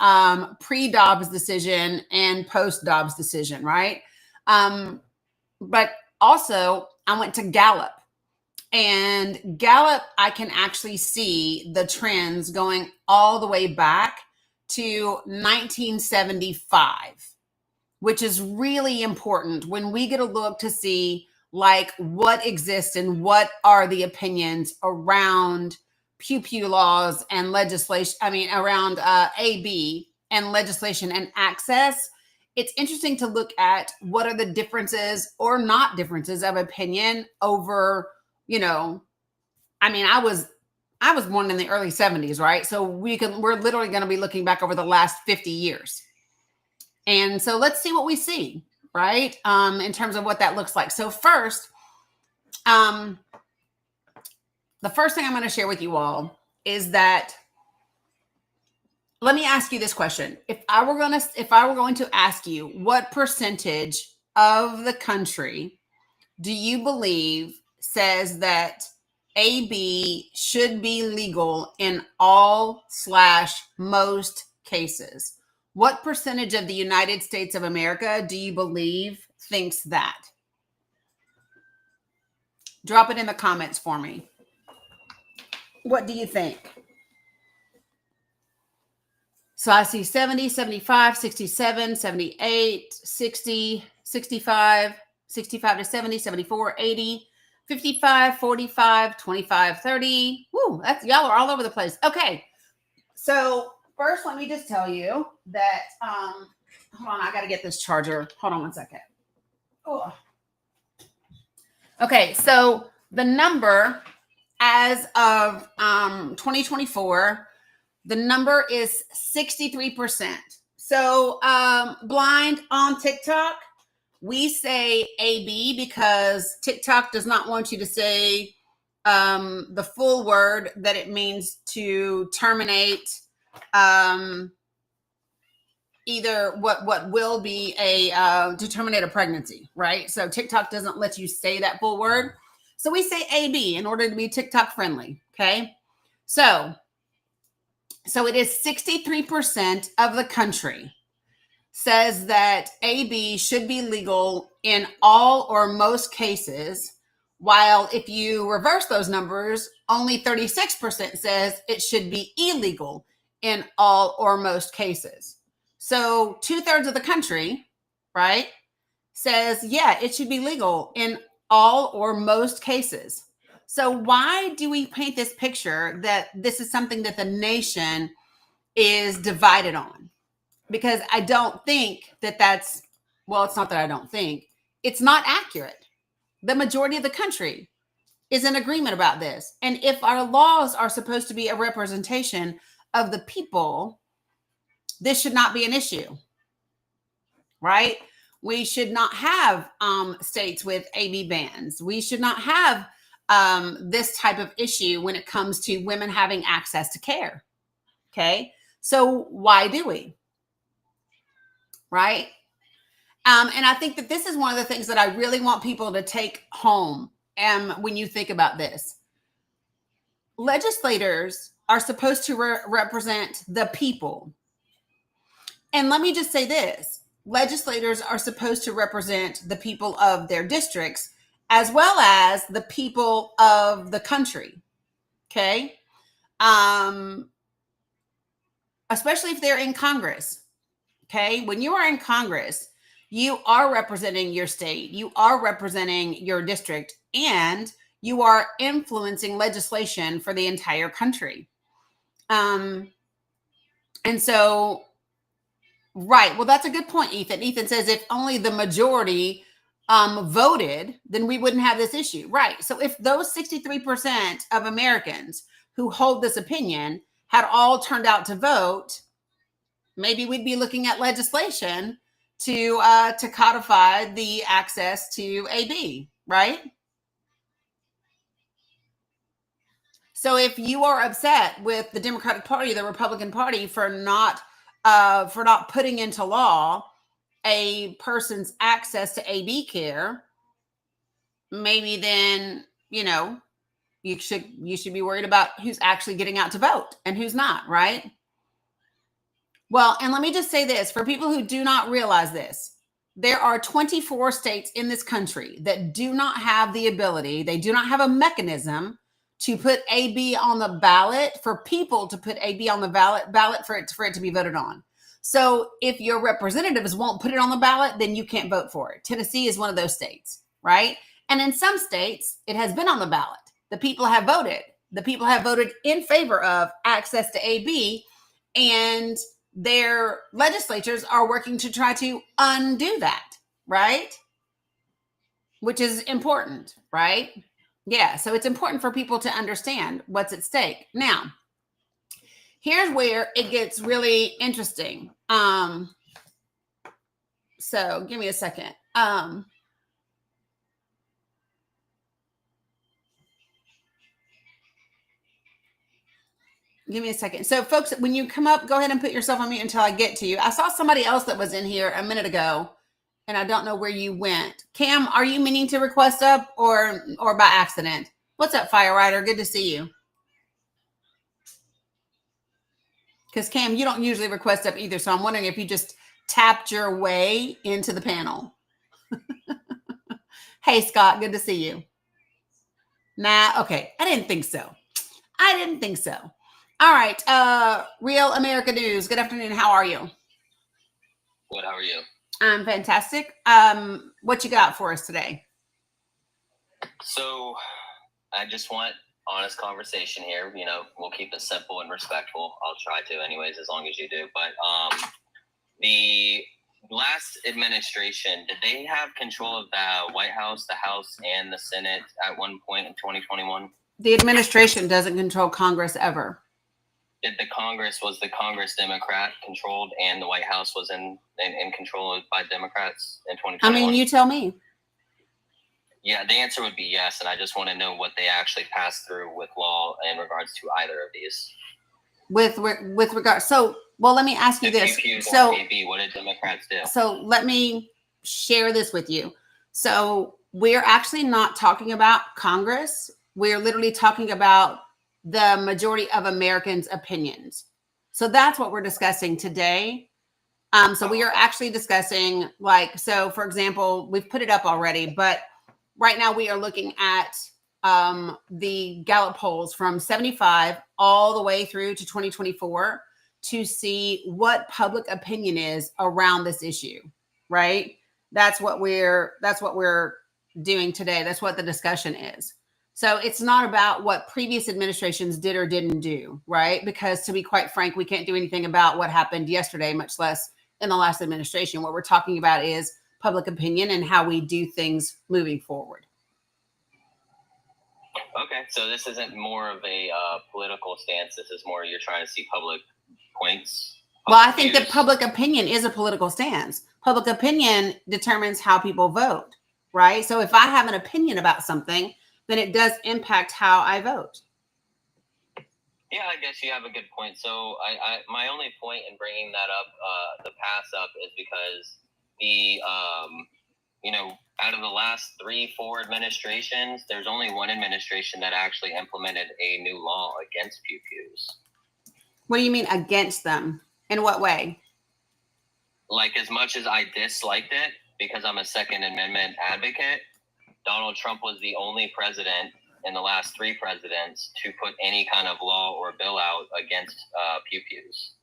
pre-Dobbs decision and post-Dobbs decision, right? But also I went to Gallup. And Gallup, I can actually see the trends going all the way back to 1975, which is really important when we get a look to see like what exists and what are the opinions around pew-pew laws and legislation. I mean, around AB and legislation and access. It's interesting to look at what are the differences or not differences of opinion over, I mean, I was born in the early 70s, right? So we're literally going to be looking back over the last 50 years. And so let's see what we see, right? In terms of what that looks like. So first, the first thing I'm going to share with you all is that, let me ask you this question. If I were going to ask you, what percentage of the country do you believe says that AB should be legal in all/most cases? What percentage of the United States of America do you believe thinks that? Drop it in the comments for me. What do you think? So I see 70, 75, 67, 78, 60, 65, 65 to 70, 74, 80, 55, 45, 25, 30. Woo, that's, y'all are all over the place. Okay. So first, let me just tell you that, hold on, I got to get this charger. Hold on one second. Oh. Okay. So the number as of 2024, the number is 63%. So blind on TikTok, we say AB because TikTok does not want you to say the full word that it means to terminate either what will be to terminate a pregnancy, right? So TikTok doesn't let you say that full word. So we say AB in order to be TikTok friendly, okay? So it is 63% of the country says that AB should be legal in all or most cases, while if you reverse those numbers, only 36% says it should be illegal in all or most cases. So 2/3 of the country, right, says, yeah, it should be legal in all or most cases. So why do we paint this picture that this is something that the nation is divided on? Because I don't think that that's, well, it's not that I don't think, it's not accurate. The majority of the country is in agreement about this. And if our laws are supposed to be a representation of the people, this should not be an issue, right? We should not have states with AB bans. We should not have this type of issue when it comes to women having access to care. Okay. So why do we? Right. And I think that this is one of the things that I really want people to take home. When you think about this, legislators are supposed to represent the people. And let me just say this, legislators are supposed to represent the people of their districts as well as the people of the country. Okay. Especially if they're in Congress. Okay. When you are in Congress, you are representing your state, you are representing your district, and you are influencing legislation for the entire country. And so, right. Well, that's a good point, Ethan. Ethan says if only the majority voted, then we wouldn't have this issue. Right. So if those 63% of Americans who hold this opinion had all turned out to vote, maybe we'd be looking at legislation to codify the access to AB, right? So if you are upset with the Democratic Party, the Republican Party for not putting into law a person's access to AB care, maybe then, you should be worried about who's actually getting out to vote and who's not, right? Well, and let me just say this, for people who do not realize this, there are 24 states in this country that do not have the ability, they do not have a mechanism to put AB on the ballot, for people to put AB on the ballot for it to be voted on. So if your representatives won't put it on the ballot, then you can't vote for it. Tennessee is one of those states, right? And in some states, it has been on the ballot. The people have voted. The people have voted in favor of access to AB, and their legislatures are working to try to undo that, right? Which is important, right? Yeah, so it's important for people to understand what's at stake. Now, here's where it gets really interesting. So give me a second. Give me a second. So folks, when you come up, go ahead and put yourself on mute until I get to you. I saw somebody else that was in here a minute ago, and I don't know where you went. Cam, are you meaning to request up or by accident? What's up, Fire Rider? Good to see you. Because Cam, you don't usually request up either, so I'm wondering if you just tapped your way into the panel. Hey, Scott, good to see you. Nah, okay. I didn't think so. All right. Real America News. Good afternoon. How are you? Good. How are you? I'm fantastic. What you got for us today? So I just want honest conversation here. You know, we'll keep it simple and respectful. I'll try to anyways, as long as you do. But the last administration, did they have control of the White House, the House, and the Senate at one point in 2021? The administration doesn't control Congress ever. Was the Congress Democrat controlled and the White House was in control by Democrats in 2021? I mean, you tell me. Yeah, the answer would be yes, and I just want to know what they actually passed through with law in regards to either of these. With regard, so well, let me ask you this. So, what did Democrats do? So let me share this with you. So we're actually not talking about Congress. We're literally talking about the majority of Americans' opinions. So that's what we're discussing today. So we are actually discussing, like, so for example, we've put it up already, but right now we are looking at the Gallup polls from 75 all the way through to 2024 to see what public opinion is around this issue, right? That's what we're doing today. That's what the discussion is. So it's not about what previous administrations did or didn't do, right? Because to be quite frank, we can't do anything about what happened yesterday, much less in the last administration. What we're talking about is public opinion and how we do things moving forward. Okay, so this isn't more of a political stance. This is more you're trying to see public points. Well, I think that public opinion is a political stance. Public opinion determines how people vote, right? So if I have an opinion about something, then it does impact how I vote. Yeah, I guess you have a good point. So my only point in bringing that up, the pass up, is because the, out of the last 3-4 administrations, there's only one administration that actually implemented a new law against pew-pews. What do you mean against them? In what way? Like, as much as I disliked it, because I'm a Second Amendment advocate, Donald Trump was the only president in the last 3 presidents to put any kind of law or bill out against pew-pews.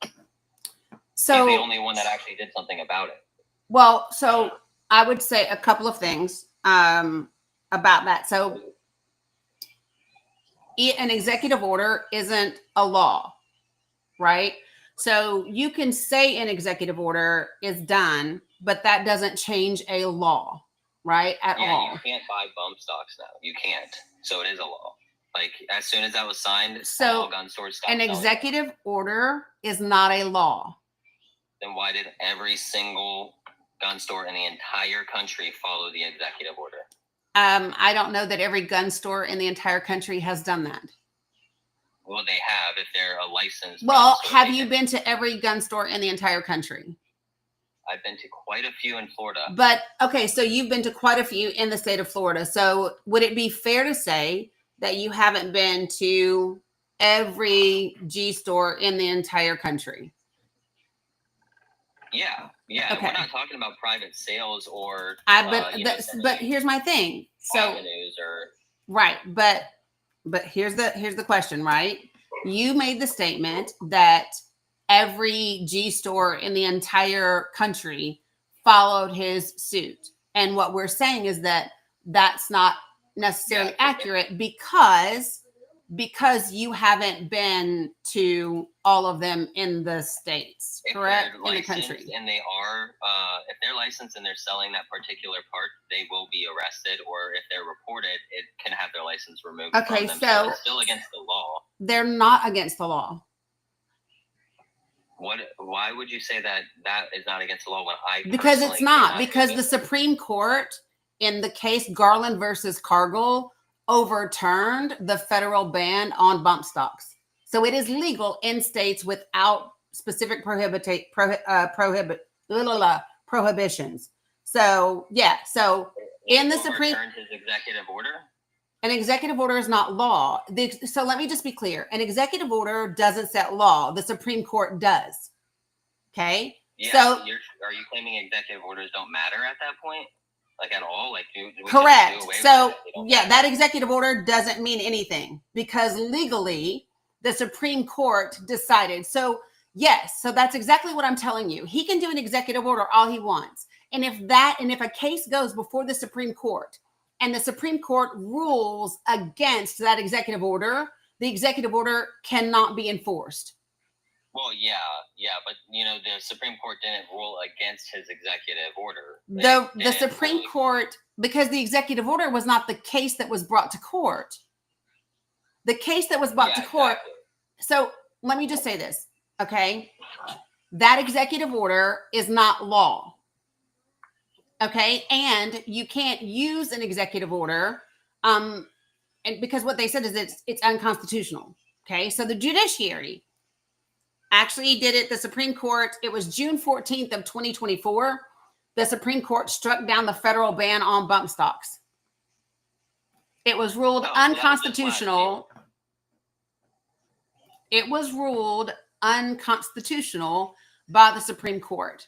So he's the only one that actually did something about it. Well, so I would say a couple of things about that. So an executive order isn't a law, right? So you can say an executive order is done, but that doesn't change a law, right? At all. You can't buy bump stocks now. You can't. So it is a law. Like, as soon as that was signed, so all gun stores stopped. An executive order is not a law. Then why did every single gun store in the entire country follow the executive order? I don't know that every gun store in the entire country has done that. Well, they have if they're a licensed. Well, have you been to every gun store in the entire country? I've been to quite a few in Florida. But, okay, so you've been to quite a few in the state of Florida. So would it be fair to say that you haven't been to every G store in the entire country? Yeah. Okay. We're not talking about private sales or. But here's my thing. So avenues or right, but here's the question, right? You made the statement that every G store in the entire country followed his suit, and what we're saying is that that's not necessarily accurate because you haven't been to all of them in the states, correct? In the country. And they are, if they're licensed and they're selling that particular part, they will be arrested, or if they're reported, it can have their license removed. Okay, from them. so it's still against the law. They're not against the law. Why would you say that is not against the law when I? Because it's not. Because the Supreme Court in the case Garland versus Cargill overturned the federal ban on bump stocks. So it is legal in states without specific prohibitions. So yeah. So in the Supreme, his executive order. An executive order is not law. So let me just be clear. An executive order doesn't set law. The Supreme Court does. Okay. Yeah, so are you claiming executive orders don't matter at that point? like at all? Like, do we just Correct. do away So, with it? They don't yeah, matter? that executive order doesn't mean anything because legally the Supreme Court decided. So, yes, so that's exactly what I'm telling you. He can do an executive order all he wants. And if a case goes before the Supreme Court and the Supreme Court rules against that executive order, the executive order cannot be enforced. Well, yeah, but the Supreme Court didn't rule against his executive order. The Supreme Court, because the executive order was not the case that was brought to court. The case that was brought to court. Exactly. So let me just say this, okay? That executive order is not law. Okay, and you can't use an executive order, and because what they said is it's unconstitutional. Okay, so the judiciary actually did it. The Supreme Court, it was June 14th of 2024. The Supreme Court struck down the federal ban on bump stocks. It was ruled unconstitutional. It was ruled unconstitutional by the Supreme Court.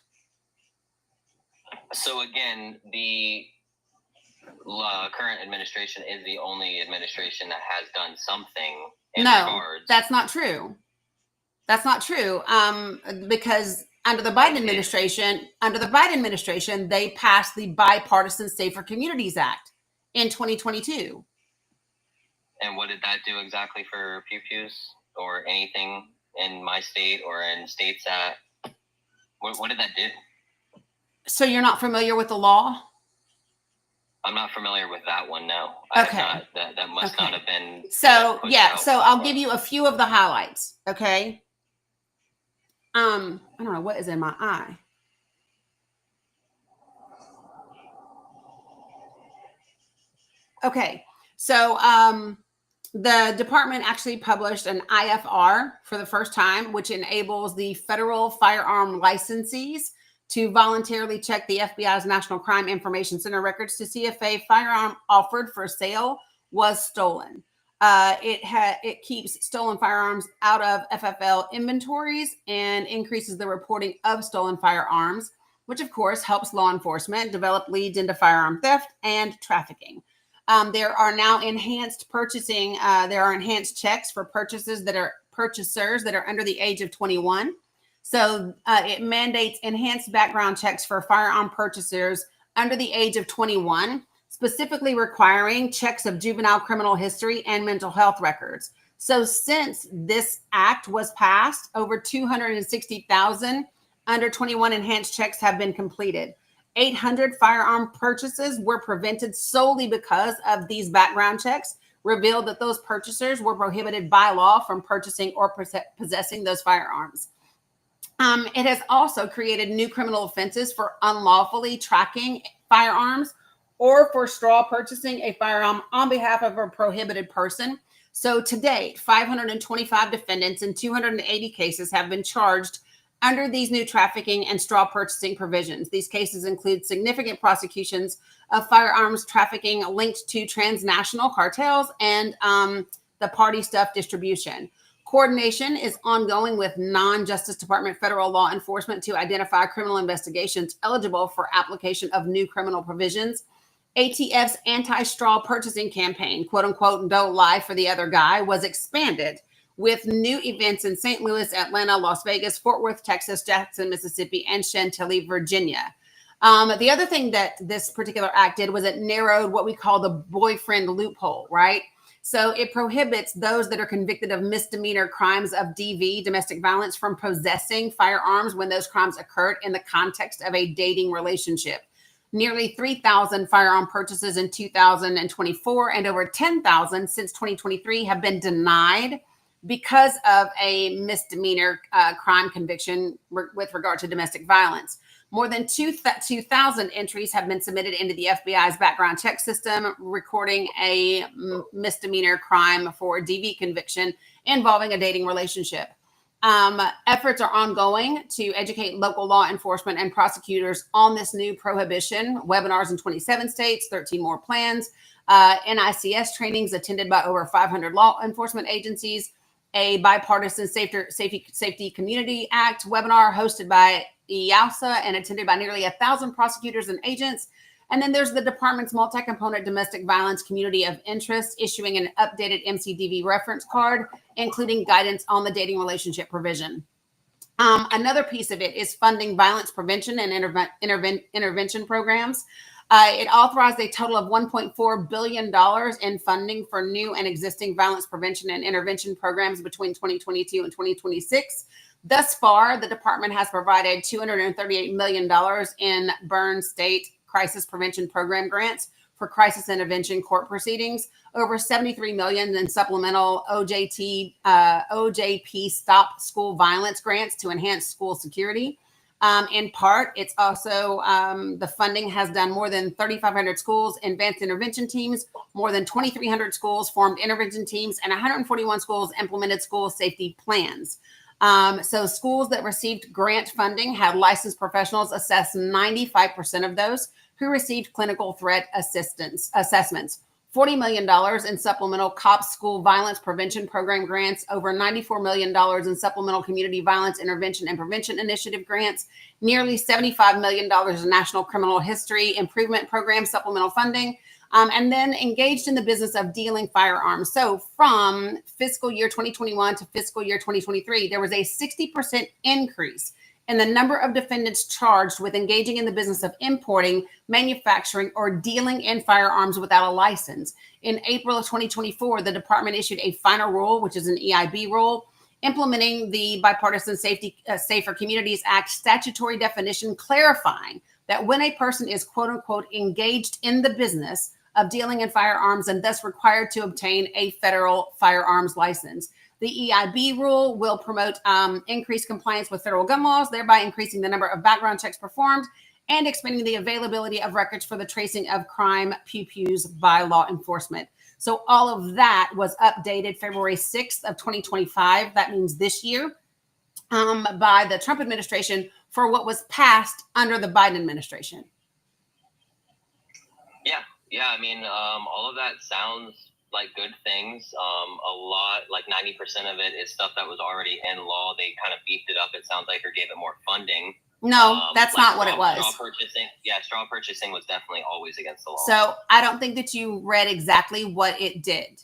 So again, the current administration is the only administration that has done something in regards. That's not true. That's not true. Because under the Biden administration, they passed the Bipartisan Safer Communities Act in 2022. And what did that do exactly for pew-pews or anything in my state or in states that? What did that do? So you're not familiar with the law? I'm not familiar with that one. No. Okay. That must not have been. So yeah. So I'll give you a few of the highlights. Okay. I don't know what is in my eye. Okay. So the department actually published an IFR for the first time, which enables the federal firearm licensees to voluntarily check the FBI's National Crime Information Center records to see if a firearm offered for sale was stolen. It keeps stolen firearms out of FFL inventories and increases the reporting of stolen firearms, which of course helps law enforcement develop leads into firearm theft and trafficking. There are now enhanced purchasing. There are enhanced checks for purchasers that are under the age of 21. So it mandates enhanced background checks for firearm purchasers under the age of 21, specifically requiring checks of juvenile criminal history and mental health records. So since this act was passed, over 260,000 under 21 enhanced checks have been completed. 800 firearm purchases were prevented solely because of these background checks revealed that those purchasers were prohibited by law from purchasing or possessing those firearms. It has also created new criminal offenses for unlawfully tracking firearms or for straw purchasing a firearm on behalf of a prohibited person. So to date, 525 defendants in 280 cases have been charged under these new trafficking and straw purchasing provisions. These cases include significant prosecutions of firearms trafficking linked to transnational cartels and the party stuff distribution. Coordination is ongoing with non-Justice Department federal law enforcement to identify criminal investigations eligible for application of new criminal provisions. ATF's anti-straw purchasing campaign, quote unquote, don't lie for the other guy, was expanded with new events in St. Louis, Atlanta, Las Vegas, Fort Worth, Texas, Jackson, Mississippi, and Chantilly, Virginia. The other thing that this particular act did was it narrowed what we call the boyfriend loophole, right? So it prohibits those that are convicted of misdemeanor crimes of DV, domestic violence, from possessing firearms when those crimes occurred in the context of a dating relationship. Nearly 3,000 firearm purchases in 2024 and over 10,000 since 2023 have been denied because of a misdemeanor crime conviction with regard to domestic violence. More than 2,000 entries have been submitted into the FBI's background check system, recording a misdemeanor crime for DV conviction involving a dating relationship. Efforts are ongoing to educate local law enforcement and prosecutors on this new prohibition. Webinars in 27 states, 13 more plans, NICS trainings attended by over 500 law enforcement agencies, a bipartisan safety community act webinar hosted by EASA and attended by nearly 1,000 prosecutors and agents, And then there's the department's multi-component domestic violence community of interest, issuing an updated MCDV reference card, including guidance on the dating relationship provision. Another piece of it is funding violence prevention and intervention programs. It authorized a total of $1.4 billion in funding for new and existing violence prevention and intervention programs between 2022 and 2026. Thus far, the department has provided $238 million in Bern State Crisis Prevention Program grants for crisis intervention court proceedings, over $73 million in supplemental OJP Stop School Violence grants to enhance school security. In part, it's also the funding has done more than 3,500 schools, advanced intervention teams, more than 2,300 schools formed intervention teams, and 141 schools implemented school safety plans. So schools that received grant funding had licensed professionals assess 95% of those who received clinical threat assessments. $40 million in supplemental COPS school violence prevention program grants, over $94 million in supplemental community violence intervention and prevention initiative grants, nearly $75 million in national criminal history improvement program supplemental funding, and then engaged in the business of dealing firearms. So from fiscal year 2021 to fiscal year 2023, there was a 60% increase in the number of defendants charged with engaging in the business of importing, manufacturing, or dealing in firearms without a license. In April of 2024, the department issued a final rule, which is an EIB rule, implementing the Bipartisan Safer Communities Act statutory definition, clarifying that when a person is quote unquote engaged in the business of dealing in firearms and thus required to obtain a federal firearms license. The EIB rule will promote increased compliance with federal gun laws, thereby increasing the number of background checks performed and expanding the availability of records for the tracing of crime pew-pews by law enforcement. So all of that was updated February 6th of 2025. That means this year by the Trump administration for what was passed under the Biden administration. Yeah. I mean, all of that sounds like good things. A lot, like 90% of it is stuff that was already in law. They kind of beefed it up. It sounds like, or gave it more funding. No, that's not what it was. Straw purchasing was definitely always against the law. So I don't think that you read exactly what it did.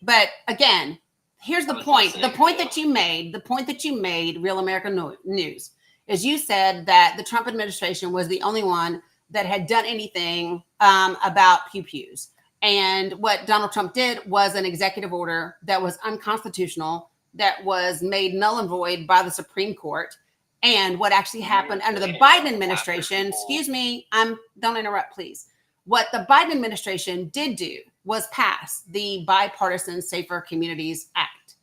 But again, here's the point. The point that you made, Real American News, is you said that the Trump administration was the only one that had done anything about pew-pews. And what Donald Trump did was an executive order that was unconstitutional, that was made null and void by the Supreme Court. And what actually happened under the Biden administration, don't interrupt, please. What the Biden administration did do was pass the Bipartisan Safer Communities Act.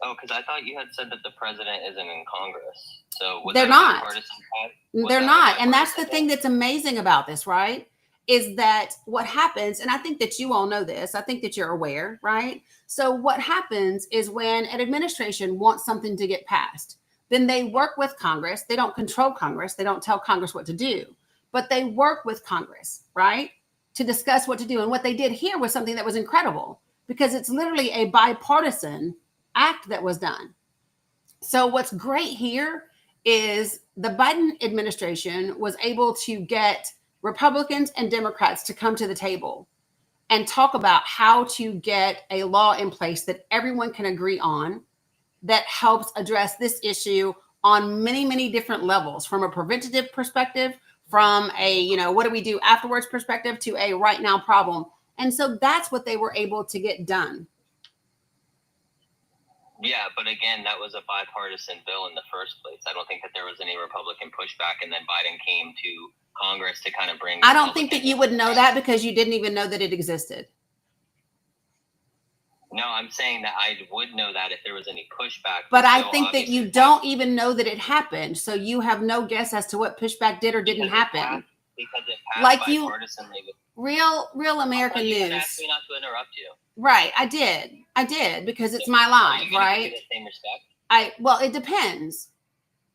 Oh, because I thought you had said that the president isn't in Congress. So they're not. They're not. And that's the thing that's amazing about this, right? Is that what happens, and I think that you all know this, I think that you're aware, right? So what happens is when an administration wants something to get passed, then they work with Congress. They don't control Congress. They don't tell Congress what to do, but they work with Congress, right? To discuss what to do. And what they did here was something that was incredible because it's literally a bipartisan act that was done. So what's great here is the Biden administration was able to get Republicans and Democrats to come to the table and talk about how to get a law in place that everyone can agree on that helps address this issue on many, many different levels, from a preventative perspective, from a, what do we do afterwards perspective, to a right now problem. And so that's what they were able to get done. Yeah, but again, that was a bipartisan bill in the first place. I don't think that there was any Republican pushback, and then Biden came to Congress to kind of bring. I don't think that you would know that because you didn't even know that it existed. No, I'm saying that I would know that if there was any pushback. But I think that you don't even know that it happened. So you have no guess as to what pushback did or didn't happen. Because it passed like bipartisanly. Real American News. You asked me not to interrupt you. Right, I did because it's my life, right? The same respect? Well, it depends,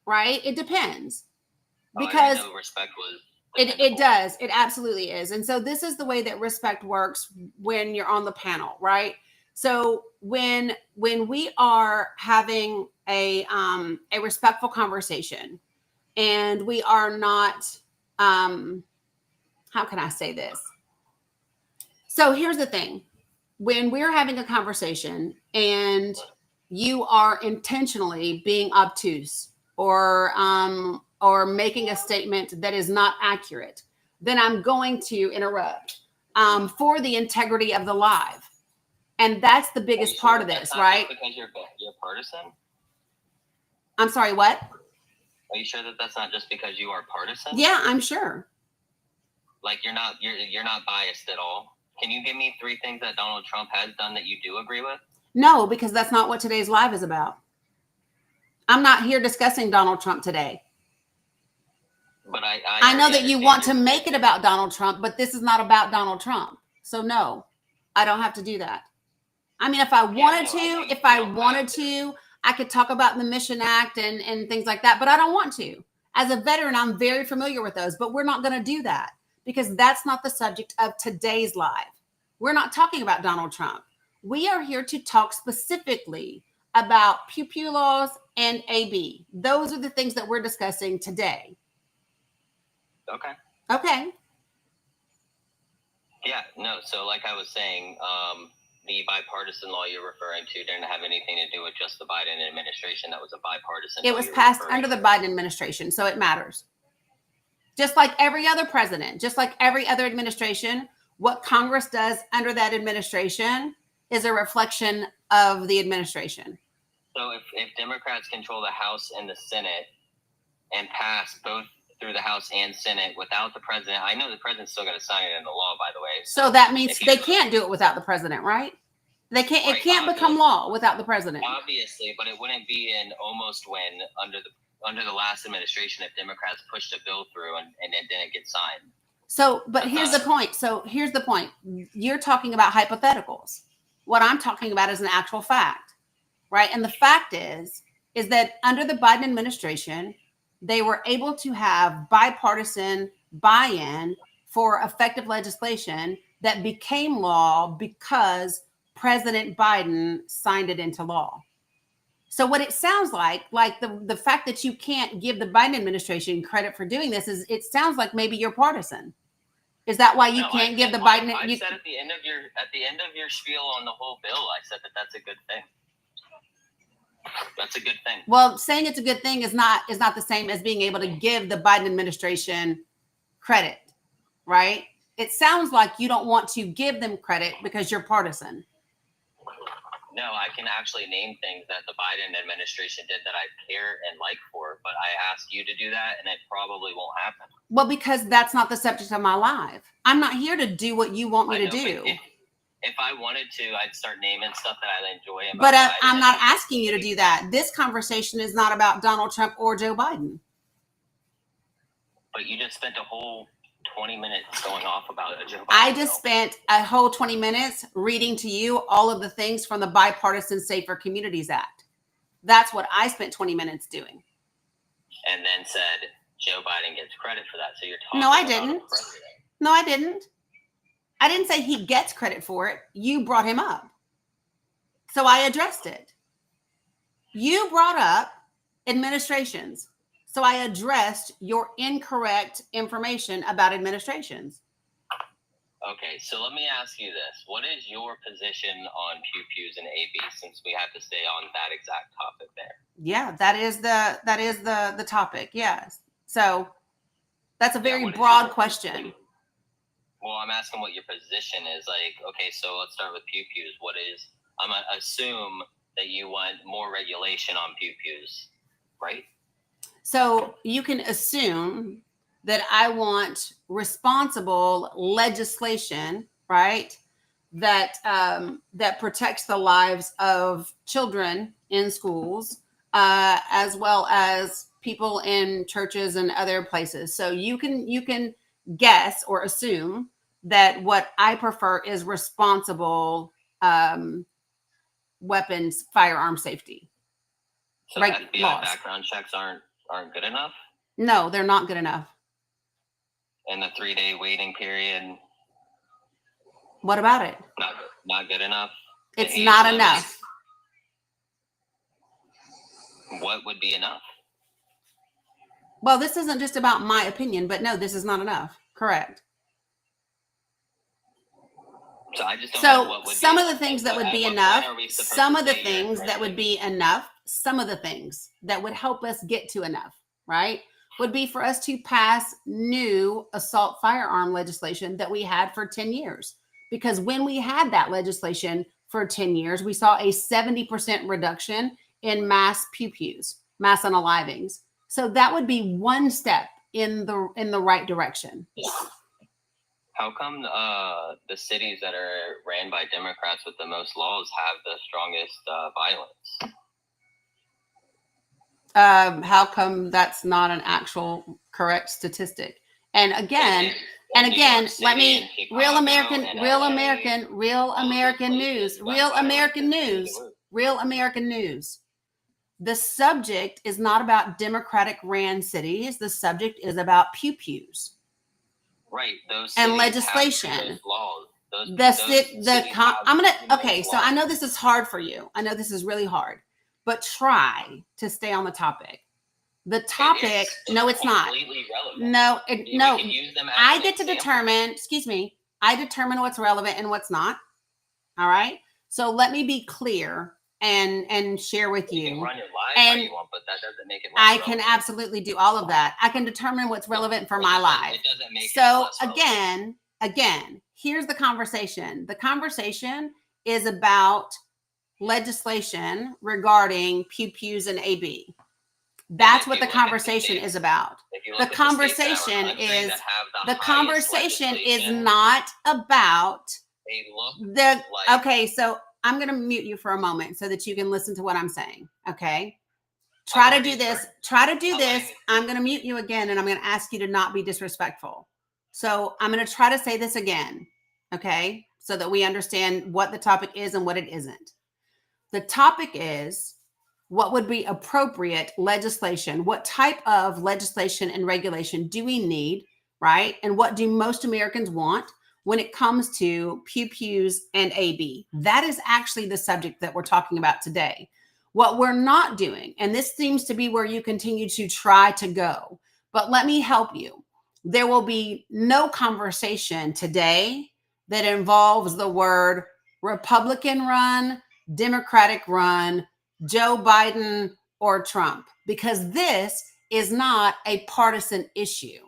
right? It depends because respect was. It does. It absolutely is. And so this is the way that respect works when you're on the panel, right? So when we are having a respectful conversation and we are not, how how can I say this? So here's the thing. When we're having a conversation and you are intentionally being obtuse or making a statement that is not accurate, then I'm going to interrupt for the integrity of the live. And that's the biggest part of this, right? Because you're partisan? I'm sorry, what? Are you sure that that's not just because you are partisan? Yeah, I'm sure. Like you're not biased at all. Can you give me 3 things that Donald Trump has done that you do agree with? No, because that's not what today's live is about. I'm not here discussing Donald Trump today. But I know that you want to make it about Donald Trump, but this is not about Donald Trump. So no, I don't have to do that. I mean, if I wanted to, I could talk about the Mission Act and things like that, but I don't want to. As a veteran, I'm very familiar with those, but we're not going to do that because that's not the subject of today's live. We're not talking about Donald Trump. We are here to talk specifically about pew pew laws and AB. Those are the things that we're discussing today. Okay. Yeah, no. So like I was saying, the bipartisan law you're referring to didn't have anything to do with just the Biden administration. That was a bipartisan. It was passed under the Biden administration, so it matters. Just like every other president, just like every other administration, what Congress does under that administration is a reflection of the administration. So if Democrats control the House and the Senate and pass both through the House and Senate without the president, I know the president's still going to sign it into law, by the way. So that means they can't do it without the president, right? They can't. Right, it can't become law without the president. Obviously, but it wouldn't be an almost win under the last administration if Democrats pushed a bill through and it didn't get signed. So, but here's the point. So here's the point. You're talking about hypotheticals. What I'm talking about is an actual fact, right? And the fact is that under the Biden administration, they were able to have bipartisan buy-in for effective legislation that became law because President Biden signed it into law. So what it sounds like the fact that you can't give the Biden administration credit for doing this is it sounds like maybe you're partisan. Is that why you can't give the Biden? I said at the end of your spiel on the whole bill, I said that that's a good thing. That's a good thing. Well, saying it's a good thing is not the same as being able to give the Biden administration credit, right? It sounds like you don't want to give them credit because you're partisan. No, I can actually name things that the Biden administration did that I care and like for, but I asked you to do that and it probably won't happen. Well, because that's not the subject of my live. I'm not here to do what you want me to do. If I wanted to, I'd start naming stuff that I enjoy. But I'm not asking you to do that. This conversation is not about Donald Trump or Joe Biden. But you just spent a whole 20 minutes going off about Joe Biden. I just spent a whole 20 minutes reading to you all of the things from the Bipartisan Safer Communities Act. That's what I spent 20 minutes doing. And then said Joe Biden gets credit for that. So you're talking No, I didn't. No, I didn't. I didn't say he gets credit for it. You brought him up. So I addressed it. You brought up administrations. So I addressed your incorrect information about administrations. Okay, so let me ask you this. What is your position on pew pews and AB, since we have to stay on that exact topic there? Yeah, that is the topic. Yes. So that's a very broad question. Well, I'm asking what your position is. Like, okay, so let's start with pew pews. I'm going to assume that you want more regulation on pew pews, right? So you can assume that I want responsible legislation, right? That protects the lives of children in schools, as well as people in churches and other places. So you can guess or assume that what I prefer is responsible weapons, firearm safety. So FBI background checks aren't good enough? No, they're not good enough. And the 3-day waiting period? What about it? Not good enough? It's not enough. What would be enough? Well, this isn't just about my opinion, but no, this is not enough. Correct. So I just don't know what So would some be of the things that would at be what enough, point are we supposed some to of the say you're things that would infringing? be enough, some of the things that would help us get to enough, right? Would be for us to pass new assault firearm legislation that we had for 10 years. Because when we had that legislation for 10 years, we saw a 70% reduction in mass pew-pews, mass unalivings. So that would be one step in the right direction. How come the cities that are ran by Democrats with the most laws have the strongest violence? How come that's not an actual correct statistic? And again, In New York let City me and Chicago real American, and real LA, American, real all those American places, news, gun real violence American is through the news, roof. real American news. The subject is not about Democratic ran cities. The subject is about pew-pews Right, those and cities legislation. have those laws. Okay, so I know this is hard for you. I know this is really hard, but try to stay on the topic. The topic, no, it's not. Completely relevant. No, We no. can use them as I an get to example. determine, excuse me, I determine what's relevant and what's not. All right. So let me be clear and share with You can you. run your live And how you want, but that doesn't make it less I can relevant. absolutely do all of that. I can determine what's relevant for It my doesn't- life. It doesn't make it So less relevant. again, here's the conversation. The conversation is about legislation regarding pew-pews and AB. That's if what you the look at the conversation states- is about. If you The look at the states in our conversation country is that have the highest conversation is legislation, not about they look the like okay. So I'm going to mute you for a moment so that you can listen to what I'm saying. Okay. Try to do this. Try to do Not this. letting me I'm going to mute you again and I'm going to ask you to not be disrespectful. So I'm going to try to say this again. Okay. So that we understand what the topic is and what it isn't. The topic is what would be appropriate legislation? What type of legislation and regulation do we need, right? And what do most Americans want when it comes to pew-pews and AB? That is actually the subject that we're talking about today. What we're not doing, and this seems to be where you continue to try to go, but let me help you. There will be no conversation today that involves the word Republican run, Democratic run, Joe Biden or Trump, because this is not a partisan issue,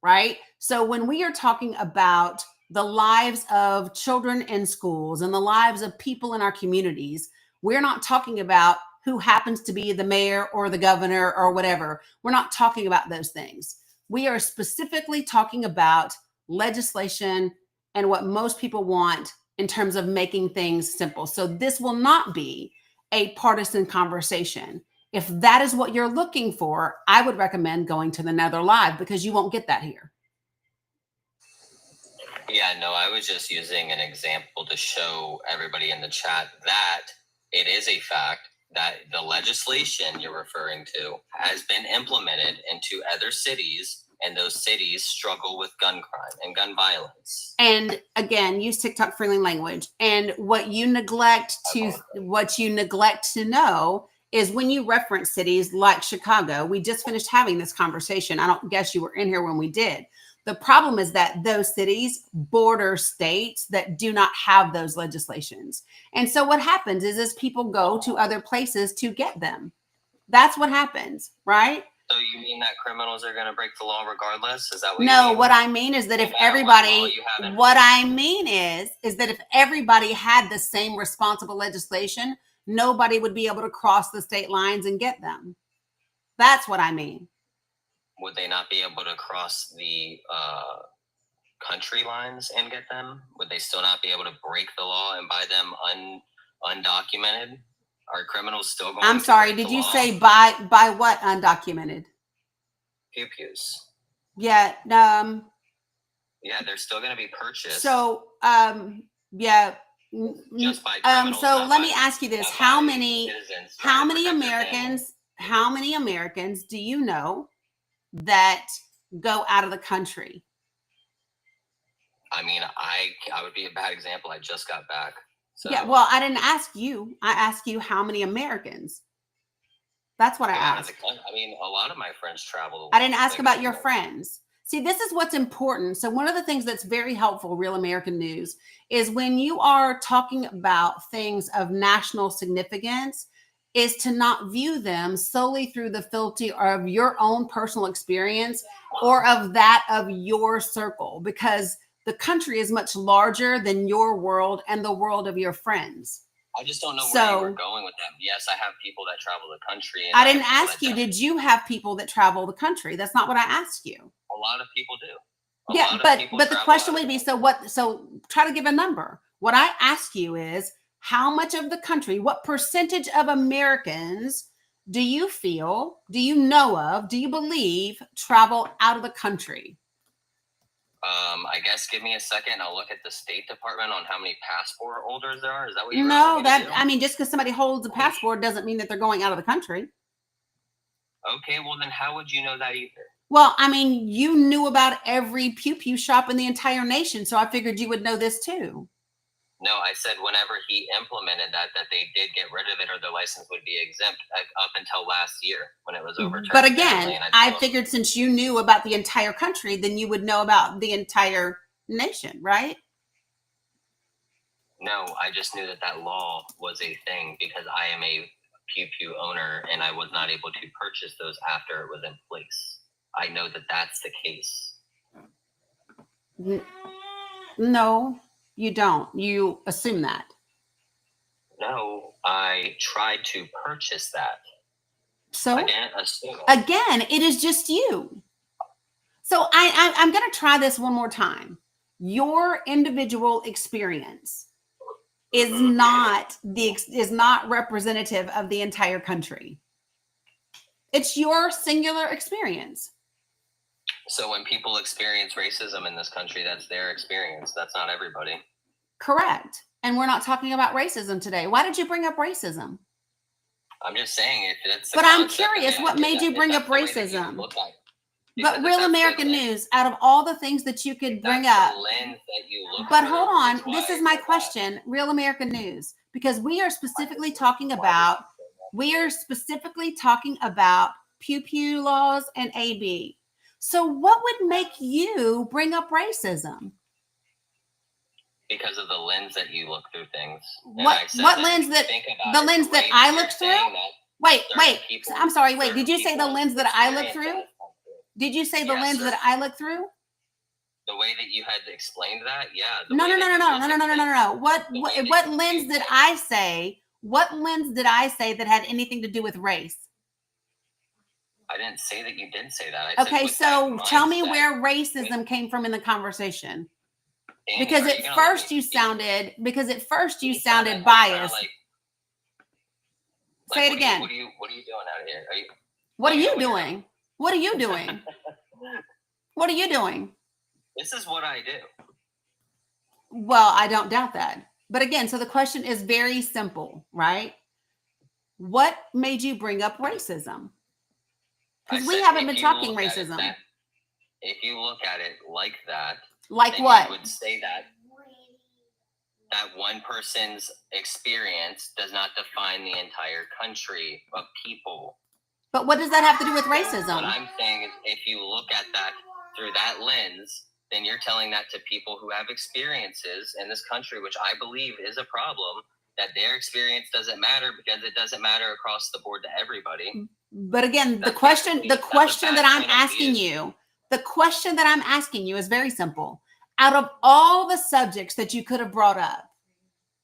right? So when we are talking about the lives of children in schools and the lives of people in our communities, we're not talking about who happens to be the mayor or the governor or whatever. We're not talking about those things. We are specifically talking about legislation and what most people want in terms of making things simple. So this will not be a partisan conversation. If that is what you're looking for, I would recommend going to the Nether Live because you won't get that here. Yeah, no, I was just using an example to show everybody in the chat that it is a fact that the legislation you're referring to has been implemented into other cities, and those cities struggle with gun crime and gun violence. And again, use TikTok friendly language. And what you neglect to know is when you reference cities like Chicago, we just finished having this conversation. I don't guess you were in here when we did. The problem is that those cities border states that do not have those legislations. And so what happens is people go to other places to get them. That's what happens, right? So you mean that criminals are going to break the law regardless? Is that what No, you mean? what I mean is that if No matter what law everybody, you have in what place. I mean is that if everybody had the same responsible legislation, nobody would be able to cross the state lines and get them. That's what I mean. Would they not be able to cross the country lines and get them? Would they still not be able to break the law and buy them undocumented? Are criminals still going I'm to sorry, break did the you law? say by what undocumented? Pew-pews. Yeah, Yeah, they're still going to be purchased. so yeah. Just by criminals, So not let by- me ask you this. not How by many citizens how trying to many protect their family. Americans do you know that go out of the country? I mean, I would be a bad example. I just got back. So Yeah, well, I didn't ask you. I asked you how many Americans. That's what I go out of asked. the country. I mean, a lot of my friends travel. I didn't ask like, about your you know, friends. See, this is what's important. So one of the things that's very helpful, Real American News, is when you are talking about things of national significance, is to not view them solely through the filter of your own personal experience or of that of your circle, because the country is much larger than your world and the world of your friends. I just don't know where you were going with that. Yes, I have people that travel the country. And I didn't ask you, did you have people that travel the country? That's not what I asked you. A lot of people do. Yeah, but the question would be, so try to give a number. What I ask you is, how much of the country, what percentage of Americans do you feel, do you know of, do you believe travel out of the country? I guess give me a second. I'll look at the State Department on how many passport holders there are. Is that what you I mean, just because somebody holds a passport doesn't mean that they're going out of the country. Okay, well then how would you know that either? Well, I mean, you knew about every Pew Pew shop in the entire nation, so I figured you would know this too. No, I said whenever he implemented that they did get rid of it or their license would be exempt up until last year when it was overturned. But again, I figured since you knew about the entire country, then you would know about the entire nation, right? No, I just knew that law was a thing because I am a Pew Pew owner and I was not able to purchase those after it was in place. I know that that's the case. No, you don't. You assume that. No, I tried to purchase that. So I didn't assume. Again, it is just you. So I'm going to try this one more time. Your individual experience is not representative of the entire country. It's your singular experience. So when people experience racism in this country, that's their experience. That's not everybody. Correct. And we're not talking about racism today. Why did you bring up racism? I'm just saying if it's. But I'm curious, what made you bring up racism? But Real American News, out of all the things that you could bring up. But hold on, this is my question, Real American News, because we are specifically talking about Pew Pew laws and AB. So what would make you bring up racism? Because of the lens that you look through things. What lens that the lens that I look through? Wait. I'm sorry. Wait, did you say the lens that I look through? Did you say the lens that I look through? The way that you had explained that, yeah. No. What lens did I say? What lens did I say that had anything to do with race? I didn't say that you did say that. Okay, so tell me where racism came from in the conversation. Because at first you sounded biased. Say it again. What are you doing out here? What are you doing? What are you doing? What are you doing? This is what I do. Well, I don't doubt that. But again, so the question is very simple, right? What made you bring up racism? Because we haven't been talking racism. If you look at it like that, like what? You would say that one person's experience does not define the entire country of people. But what does that have to do with racism? What I'm saying is if you look at that through that lens, then you're telling that to people who have experiences in this country, which I believe is a problem, that their experience doesn't matter because it doesn't matter across the board to everybody. But again, the question that I'm asking you is very simple. Out of all the subjects that you could have brought up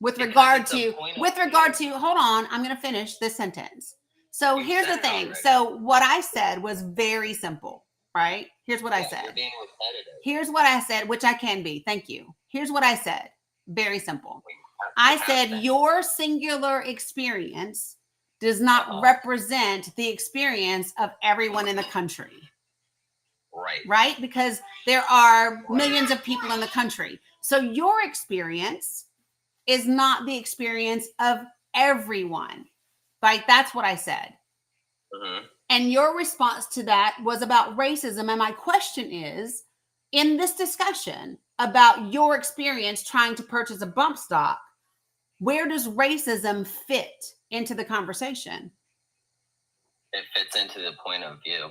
with regard to, hold on, I'm going to finish this sentence. So here's the thing. So what I said was very simple, right? Here's what I said. You're being repetitive. Here's what I said, which I can be. Thank you. Here's what I said. Very simple. I said your singular experience does not represent the experience of everyone in the country. Right? Because there are millions of people in the country. So your experience is not the experience of everyone. Right? That's what I said. Mm-hmm. And your response to that was about racism. And my question is, in this discussion about your experience trying to purchase a bump stock, where does racism fit into the conversation? It fits into the point of view.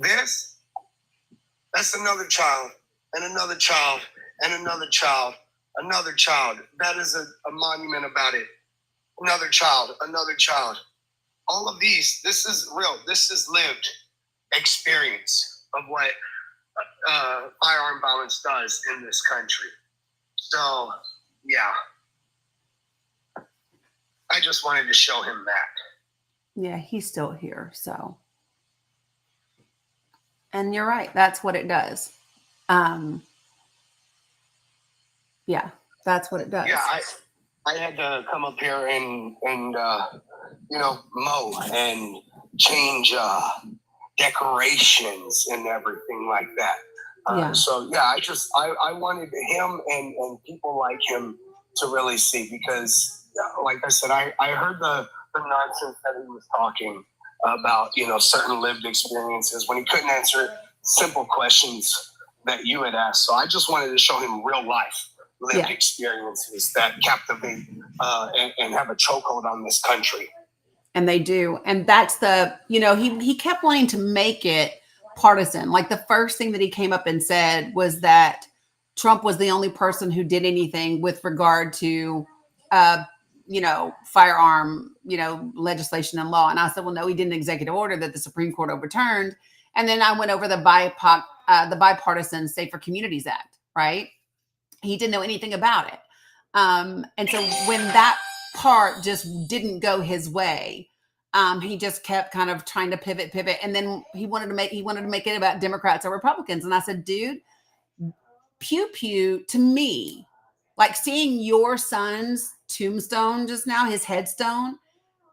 That's another child, and another child, and another child, another child. That is a monument about it. Another child, another child. All of these, this is real. This is lived experience of what firearm violence does in this country. So, yeah. I just wanted to show him that. Yeah, he's still here. So, and you're right. That's what it does. Yeah, that's what it does. Yeah, I had to come up here and mow and change decorations and everything like that. Yeah. So yeah, I wanted him and people like him to really see, because like I said, I heard the nonsense that he was talking about, certain lived experiences when he couldn't answer simple questions that you had asked. So I just wanted to show him real life lived experiences that captivate and have a chokehold on this country. And they do. And that's he kept wanting to make it partisan. Like the first thing that he came up and said was that Trump was the only person who did anything with regard to, firearm, legislation and law. And I said, well, no, he did an executive order that the Supreme Court overturned. And then I went over the Bipartisan Safer Communities Act, right? He didn't know anything about it. And so when that part just didn't go his way, he just kept kind of trying to pivot. And then he wanted to make it about Democrats or Republicans. And I said, dude, pew pew, to me, like seeing your son's tombstone just now, his headstone,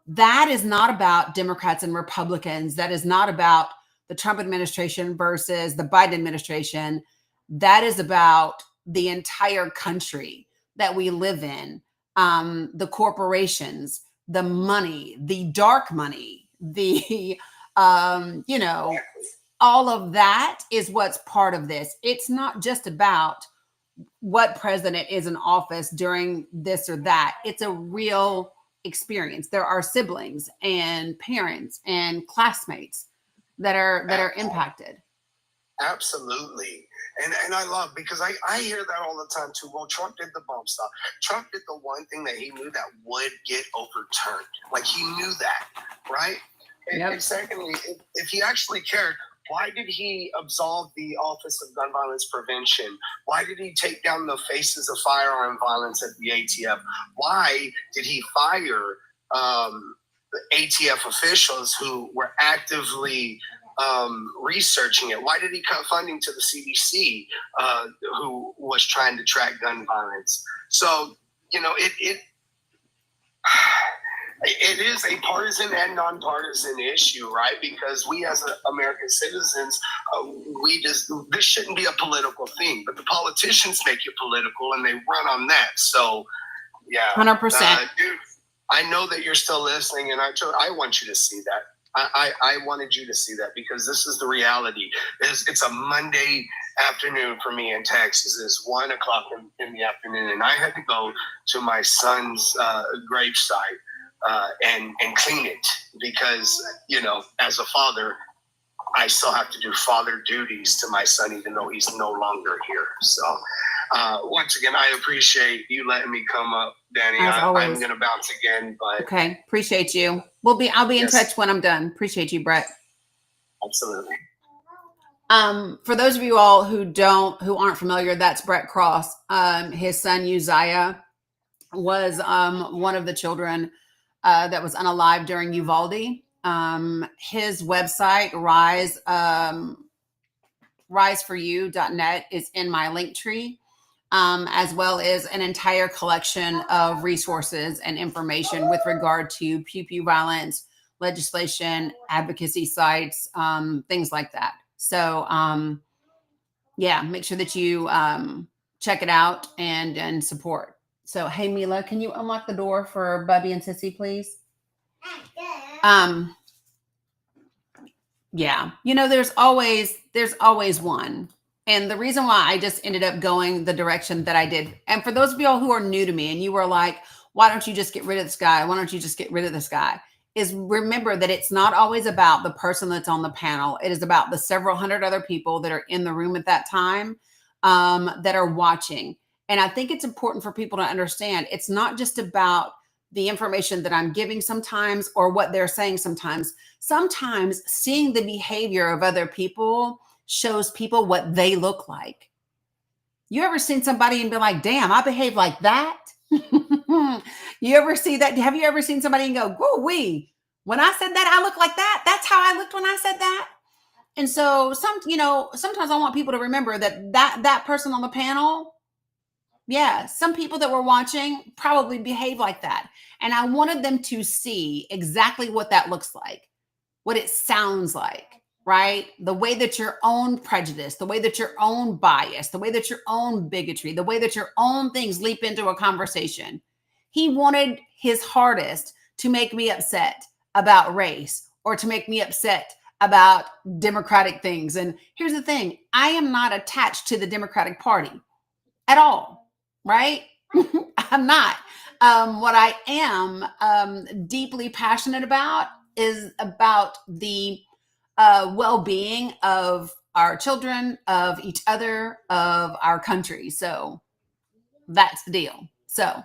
that is not about Democrats and Republicans. That is not about the Trump administration versus the Biden administration. That is about the entire country that we live in, the corporations, the money, the dark money, the, all of that is what's part of this. It's not just about what president is in office during this or that. It's a real experience. There are siblings and parents and classmates that are impacted. Absolutely. And I love, because I hear that all the time too. Well, Trump did the bump stop. Trump did the one thing that he knew that would get overturned. Like he knew that, right? And secondly, if he actually cared, why did he absolve the Office of Gun Violence Prevention? Why did he take down the faces of firearm violence at the ATF? Why did he fire ATF officials who were actively researching it? Why did he cut funding to the CDC, who was trying to track gun violence? So, it is a partisan and nonpartisan issue, right? Because we as American citizens, this shouldn't be a political thing, but the politicians make it political and they run on that. So, yeah. 100%. Dude, I know that you're still listening, and I want you to see that. I wanted you to see that, because this is the reality. It's a Monday afternoon for me in Texas. It's 1:00 in the afternoon, and I had to go to my son's gravesite and clean it, because, as a father, I still have to do father duties to my son, even though he's no longer here. So once again, I appreciate you letting me come up, Danny. I'm going to bounce again, but okay. Appreciate you. I'll be in touch when I'm done. Appreciate you, Brett. Absolutely. For those of you all who aren't familiar, that's Brett Cross. His son Uzziah was one of the children that was unalive during Uvalde. His website, riseforyou.net, is in my link tree, as well as an entire collection of resources and information with regard to pew violence, legislation, advocacy sites, things like that. So, make sure that you check it out and support. So, hey, Mila, can you unlock the door for Bubby and Sissy, please? There's always one. And the reason why I just ended up going the direction that I did, and for those of y'all who are new to me and you were like, why don't you just get rid of this guy? Why don't you just get rid of this guy? is remember that it's not always about the person that's on the panel. It is about the several hundred other people that are in the room at that time that are watching. And I think it's important for people to understand it's not just about the information that I'm giving sometimes or what they're saying sometimes. Sometimes seeing the behavior of other people shows people what they look like. You ever seen somebody and be like, damn, I behave like that? You ever see that? Have you ever seen somebody and go, whoa, wee, when I said that, I look like that? That's how I looked when I said that. And so sometimes I want people to remember that person on the panel, yeah, some people that were watching probably behave like that. And I wanted them to see exactly what that looks like, what it sounds like, right? The way that your own prejudice, the way that your own bias, the way that your own bigotry, the way that your own things leap into a conversation. He wanted his hardest to make me upset about race or to make me upset about Democratic things. And here's the thing, I am not attached to the Democratic Party at all, right? I'm not. What I am deeply passionate about is about the well-being of our children, of each other, of our country. So that's the deal. So,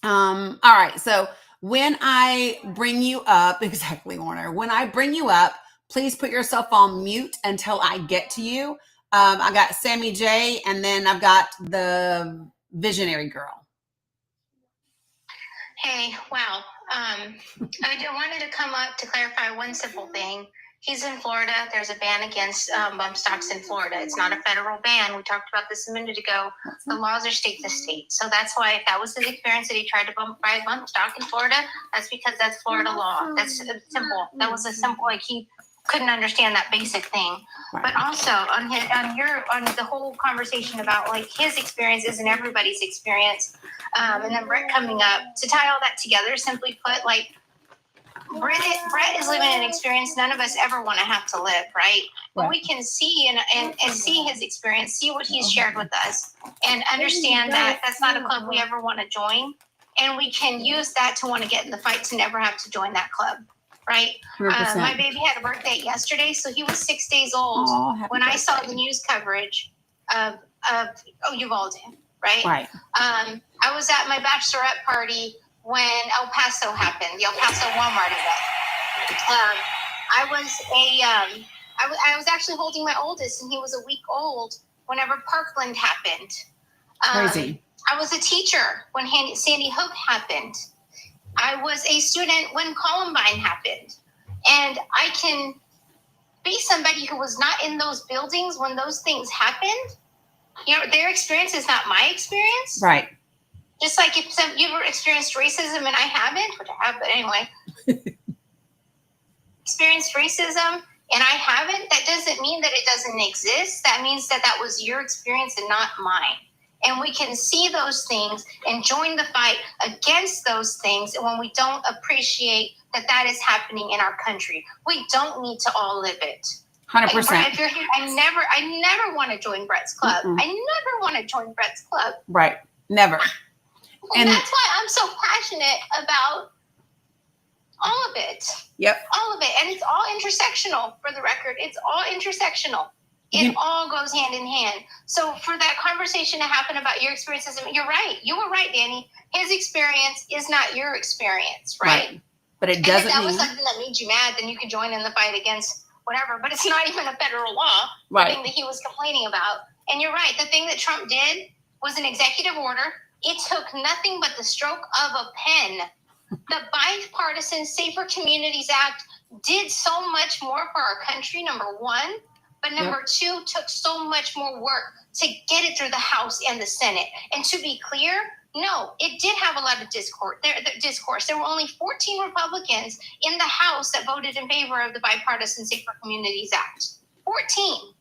all right. So when I bring you up, exactly, Warner, when I bring you up, please put yourself on mute until I get to you. I got Sammy J, and then I've got the visionary girl. Hey, wow. I wanted to come up to clarify one simple thing. He's in Florida. There's a ban against bump stocks in Florida. It's not a federal ban. We talked about this a minute ago. The laws are state to state. So that's why if that was his experience that he tried to buy a bump stock in Florida, that's because that's Florida law. That's simple. That was a simple, like he couldn't understand that basic thing. Right. But also on the whole conversation about like his experience isn't everybody's experience. And then Brett coming up to tie all that together, simply put, like, Brett is living an experience none of us ever want to have to live, right? But we can see and see his experience, see what he's shared with us, and understand that that's not a club we ever want to join. And we can use that to want to get in the fight to never have to join that club, right? My baby had a birthday yesterday, so he was 6 days old when I saw the news coverage of Uvalde, right? Right. I was at my bachelorette party when El Paso happened, the El Paso Walmart event. I was actually holding my oldest, and he was a week old whenever Parkland happened. Crazy. I was a teacher when Sandy Hook happened. I was a student when Columbine happened. And I can be somebody who was not in those buildings when those things happened. You know, their experience is not my experience. Right. Just like if you've ever experienced racism and I haven't, which I have, but anyway, experienced racism and I haven't, that doesn't mean that it doesn't exist. That means that that was your experience and not mine. And we can see those things and join the fight against those things when we don't appreciate that that is happening in our country. We don't need to all live it. 100%. Like, if you're here, I never want to join Brett's club. I never want to join Brett's club. Right. Never. And that's why I'm so passionate about all of it. Yep. All of it. And it's all intersectional, for the record. It's all intersectional. It all goes hand in hand. So for that conversation to happen about your experiences, you're right. You were right, Danny. His experience is not your experience, right? But it doesn't mean... if that was something that made you mad, then you could join in the fight against whatever. But it's not even a federal law, the thing that he was complaining about. And you're right. The thing that Trump did was an executive order. It took nothing but the stroke of a pen. The Bipartisan Safer Communities Act did so much more for our country, number one. But number two, took so much more work to get it through the House and the Senate. And to be clear, no, it did have a lot of discourse. There were only 14 Republicans in the House that voted in favor of the Bipartisan Safer Communities Act. 14.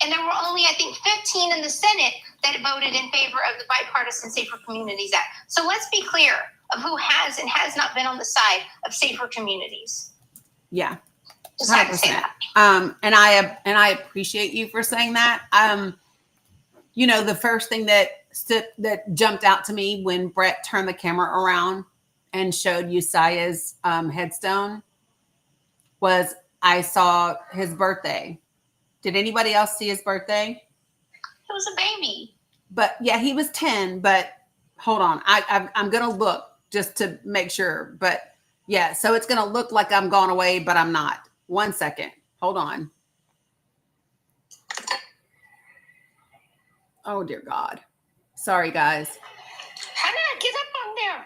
And there were only, I think, 15 in the Senate that voted in favor of the Bipartisan Safer Communities Act. So let's be clear of who has and has not been on the side of safer communities. Yeah. Just had to say that. And I appreciate you for saying that. You know, the first thing that jumped out to me when Brett turned the camera around and showed Uzziah's headstone was I saw his birthday. Did anybody else see his birthday? He was a baby. But yeah, he was 10, but hold on. I'm going to look just to make sure. But yeah, so it's going to look like I'm gone away, but I'm not. 1 second. Hold on. Oh, dear God. Sorry, guys. How did I get up on there?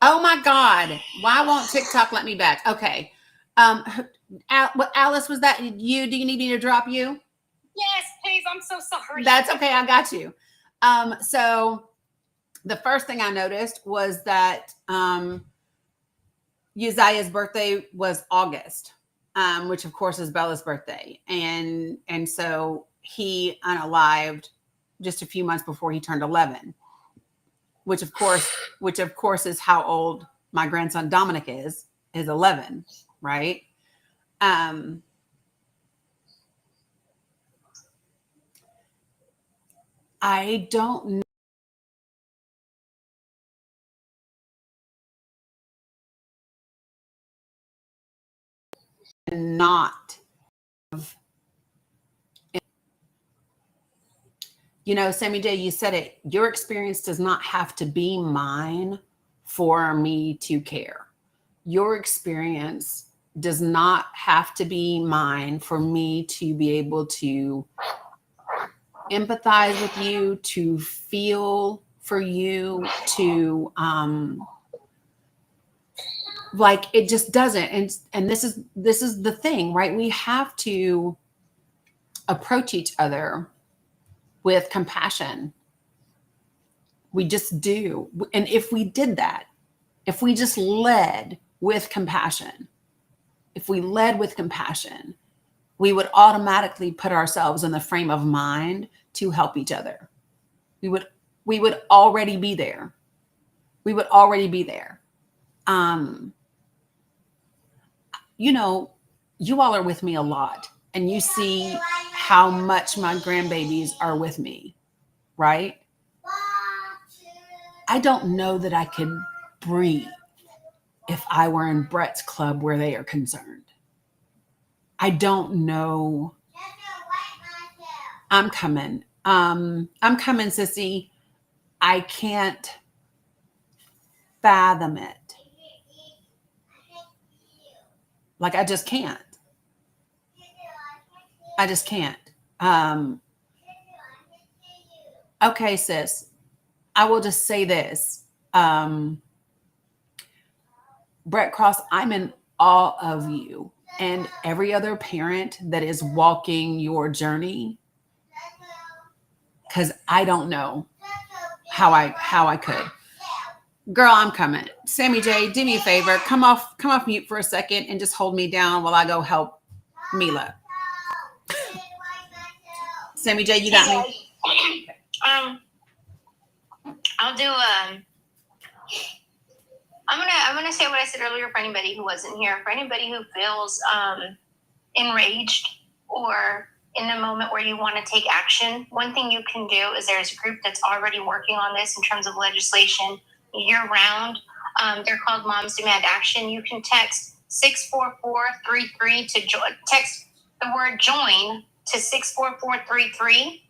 Oh my God. Why won't TikTok let me back? Okay. Alice, was that you? Do you need me to drop you? Yes, please. I'm so sorry. That's okay. I got you. So the first thing I noticed was that Uzziah's birthday was August, which of course is Bella's birthday. And so he unalived just a few months before he turned 11, which of course is how old my grandson Dominic is 11, right? I don't know. Not, Sammy J, you said it. Your experience does not have to be mine for me to care. Your experience does not have to be mine for me to be able to empathize with you, to feel for you, to like it just doesn't. And this is the thing, right? We have to approach each other with compassion. We just do. And if we did that, if we just led with compassion, we would automatically put ourselves in the frame of mind to help each other. We would already be there. You all are with me a lot, and you see how much my grandbabies are with me, right? I don't know that I could breathe if I were in Brett's club where they are concerned. I don't know. I'm coming, sissy. I can't fathom it. Like, I just can't. Okay, sis. I will just say this. Brett Cross, I'm in awe of you and every other parent that is walking your journey, because I don't know how I could. Girl, I'm coming. Sammy J, do me a favor. Come off mute for a second and just hold me down while I go help Mila. Sammy J, you got me? I'll do I'm gonna say what I said earlier for anybody who wasn't here. For anybody who feels enraged or in a moment where you want to take action, one thing you can do is there's a group that's already working on this in terms of legislation year round. They're called Moms Demand Action. You can text 64433 to text the word join to 64433.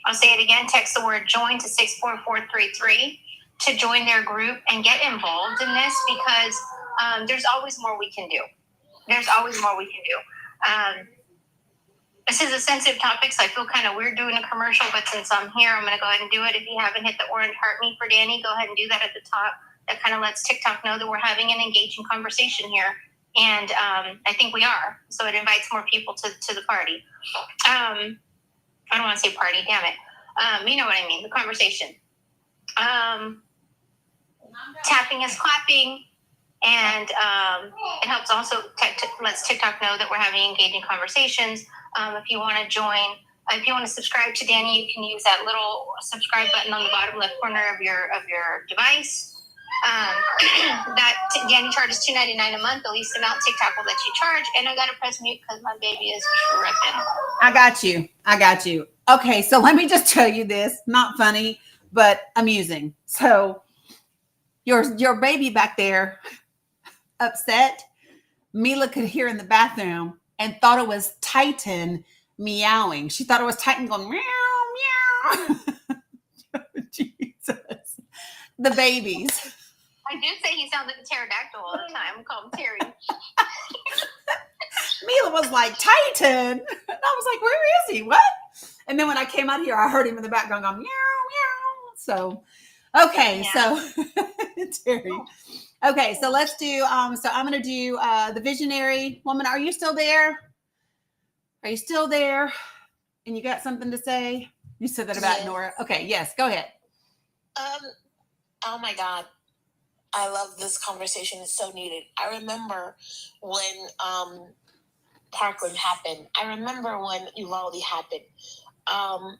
I'll say it again. Text the word join to 64433 to join their group and get involved in this, because there's always more we can do. This is a sensitive topic, so I feel kind of weird doing a commercial, but since I'm here, I'm going to go ahead and do it. If you haven't hit the orange heart me for Danny, go ahead and do that at the top. That kind of lets TikTok know that we're having an engaging conversation here. And I think we are. So it invites more people to the party. I don't want to say party, damn it. You know what I mean, the conversation. Tapping is clapping. And it helps also lets TikTok know that we're having engaging conversations. If you want to join, if you want to subscribe to Danny, you can use that little subscribe button on the bottom left corner of your device. Danny charges $2.99 a month, the least amount TikTok will let you charge. And I got to press mute because my baby is tripping. I got you. Okay, so let me just tell you this. Not funny, but amusing. So your baby back there upset, Mila could hear in the bathroom and thought it was Titan meowing. She thought it was Titan going meow, meow. Jesus. The babies. I do say he sounds like a pterodactyl all the time. Call him Terry. Mila was like, Titan. And I was like, where is he? What? And then when I came out here, I heard him in the background going meow, meow. So, okay. Yeah. So, Terry. Okay. So let's do, so I'm going to do the visionary woman. Are you still there? Are you still there? And you got something to say? You said that about Nora. Okay. Yes. Go ahead. Oh my God. I love this conversation. It's so needed. I remember when Parkland happened. I remember when Uvalde happened. I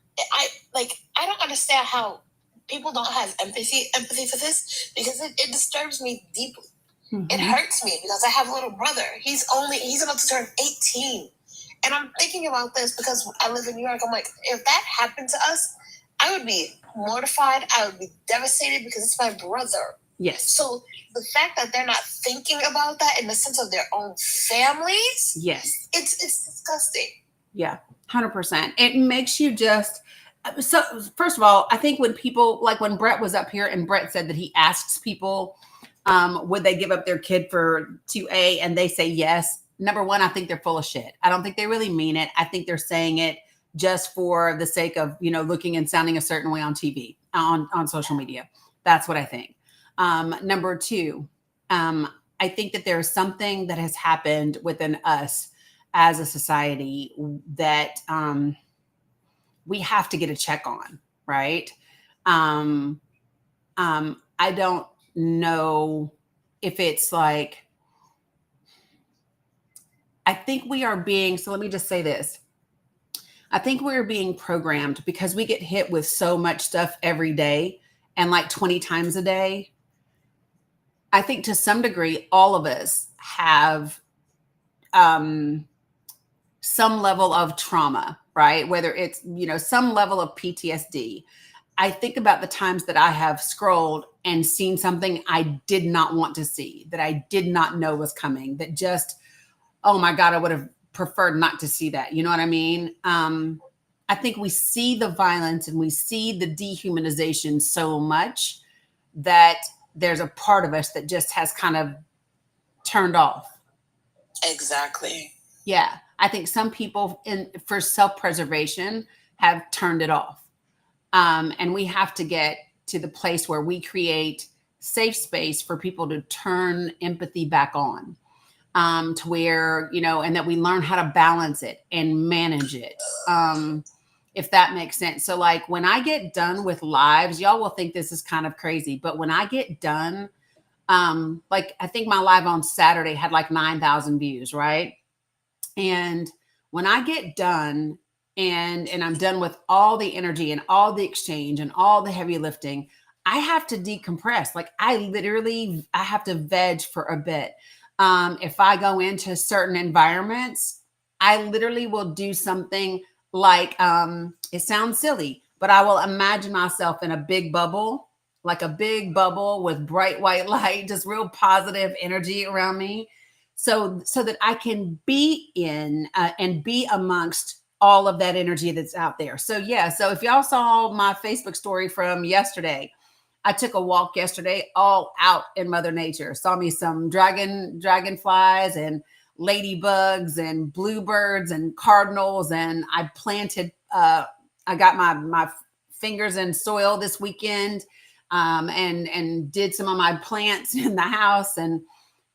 don't understand how people don't have empathy for this, because it disturbs me deeply. Mm-hmm. It hurts me because I have a little brother. He's about to turn 18. And I'm thinking about this because I live in New York. I'm like, if that happened to us, I would be mortified. I would be devastated because it's my brother. Yes. So the fact that they're not thinking about that in the sense of their own families, yes, it's disgusting. Yeah, 100%. It makes you just, so first of all, I think when people, like when Brett was up here and Brett said that he asks people, would they give up their kid for 2A, and they say yes. Number one, I think they're full of shit. I don't think they really mean it. I think they're saying it just for the sake of, looking and sounding a certain way on TV, on social media. That's what I think. Number two, I think that there's something that has happened within us as a society that we have to get a check on, right? I don't know if it's like, I think we are being, so let me just say this. I think we're being programmed because we get hit with so much stuff every day and like 20 times a day. I think to some degree, all of us have some level of trauma, right? Whether it's, some level of PTSD. I think about the times that I have scrolled and seen something I did not want to see, that I did not know was coming, that just, oh my God, I would have preferred not to see that. You know what I mean? I think we see the violence and we see the dehumanization so much that there's a part of us that just has kind of turned off. Exactly. Yeah. I think some people for self-preservation have turned it off. And we have to get to the place where we create safe space for people to turn empathy back on, to where, and that we learn how to balance it and manage it. If that makes sense. So like when I get done with lives, y'all will think this is kind of crazy, but when I get done, like I think my live on Saturday had like 9,000 views, right? And when I get done and I'm done with all the energy and all the exchange and all the heavy lifting, I have to decompress. Like I have to veg for a bit. If I go into certain environments, I literally will do something like, it sounds silly, but I will imagine myself in a big bubble, like a big bubble with bright white light, just real positive energy around me. So that I can be in and be amongst all of that energy that's out there. So yeah. So if y'all saw my Facebook story from yesterday, I took a walk yesterday all out in Mother Nature. Saw me some dragonflies and ladybugs and bluebirds and cardinals. And I planted, I got my fingers in soil this weekend, and did some of my plants in the house. And,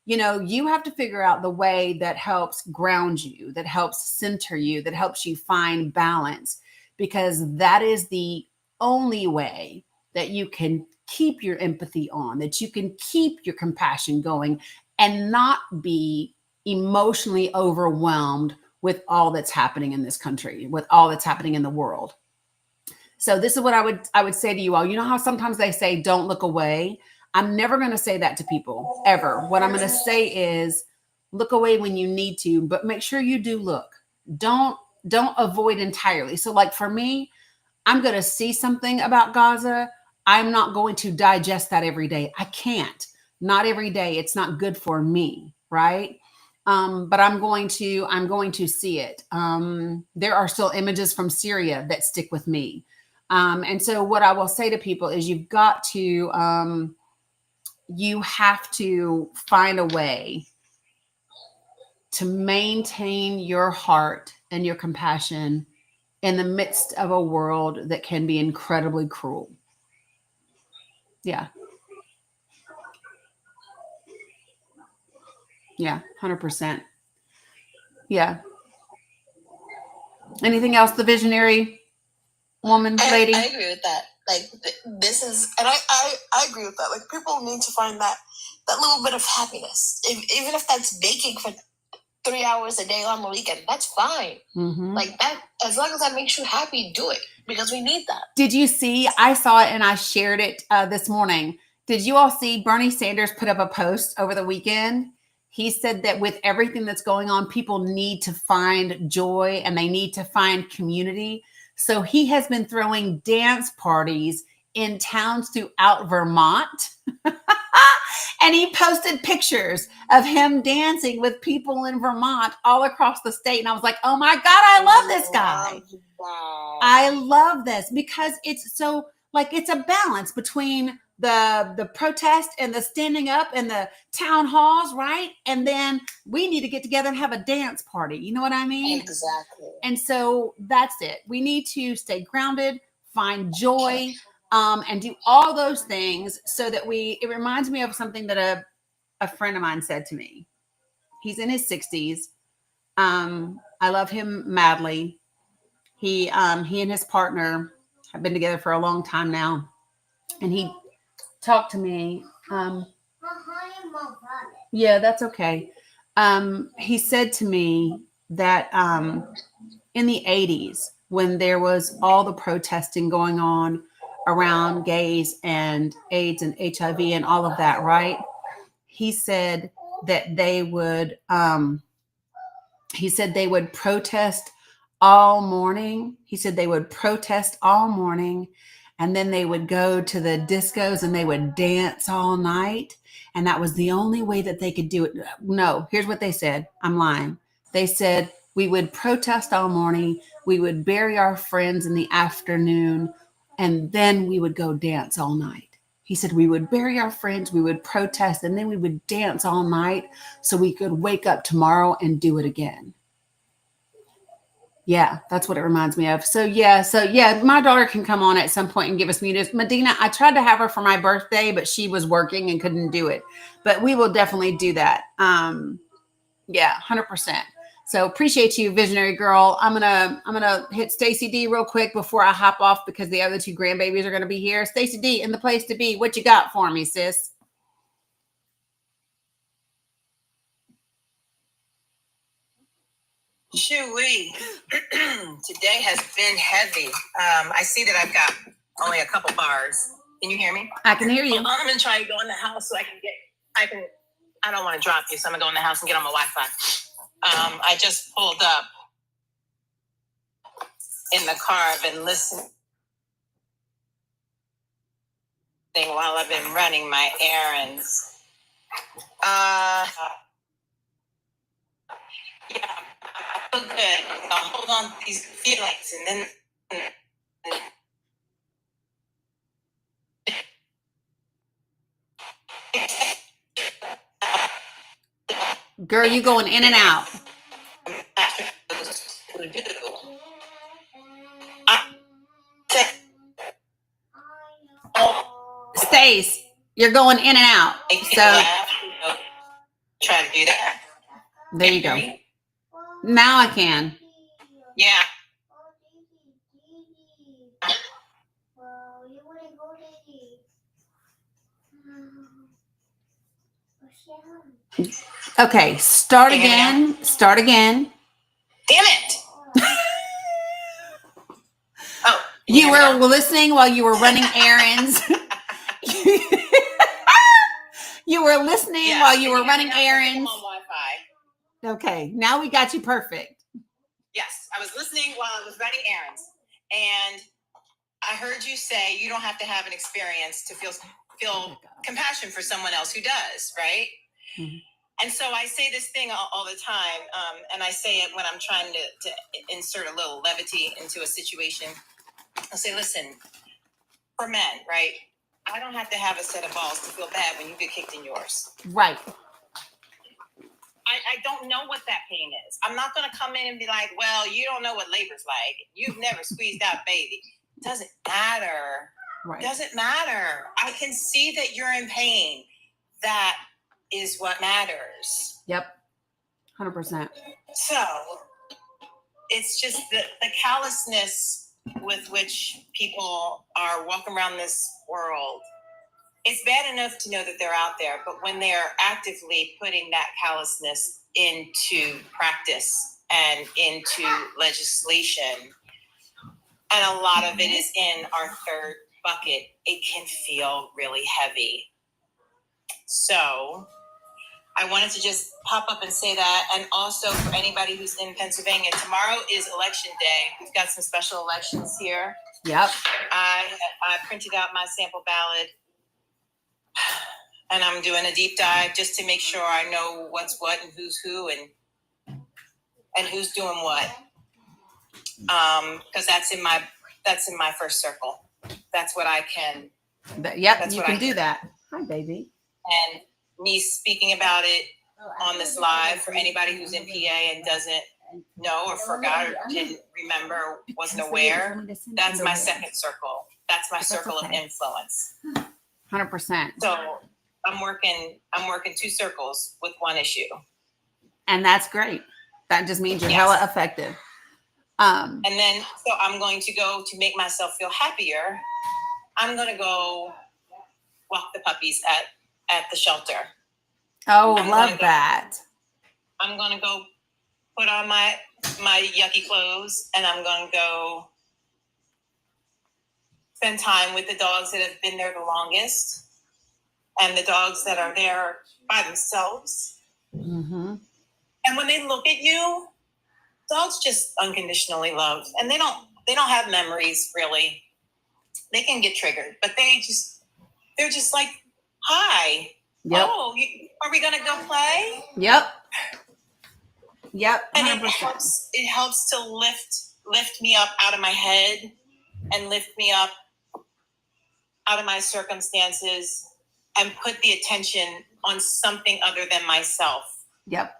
you have to figure out the way that helps ground you, that helps center you, that helps you find balance, because that is the only way that you can keep your empathy on, that you can keep your compassion going and not be emotionally overwhelmed with all that's happening in this country, with all that's happening in the world. So this is what I would say to you all. You know how sometimes they say, don't look away. I'm never going to say that to people ever. What I'm going to say is look away when you need to, but make sure you do look. Don't avoid entirely. So like for me, I'm going to see something about Gaza. I'm not going to digest that every day. I can't. Not every day. It's not good for me, right? But I'm going to see it. There are still images from Syria that stick with me. And so what I will say to people is you have to find a way to maintain your heart and your compassion in the midst of a world that can be incredibly cruel. Yeah. Yeah, 100%. Yeah. Anything else, the visionary woman, lady? I agree with that. Like this is, and I agree with that. Like people need to find that little bit of happiness, even if that's baking for 3 hours a day on the weekend. That's fine. Mm-hmm. Like that, as long as that makes you happy, do it, because we need that. Did you see? I saw it and I shared it this morning. Did you all see Bernie Sanders put up a post over the weekend? He said that with everything that's going on, people need to find joy and they need to find community. So he has been throwing dance parties in towns throughout Vermont. And he posted pictures of him dancing with people in Vermont all across the state. And I was like, oh my God, I love this guy. I love this because it's so like, it's a balance between the protest and the standing up and the town halls, right? And then we need to get together and have a dance party. You know what I mean? Exactly. And so that's it. We need to stay grounded, find joy, and do all those things so that it reminds me of something that a friend of mine said to me. He's in his 60s. I love him madly. He and his partner have been together for a long time now. And he talked to me. Yeah, that's okay. He said to me that in the 80s, when there was all the protesting going on around gays and AIDS and HIV and all of that, right? He said that they would protest all morning. He said they would protest all morning and then they would go to the discos and they would dance all night. And that was the only way that they could do it. No, here's what they said. I'm lying. They said we would protest all morning. We would bury our friends in the afternoon. And then we would go dance all night. He said we would bury our friends, we would protest, and then we would dance all night so we could wake up tomorrow and do it again. Yeah, that's what it reminds me of. So yeah, my daughter can come on at some point and give us music. Medina, I tried to have her for my birthday, but she was working and couldn't do it. But we will definitely do that. Yeah, 100%. So appreciate you, visionary girl. I'm gonna hit Stacy D real quick before I hop off because the other two grandbabies are gonna be here. Stacy D, in the place to be. What you got for me, sis? Shoo-wee. Today has been heavy. I see that I've got only a couple bars. Can you hear me? I can hear you. I'm gonna try to go in the house so I don't want to drop you, so I'm gonna go in the house and get on my Wi-Fi. I just pulled up in the car. I've been listening while I've been running my errands. Yeah, I feel good. I'll hold on to these feelings and then Girl, you going in and out. Stace, you're going in and out. So try to do that. There you go. Now I can. Yeah. Okay, start again. Start again. Damn it. Oh, you were listening while you were running errands. You were listening while you were running errands. On Wi-Fi. Okay, now we got you perfect. Yes, I was listening while I was running errands. And I heard you say you don't have to have an experience to feel compassion for someone else who does, right? Mhm. And so I say this thing all the time, and I say it when I'm trying to insert a little levity into a situation. I'll say, listen, for men, right? I don't have to have a set of balls to feel bad when you get kicked in yours. Right. I don't know what that pain is. I'm not going to come in and be like, well, you don't know what labor's like. You've never squeezed out baby. Doesn't matter. Right. Doesn't matter. I can see that you're in pain. That is what matters. Yep. 100%. So it's just the callousness with which people are walking around this world. It's bad enough to know that they're out there, but when they're actively putting that callousness into practice and into legislation, and a lot of it is in our third bucket, it can feel really heavy. So I wanted to just pop up and say that. And also for anybody who's in Pennsylvania, tomorrow is election day. We've got some special elections here. Yep. I printed out my sample ballot, and I'm doing a deep dive just to make sure I know what's what and who's who and who's doing what. Because that's in my first circle. That's what I can. Yep, you can do that. Hi, baby. And me speaking about it on this live for anybody who's in PA and doesn't know or forgot or didn't remember, wasn't aware, that's my second circle. That's my circle of influence. 100%. So I'm working two circles with one issue. And that's great. That just means you're hella effective. And then, so I'm going to go to make myself feel happier. I'm going to go walk the puppies at the shelter. Oh, love that. I'm going to go put on my yucky clothes, and I'm going to go spend time with the dogs that have been there the longest and the dogs that are there by themselves. Mm-hmm. And when they look at you, dogs just unconditionally love, and they don't have memories really. They can get triggered, but they're just like, hi. Yep. Oh, are we gonna go play? Yep. 100%. And it helps to lift me up out of my head and lift me up out of my circumstances and put the attention on something other than myself. Yep.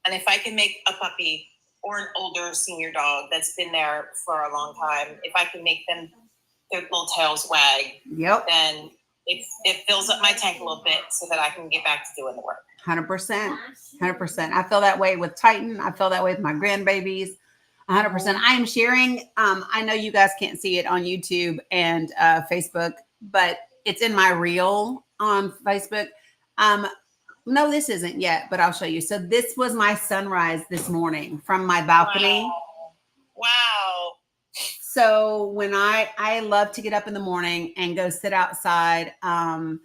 And if I can make a puppy or an older senior dog that's been there for a long time, if I can make them their little tails wag, then it fills up my tank a little bit so that I can get back to doing the work. 100%. 100%. I feel that way with Titan. I feel that way with my grandbabies. 100%. I am sharing. I know you guys can't see it on YouTube and Facebook, but it's in my reel on Facebook. No, this isn't yet, but I'll show you. So this was my sunrise this morning from my balcony. Wow. So when I love to get up in the morning and go sit outside and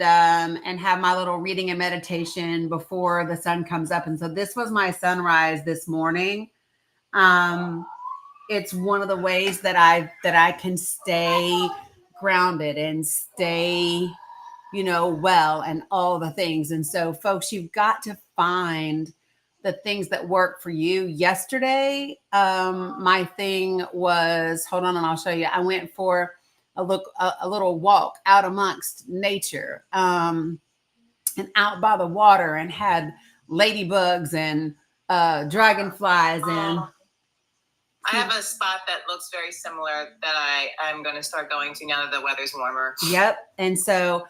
have my little reading and meditation before the sun comes up. And so this was my sunrise this morning. It's one of the ways that I can stay grounded and stay, well, and all the things. And so folks, you've got to find the things that work for you. Yesterday, my thing was, hold on and I'll show you. I went for a little walk out amongst nature, and out by the water, and had ladybugs and dragonflies. And I have a spot that looks very similar that I'm going to start going to now that the weather's warmer. Yep. And so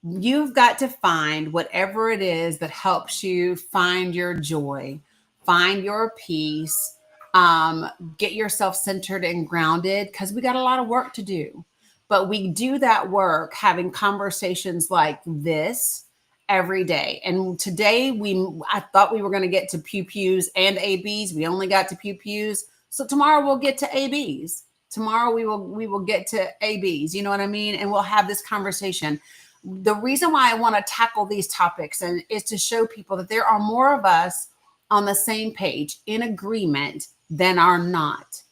you've got to find whatever it is that helps you find your joy, find your peace, get yourself centered and grounded, because we got a lot of work to do. But we do that work having conversations like this every day. And today I thought we were going to get to pew pews and ABs. We only got to pew pews. So tomorrow we'll get to ABs. Tomorrow we will get to ABs. You know what I mean? And we'll have this conversation. The reason why I want to tackle these topics is to show people that there are more of us on the same page in agreement than are not.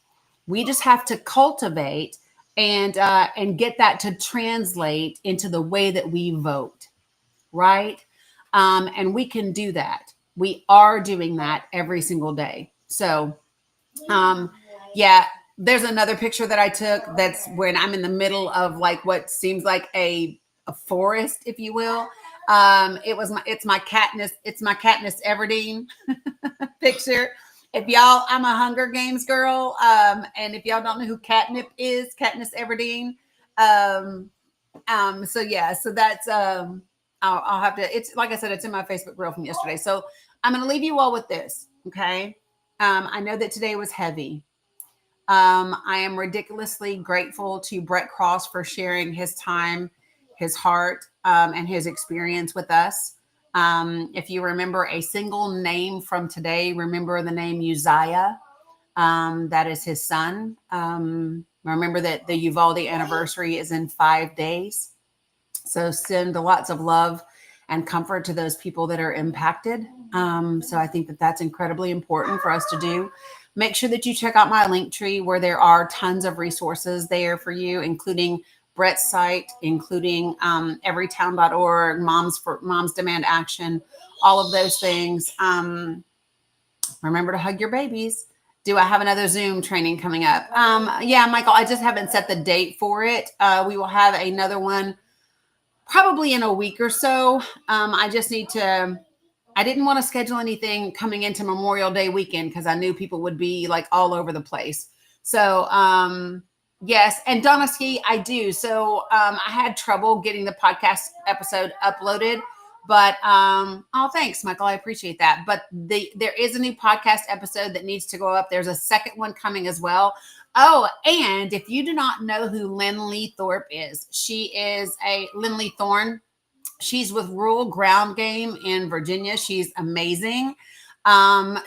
We just have to cultivate and get that to translate into the way that we vote, right? And we can do that. We are doing that every single day. So, yeah, there's another picture that I took that's when I'm in the middle of like what seems like a forest, if you will. It's my Katniss Everdeen picture. If y'all, I'm a Hunger Games girl. And if y'all don't know who Katniss Everdeen. So yeah, so that's, I'll have to, it's like I said, it's in my Facebook reel from yesterday. So I'm going to leave you all with this. Okay. I know that today was heavy. I am ridiculously grateful to Brett Cross for sharing his time, his heart, and his experience with us. If you remember a single name from today, remember the name Uzziah. That is his son. Remember that the Uvalde anniversary is in 5 days. So send lots of love and comfort to those people that are impacted. So I think that that's incredibly important for us to do. Make sure that you check out my Linktree, where there are tons of resources there for you, including Brett's site, including everytown.org, Moms Demand Action, all of those things. Remember to hug your babies. Do I have another Zoom training coming up? Yeah, Michael, I just haven't set the date for it. We will have another one probably in a week or so. I just need to, I didn't want to schedule anything coming into Memorial Day weekend because I knew people would be like all over the place. So, yes. And Donna Ski, I do. So I had trouble getting the podcast episode uploaded. But oh, thanks, Michael. I appreciate that. But there is a new podcast episode that needs to go up. There's a second one coming as well. Oh, and if you do not know who Lynn Lee Thorpe is, she is Lynn Lee Thorne. She's with Rural Ground Game in Virginia. She's amazing.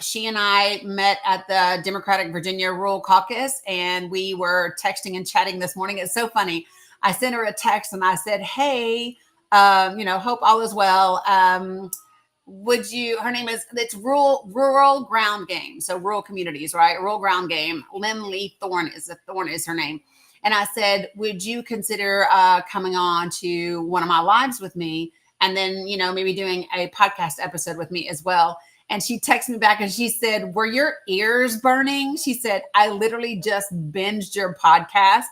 She and I met at the Democratic Virginia Rural Caucus, and we were texting and chatting this morning. It's so funny. I sent her a text and I said, hey, hope all is well. Her name it's Rural Ground Game. So rural communities, right? Rural Ground Game. Lynn Lee Thorne is her name. And I said, would you consider coming on to one of my lives with me? And then, maybe doing a podcast episode with me as well. And she texted me back and she said, were your ears burning? She said, I literally just binged your podcast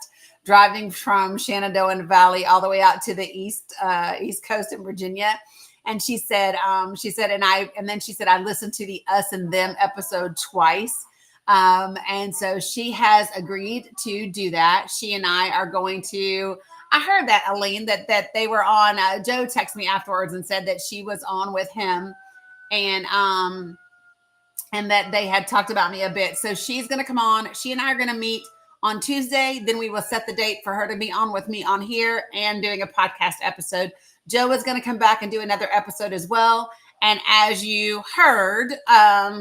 driving from Shenandoah Valley all the way out to the East Coast in Virginia. And she said, I listened to the Us and Them episode twice. And so she has agreed to do that. She and I are going to, I heard that, Aline, that they were on, Joe texted me afterwards and said that she was on with him and that they had talked about me a bit. So she's going to come on. She and I are going to meet on Tuesday. Then we will set the date for her to be on with me on here and doing a podcast episode. Joe is going to come back and do another episode as well. And as you heard,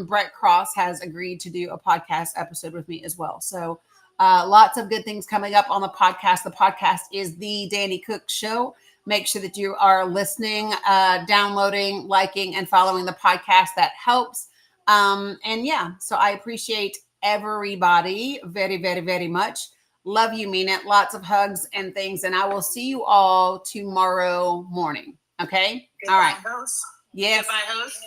Brett Cross has agreed to do a podcast episode with me as well. So lots of good things coming up on the podcast. The podcast is The Danny Cook Show. Make sure that you are listening, downloading, liking, and following the podcast. That helps. So I appreciate everybody very, very, very much. Love you, mean it. Lots of hugs and things. And I will see you all tomorrow morning. Okay? Goodbye, all right. Host. Yes. Goodbye, host.